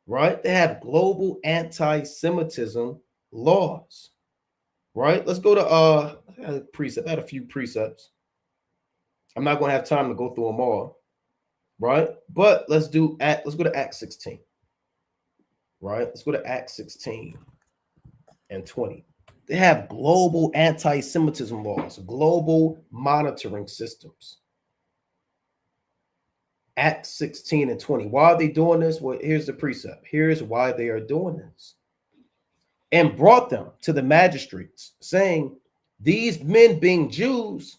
S1: right? They have global anti-Semitism laws, right? Let's go to precept. I had a few precepts. I'm not going to have time to go through them all, right? But let's go to Acts 16, right? Let's go to Acts 16 and 20. They have global anti-Semitism laws, global monitoring systems. Acts 16 and 20. Why are they doing this? Well, here's the precept. Here's why they are doing this. And brought them to the magistrates, saying, these men being Jews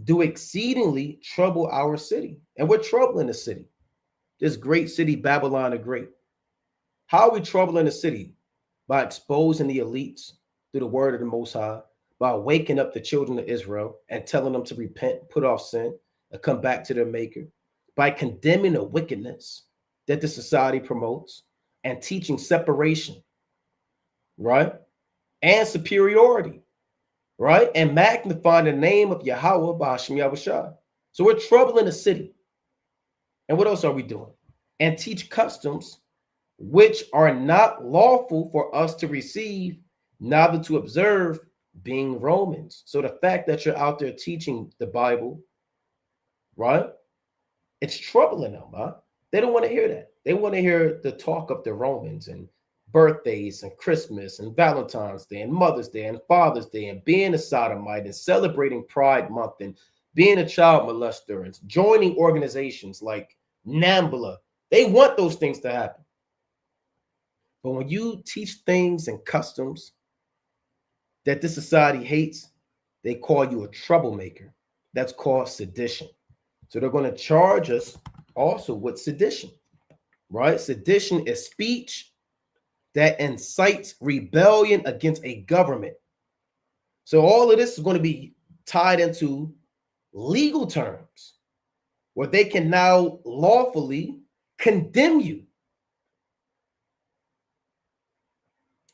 S1: do exceedingly trouble our city. And we're troubling the city. This great city, Babylon the Great. How are we troubling the city? By exposing the elites through the word of the Most High, by waking up the children of Israel and telling them to repent, put off sin, and come back to their maker, by condemning the wickedness that the society promotes and teaching separation, right? And superiority, right? And magnifying the name of Yahweh Ba'ashmi Yahushua. So we're troubling the city. And what else are we doing? And teach customs which are not lawful for us to receive, neither to observe, being Romans. So the fact that you're out there teaching the Bible, right? It's troubling them, huh? They don't want to hear that. They want to hear the talk of the Romans and birthdays and Christmas and Valentine's Day and Mother's Day and Father's Day and being a sodomite and celebrating Pride Month and being a child molester and joining organizations like NAMBLA. They want those things to happen. But when you teach things and customs that this society hates, they call you a troublemaker. That's called sedition. So they're going to charge us also with sedition, right? Sedition is speech that incites rebellion against a government. So all of this is going to be tied into legal terms where they can now lawfully condemn you.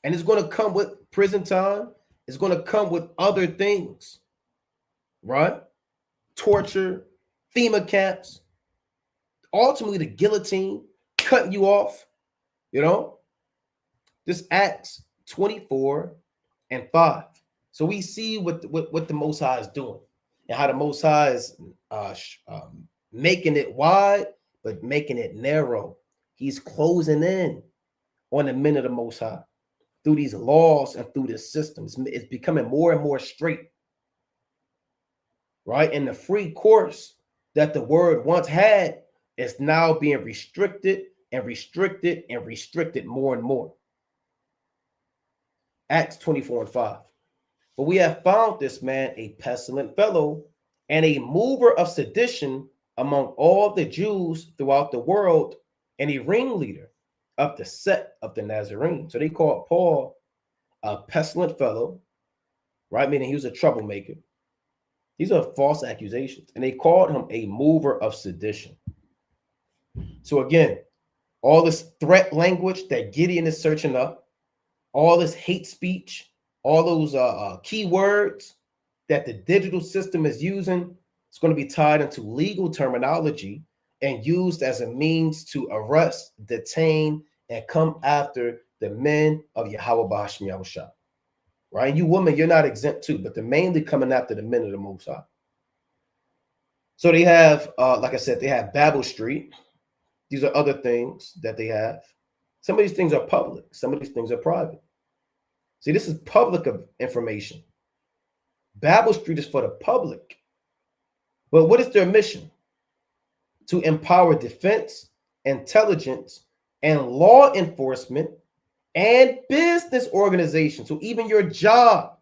S1: And it's going to come with prison time. It's going to come with other things, right? Torture, FEMA camps, ultimately the guillotine, cutting you off, you know? This Acts 24 and 5. So we see what the Most High is doing and how the Most High is making it wide, but making it narrow. He's closing in on the men of the Most High through these laws and through this system. It's becoming more and more straight, right? And the free course that the word once had is now being restricted and restricted and restricted more and more. Acts 24 and 5. But we have found this man a pestilent fellow and a mover of sedition among all the Jews throughout the world, and a ringleader of the sect of the Nazarene. So they called Paul a pestilent fellow, right? Meaning he was a troublemaker. These are false accusations. And they called him a mover of sedition. So again, all this threat language that Gideon is searching up, all this hate speech, all those keywords that the digital system is using, it's going to be tied into legal terminology and used as a means to arrest, detain, and come after the men of Yahweh Ba'ashmi Yahushua. Right? You women, you're not exempt too, but they're mainly coming after the men of the Most High. So they have, like I said, they have Babel Street. These are other things that they have. Some of these things are public. Some of these things are private. See, this is public information. Babel Street is for the public. But what is their mission? to empower defense, intelligence, and law enforcement and business organizations. So even your job.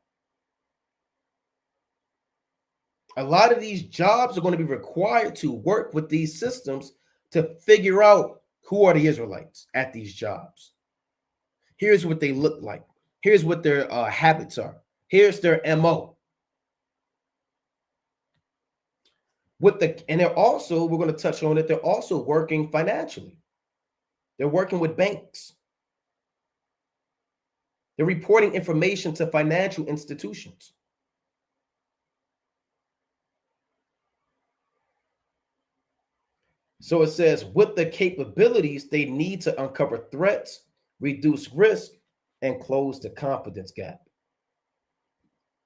S1: A lot of these jobs are going to be required to work with these systems to figure out who are the Israelites at these jobs. Here's what they look like. Here's what their habits are. Here's their MO. And they're also, we're going to touch on it, they're also working financially. They're working with banks. They're reporting information to financial institutions. So it says, with the capabilities, they need to uncover threats, reduce risk, and close the confidence gap.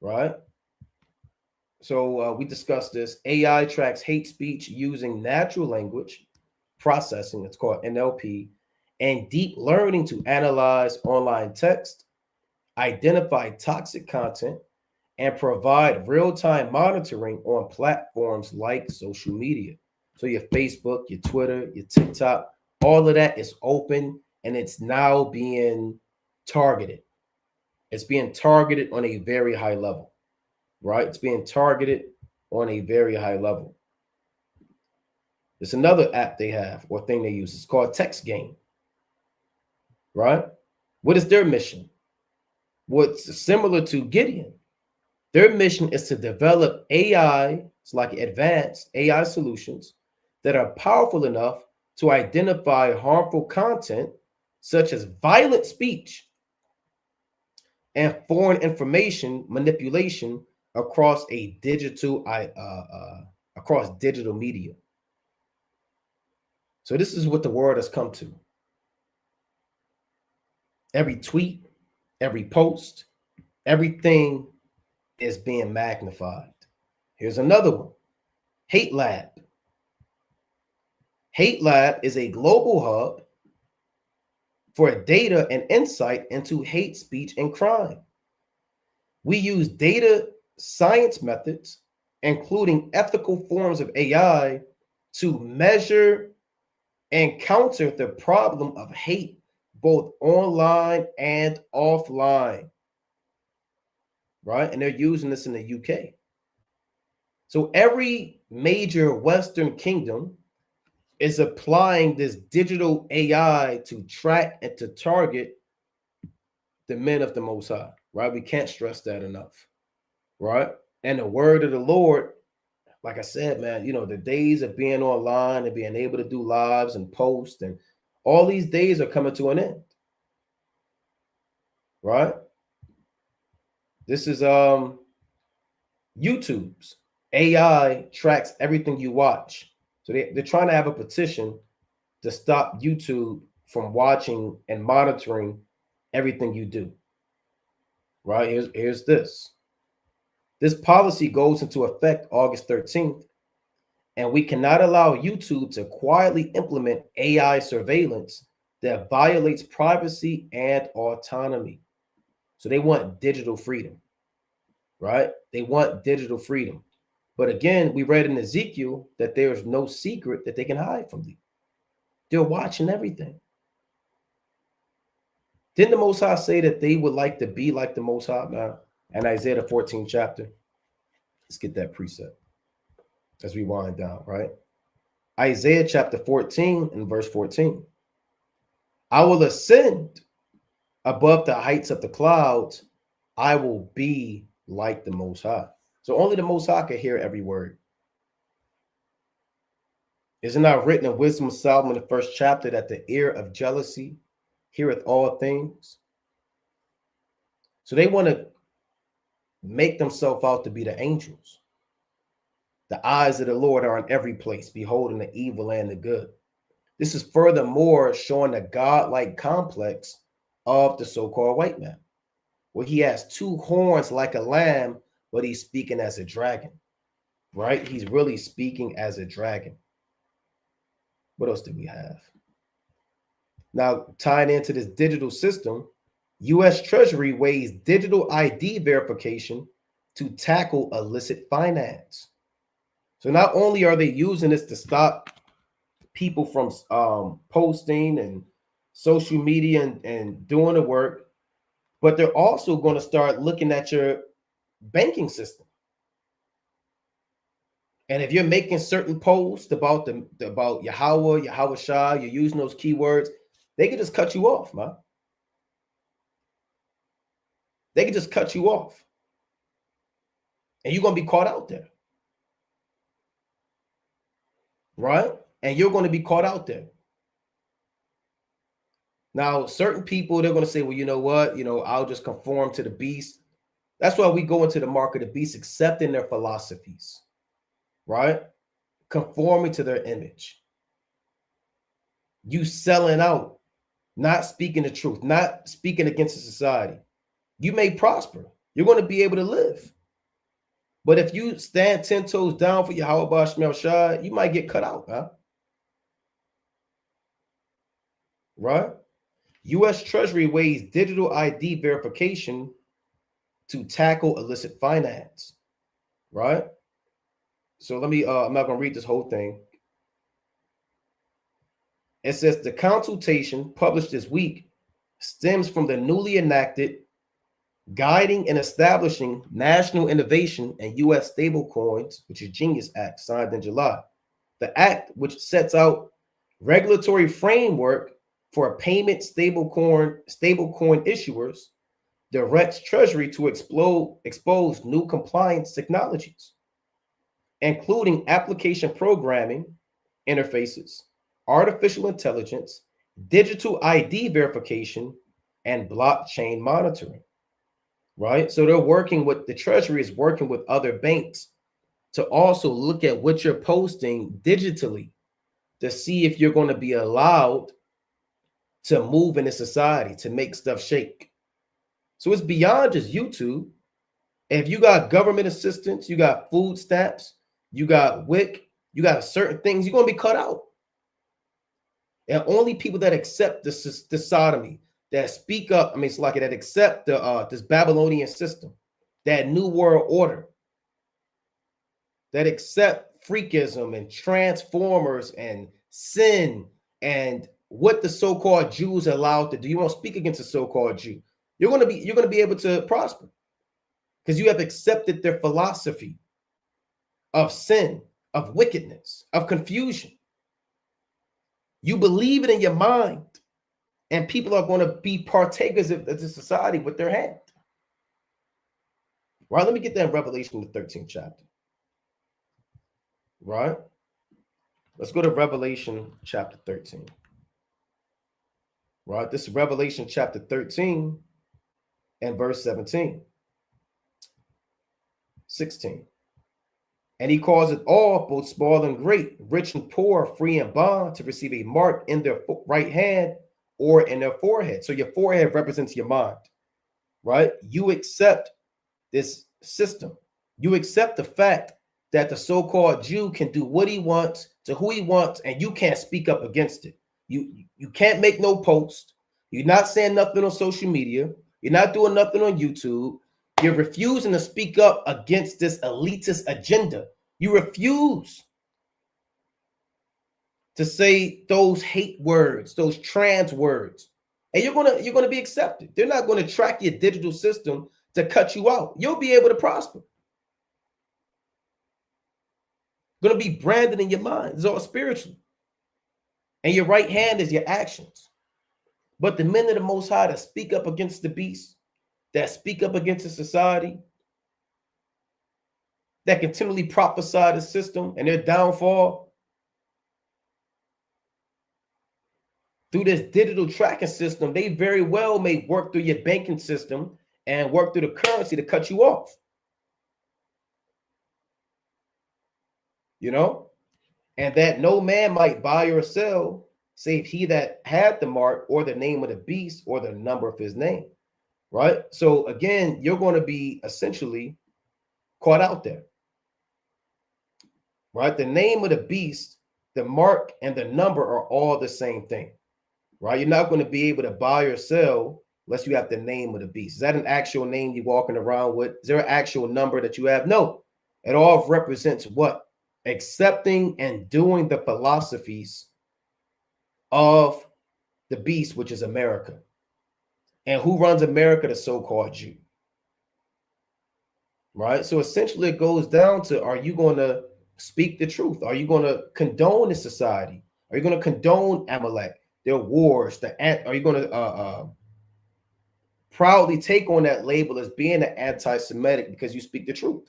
S1: Right? So we discussed this. AI tracks hate speech using natural language processing, it's called NLP, and deep learning to analyze online text, identify toxic content, and provide real-time monitoring on platforms like social media. So your Facebook, your Twitter, your TikTok, all of that is open and it's now being targeted. It's being targeted on a very high level, right? It's being targeted on a very high level. It's another app they have or thing they use. It's called Text Game, right? What is their mission? What's similar to Gideon? Their mission is to develop AI, it's like advanced AI solutions that are powerful enough to identify harmful content such as violent speech and foreign information manipulation across digital media. So this is what the world has come to. Every tweet, every post, everything is being magnified. Here's another one. Hate Lab. Hate Lab is a global hub for data and insight into hate speech and crime. We use data science methods, including ethical forms of AI, to measure and counter the problem of hate, both online and offline. Right? And they're using this in the UK. So every major Western kingdom is applying this digital AI to track and to target the men of the Most High, right? We can't stress that enough, right? And the word of the Lord, like I said, man, you know, the days of being online and being able to do lives and post and all these days are coming to an end, right? This is YouTube's AI tracks everything you watch. So they're trying to have a petition to stop YouTube from watching and monitoring everything you do. Right? Here's this. This policy goes into effect August 13th, and we cannot allow YouTube to quietly implement AI surveillance that violates privacy and autonomy. So they want digital freedom, right? They want digital freedom. But again, we read in Ezekiel that there is no secret that they can hide from thee. They're watching everything. Didn't the Most High say that they would like to be like the Most High now? And Isaiah the 14th chapter. Let's get that precept as we wind down, right? Isaiah chapter 14 and verse 14. I will ascend above the heights of the clouds. I will be like the Most High. So only the Most High can hear every word. Is it not written in Wisdom of Solomon, the first chapter, that the ear of jealousy heareth all things? So they want to make themselves out to be the angels. The eyes of the Lord are in every place, beholding the evil and the good. This is furthermore showing the godlike complex of the so-called white man, where he has two horns like a lamb, but he's speaking as a dragon, right? He's really speaking as a dragon. What else do we have? Now, tying into this digital system, U.S. Treasury weighs digital ID verification to tackle illicit finance. So not only are they using this to stop people from posting and social media and doing the work, but they're also going to start looking at your banking system. And if you're making certain posts about Yahweh Shah, you're using those keywords, they can just cut you off, man. They can just cut you off. And you're going to be caught out there. Right? And you're going to be caught out there. Now, certain people, they're going to say, well, you know what? I'll just conform to the beast. That's why we go into the mark of the beast, accepting their philosophies. Right? Conforming to their image. You selling out, not speaking the truth, not speaking against the society. You may prosper. You're going to be able to live. But if you stand 10 toes down for Yahweh Shemel Shah, you might get cut out, huh? Right? U.S. Treasury weighs digital ID verification to tackle illicit finance. Right? So let me, I'm not going to read this whole thing. It says the consultation published this week stems from the newly enacted Guiding and Establishing National Innovation and U.S. Stablecoins, which is Genius Act, signed in July. The act, which sets out regulatory framework for payment stablecoin issuers, directs Treasury to expose new compliance technologies, including application programming interfaces, artificial intelligence, digital ID verification, and blockchain monitoring. Right? So the Treasury is working with other banks to also look at what you're posting digitally to see if you're going to be allowed to move in the society, to make stuff shake. So it's beyond just YouTube. If you got government assistance, you got food stamps, you got WIC, you got certain things, you're going to be cut out. And only people that accept the sodomy, that speak up, it's like that accept this Babylonian system, that new world order, that accept freakism and transformers and sin and what the so-called Jews are allowed to do. You won't speak against the so-called Jew. You're going to be able to prosper because you have accepted their philosophy of sin, of wickedness, of confusion. You believe it in your mind. And people are going to be partakers of the society with their hand. Right? Let me get that in Revelation, the 13th chapter. Right? Let's go to Revelation chapter 13. Right? This is Revelation chapter 13 and verse 17. 16. And he causeth all, both small and great, rich and poor, free and bond, to receive a mark in their right hand or in their forehead. So your forehead represents your mind, right? You accept this system. You accept the fact that the so-called Jew can do what he wants to who he wants, and you can't speak up against it. You can't make no post. You're not saying nothing on social media. You're not doing nothing on YouTube. You're refusing to speak up against this elitist agenda. You refuse to say those hate words, those trans words, and you're gonna be accepted. They're not going to track your digital system to cut you out. You'll be able to prosper. Going to be branded in your mind. It's all spiritual, and your right hand is your actions. But the men of the Most High that speak up against the beast, that speak up against the society, that continually prophesy the system and their downfall, through this digital tracking system, they very well may work through your banking system and work through the currency to cut you off. And that no man might buy or sell, save he that had the mark or the name of the beast or the number of his name. Right? So again, you're going to be essentially caught out there. Right? The name of the beast, the mark, and the number are all the same thing. Right? You're not going to be able to buy or sell unless you have the name of the beast. Is that an actual name you're walking around with? Is there an actual number that you have? No. It all represents what? Accepting and doing the philosophies of the beast, which is America. And who runs America? The so-called Jew. Right? So essentially it goes down to, are you going to speak the truth? Are you going to condone this society? Are you going to condone Amalek, their wars? Are you going to proudly take on that label as being an anti-Semitic because you speak the truth?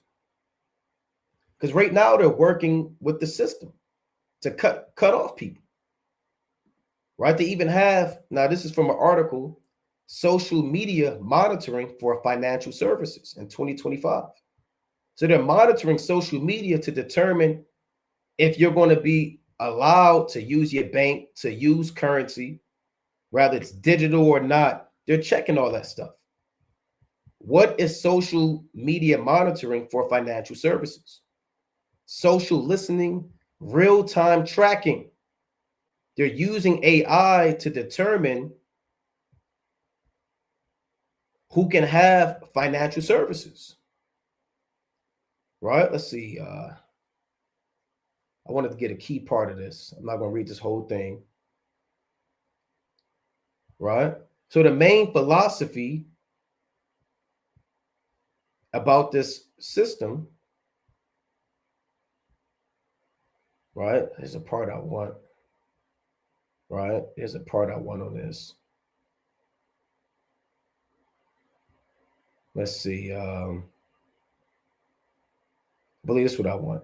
S1: Because right now they're working with the system to cut off people. Right? They even have, now this is from an article, social media monitoring for financial services in 2025. So they're monitoring social media to determine if you're going to be allowed to use your bank, to use currency, whether it's digital or not. They're checking all that stuff. What is social media monitoring for financial services? Social listening, real-time tracking. They're using AI to determine who can have financial services. Right? Let's see. I wanted to get a key part of this. I'm not going to read this whole thing. Right? So the main philosophy about this system, right? There's a part I want. Right? There's a part I want on this. Let's see. I believe that's what I want.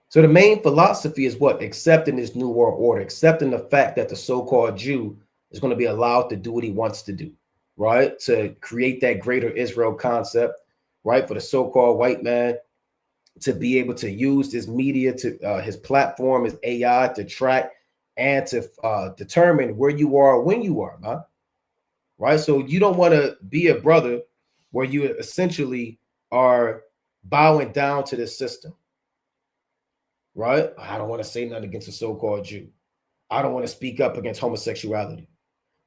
S1: So the main philosophy is what? Accepting this new world order, accepting the fact that the so-called Jew is going to be allowed to do what he wants to do, right? To create that greater Israel concept, right? For the so-called white man to be able to use this media, to his platform, his AI to track and to determine where you are, when you are, huh? Right? So you don't want to be a brother where you essentially are bowing down to this system. Right? I don't want to say nothing against the so-called Jew. I don't want to speak up against homosexuality.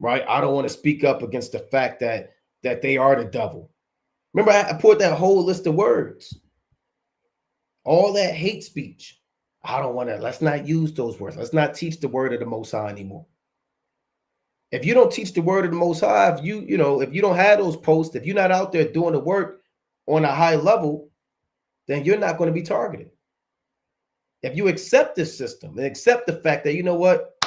S1: Right? I don't want to speak up against the fact that they are the devil. Remember, I put that whole list of words. All that hate speech. I don't want to, let's not use those words. Let's not teach the word of the Most High anymore. If you don't teach the word of the Most High, if you don't have those posts, if you're not out there doing the work on a high level, then you're not going to be targeted. If you accept this system and accept the fact that, you know what,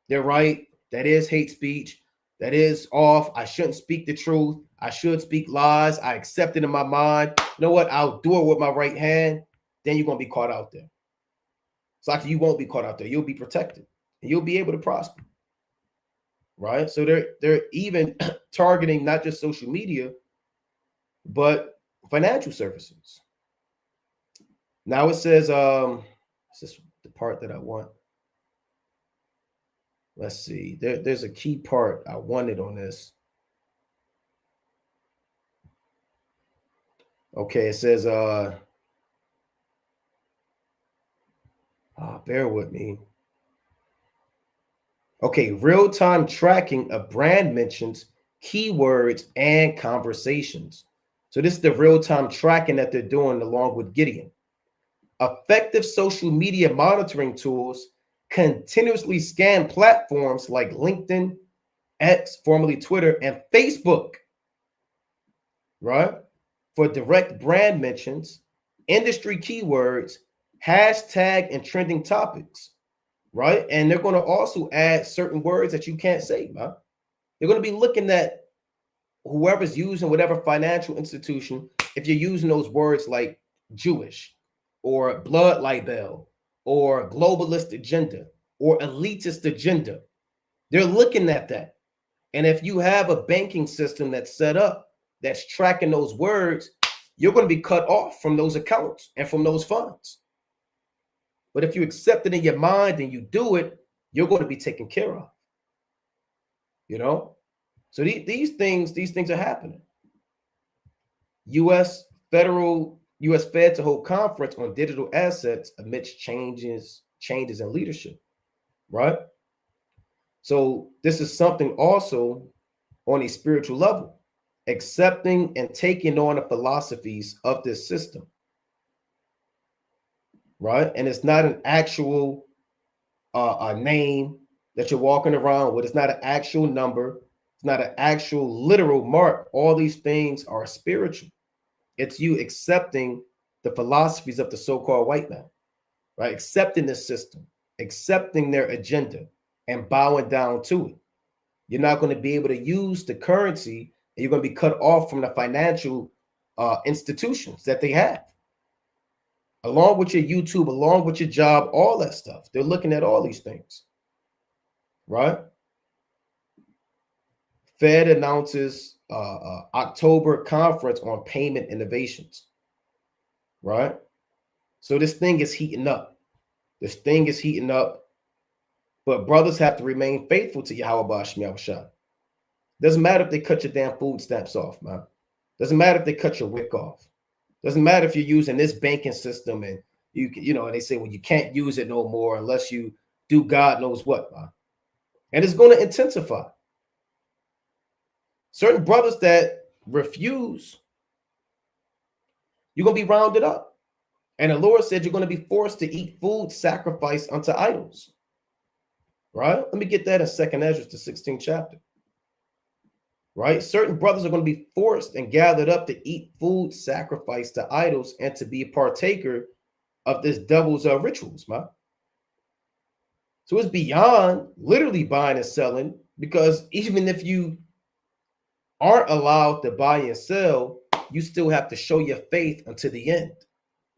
S1: they're right, that is hate speech, that is off, I shouldn't speak the truth, I should speak lies, I accept it in my mind, you know what, I'll do it with my right hand, then you're going to be caught out there. It's like you won't be caught out there. You'll be protected and you'll be able to prosper. Right? So they're even targeting not just social media, but financial services. Now it says, this is the part that I want. Let's see. There's a key part I wanted on this. Okay, it says, bear with me. Okay, real-time tracking of brand mentions, keywords, and conversations. So this is the real-time tracking that they're doing along with Gideon. Effective social media monitoring tools continuously scan platforms like LinkedIn, X, formerly Twitter, and Facebook, right? For direct brand mentions, industry keywords, hashtag, and trending topics. Right? And they're going to also add certain words that you can't say, man. They're going to be looking at whoever's using whatever financial institution, if you're using those words like Jewish or blood libel or globalist agenda or elitist agenda. They're looking at that. And if you have a banking system that's set up that's tracking those words, you're going to be cut off from those accounts and from those funds. But if you accept it in your mind and you do it, you're going to be taken care of. You know? So these things are happening. U.S. Fed to hold conference on digital assets amidst changes in leadership. Right? So this is something also on a spiritual level, accepting and taking on the philosophies of this system. Right? And it's not an actual a name that you're walking around with. It's not an actual number. It's not an actual literal mark. All these things are spiritual. It's you accepting the philosophies of the so-called white man, right? Accepting the system, accepting their agenda, and bowing down to it. You're not going to be able to use the currency, and you're going to be cut off from the financial institutions that they have. Along with your YouTube, along with your job, all that stuff. They're looking at all these things, right? Fed announces October conference on payment innovations, right? So this thing is heating up. This thing is heating up, but brothers have to remain faithful to Yahweh Shema Shah. Doesn't matter if they cut your damn food stamps off, man. Doesn't matter if they cut your WIC off. Doesn't matter if you're using this banking system and you know, and they say, well, you can't use it no more unless you do God knows what, man. And it's going to intensify. Certain brothers that refuse, you're going to be rounded up. And the Lord said you're going to be forced to eat food sacrificed unto idols. Right? Let me get that in 2nd Ezra, the 16th chapter. Right? Certain brothers are going to be forced and gathered up to eat food sacrificed to idols and to be a partaker of this devil's rituals, man. So it's beyond literally buying and selling, because even if you aren't allowed to buy and sell, you still have to show your faith until the end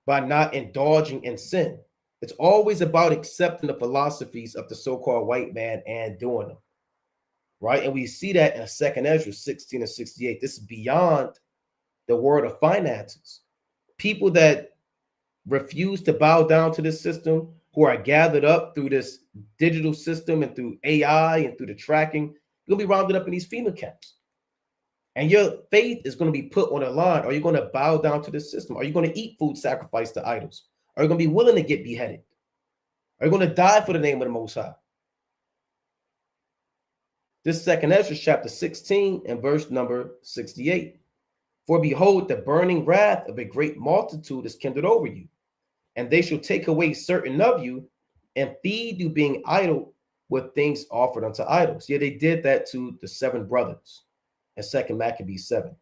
S1: by not indulging in sin. It's always about accepting the philosophies of the so-called white man and doing them, right? And we see that in 2nd Ezra 16 and 68. This is beyond the world of finances. People that refuse to bow down to this system, who are gathered up through this digital system and through AI and through the tracking, you'll be rounded up in these FEMA camps. And your faith is going to be put on the line. Are you going to bow down to this system? Are you going to eat food sacrificed to idols? Are you going to be willing to get beheaded? Are you going to die for the name of the Most High? This 2nd Ezra chapter 16 and verse number 68. For behold, the burning wrath of a great multitude is kindled over you, and they shall take away certain of you and feed you being idle with things offered unto idols. Yeah, they did that to the 7 brothers in 2nd Maccabees 7.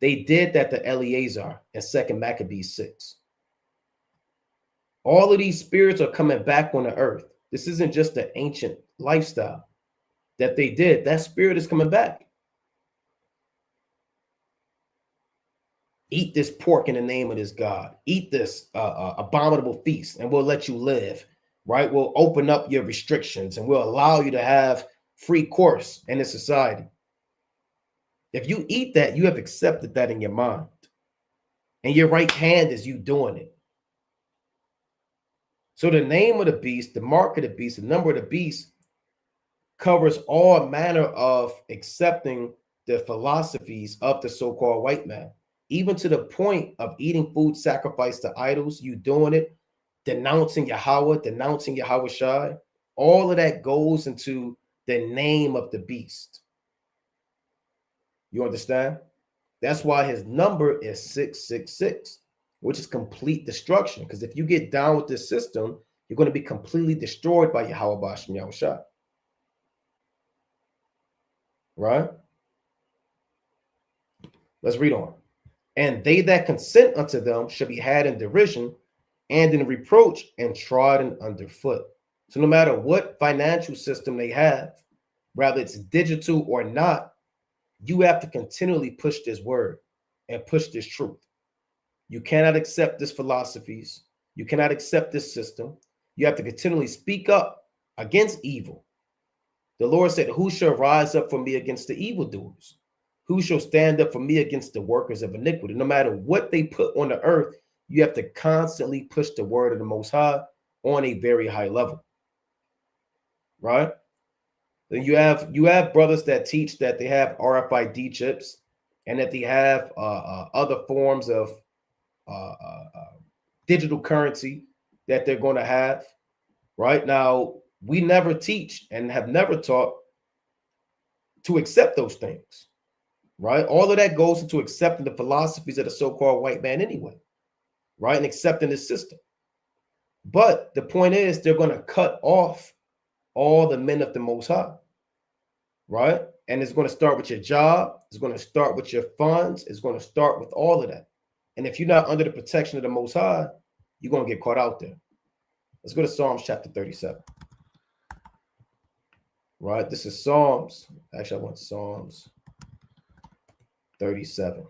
S1: They did that to Eleazar in 2nd Maccabees 6. All of these spirits are coming back on the earth. This isn't just the ancient lifestyle that they did. That spirit is coming back. Eat this pork in the name of this God. Eat this abominable feast and we'll let you live, right? We'll open up your restrictions and we'll allow you to have free course in this society. If you eat that, you have accepted that in your mind. And your right hand is you doing it. So the name of the beast, the mark of the beast, the number of the beast covers all manner of accepting the philosophies of the so-called white man. Even to the point of eating food sacrificed to idols, you doing it, denouncing Yahweh, denouncing Yahweh Shai. All of that goes into the name of the beast. You understand? That's why his number is 666, which is complete destruction. Because if you get down with this system, you're going to be completely destroyed by Yahweh Bashem Yahweh Shai. Right? Let's read on. And they that consent unto them shall be had in derision and in reproach and trodden underfoot. So no matter what financial system they have, whether it's digital or not, you have to continually push this word and push this truth. You cannot accept this philosophies. You cannot accept this system. You have to continually speak up against evil. The Lord said, who shall rise up for me against the evildoers? Who shall stand up for me against the workers of iniquity? No matter what they put on the earth, you have to constantly push the word of the Most High on a very high level. Right? Then you have brothers that teach that they have RFID chips and that they have other forms of digital currency that they're going to have. Right? Now, we never teach and have never taught to accept those things. Right? All of that goes into accepting the philosophies of the so-called white man anyway. Right? And accepting the system. But the point is, they're going to cut off all the men of the Most High, right? And it's going to start with your job. It's going to start with your funds. It's going to start with all of that. And if you're not under the protection of the Most High, you're going to get caught out there. Let's go to Psalms chapter 37. Right? This is Psalms. Actually, I want Psalms 37.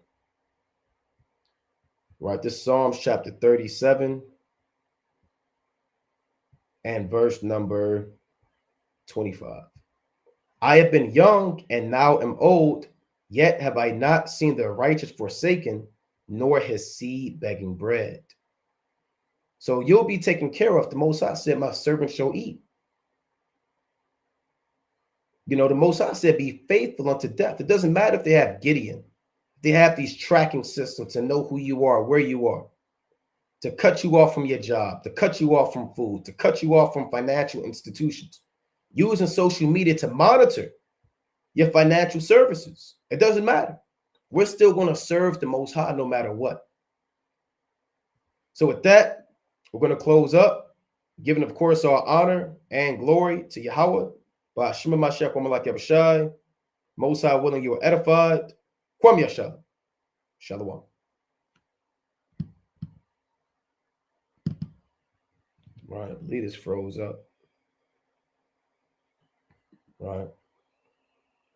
S1: Right? This is Psalms chapter 37 and verse number 25. I have been young and now am old, yet have I not seen the righteous forsaken, nor his seed begging bread. So you'll be taken care of. The Most High said, my servant shall eat. You know, the Most High said, be faithful unto death. It doesn't matter if they have Gideon. They have these tracking systems to know who you are, where you are, to cut you off from your job, to cut you off from food, to cut you off from financial institutions, using social media to monitor your financial services. It doesn't matter. We're still going to serve the Most High no matter what. So with that, we're going to close up, giving, of course, our honor and glory to Yahweh. By Shema Mashiach, Wamalak Yabashai, Most High willing you are edified. Kwam Yasha. Shalom. Right, I believe this froze up. Right.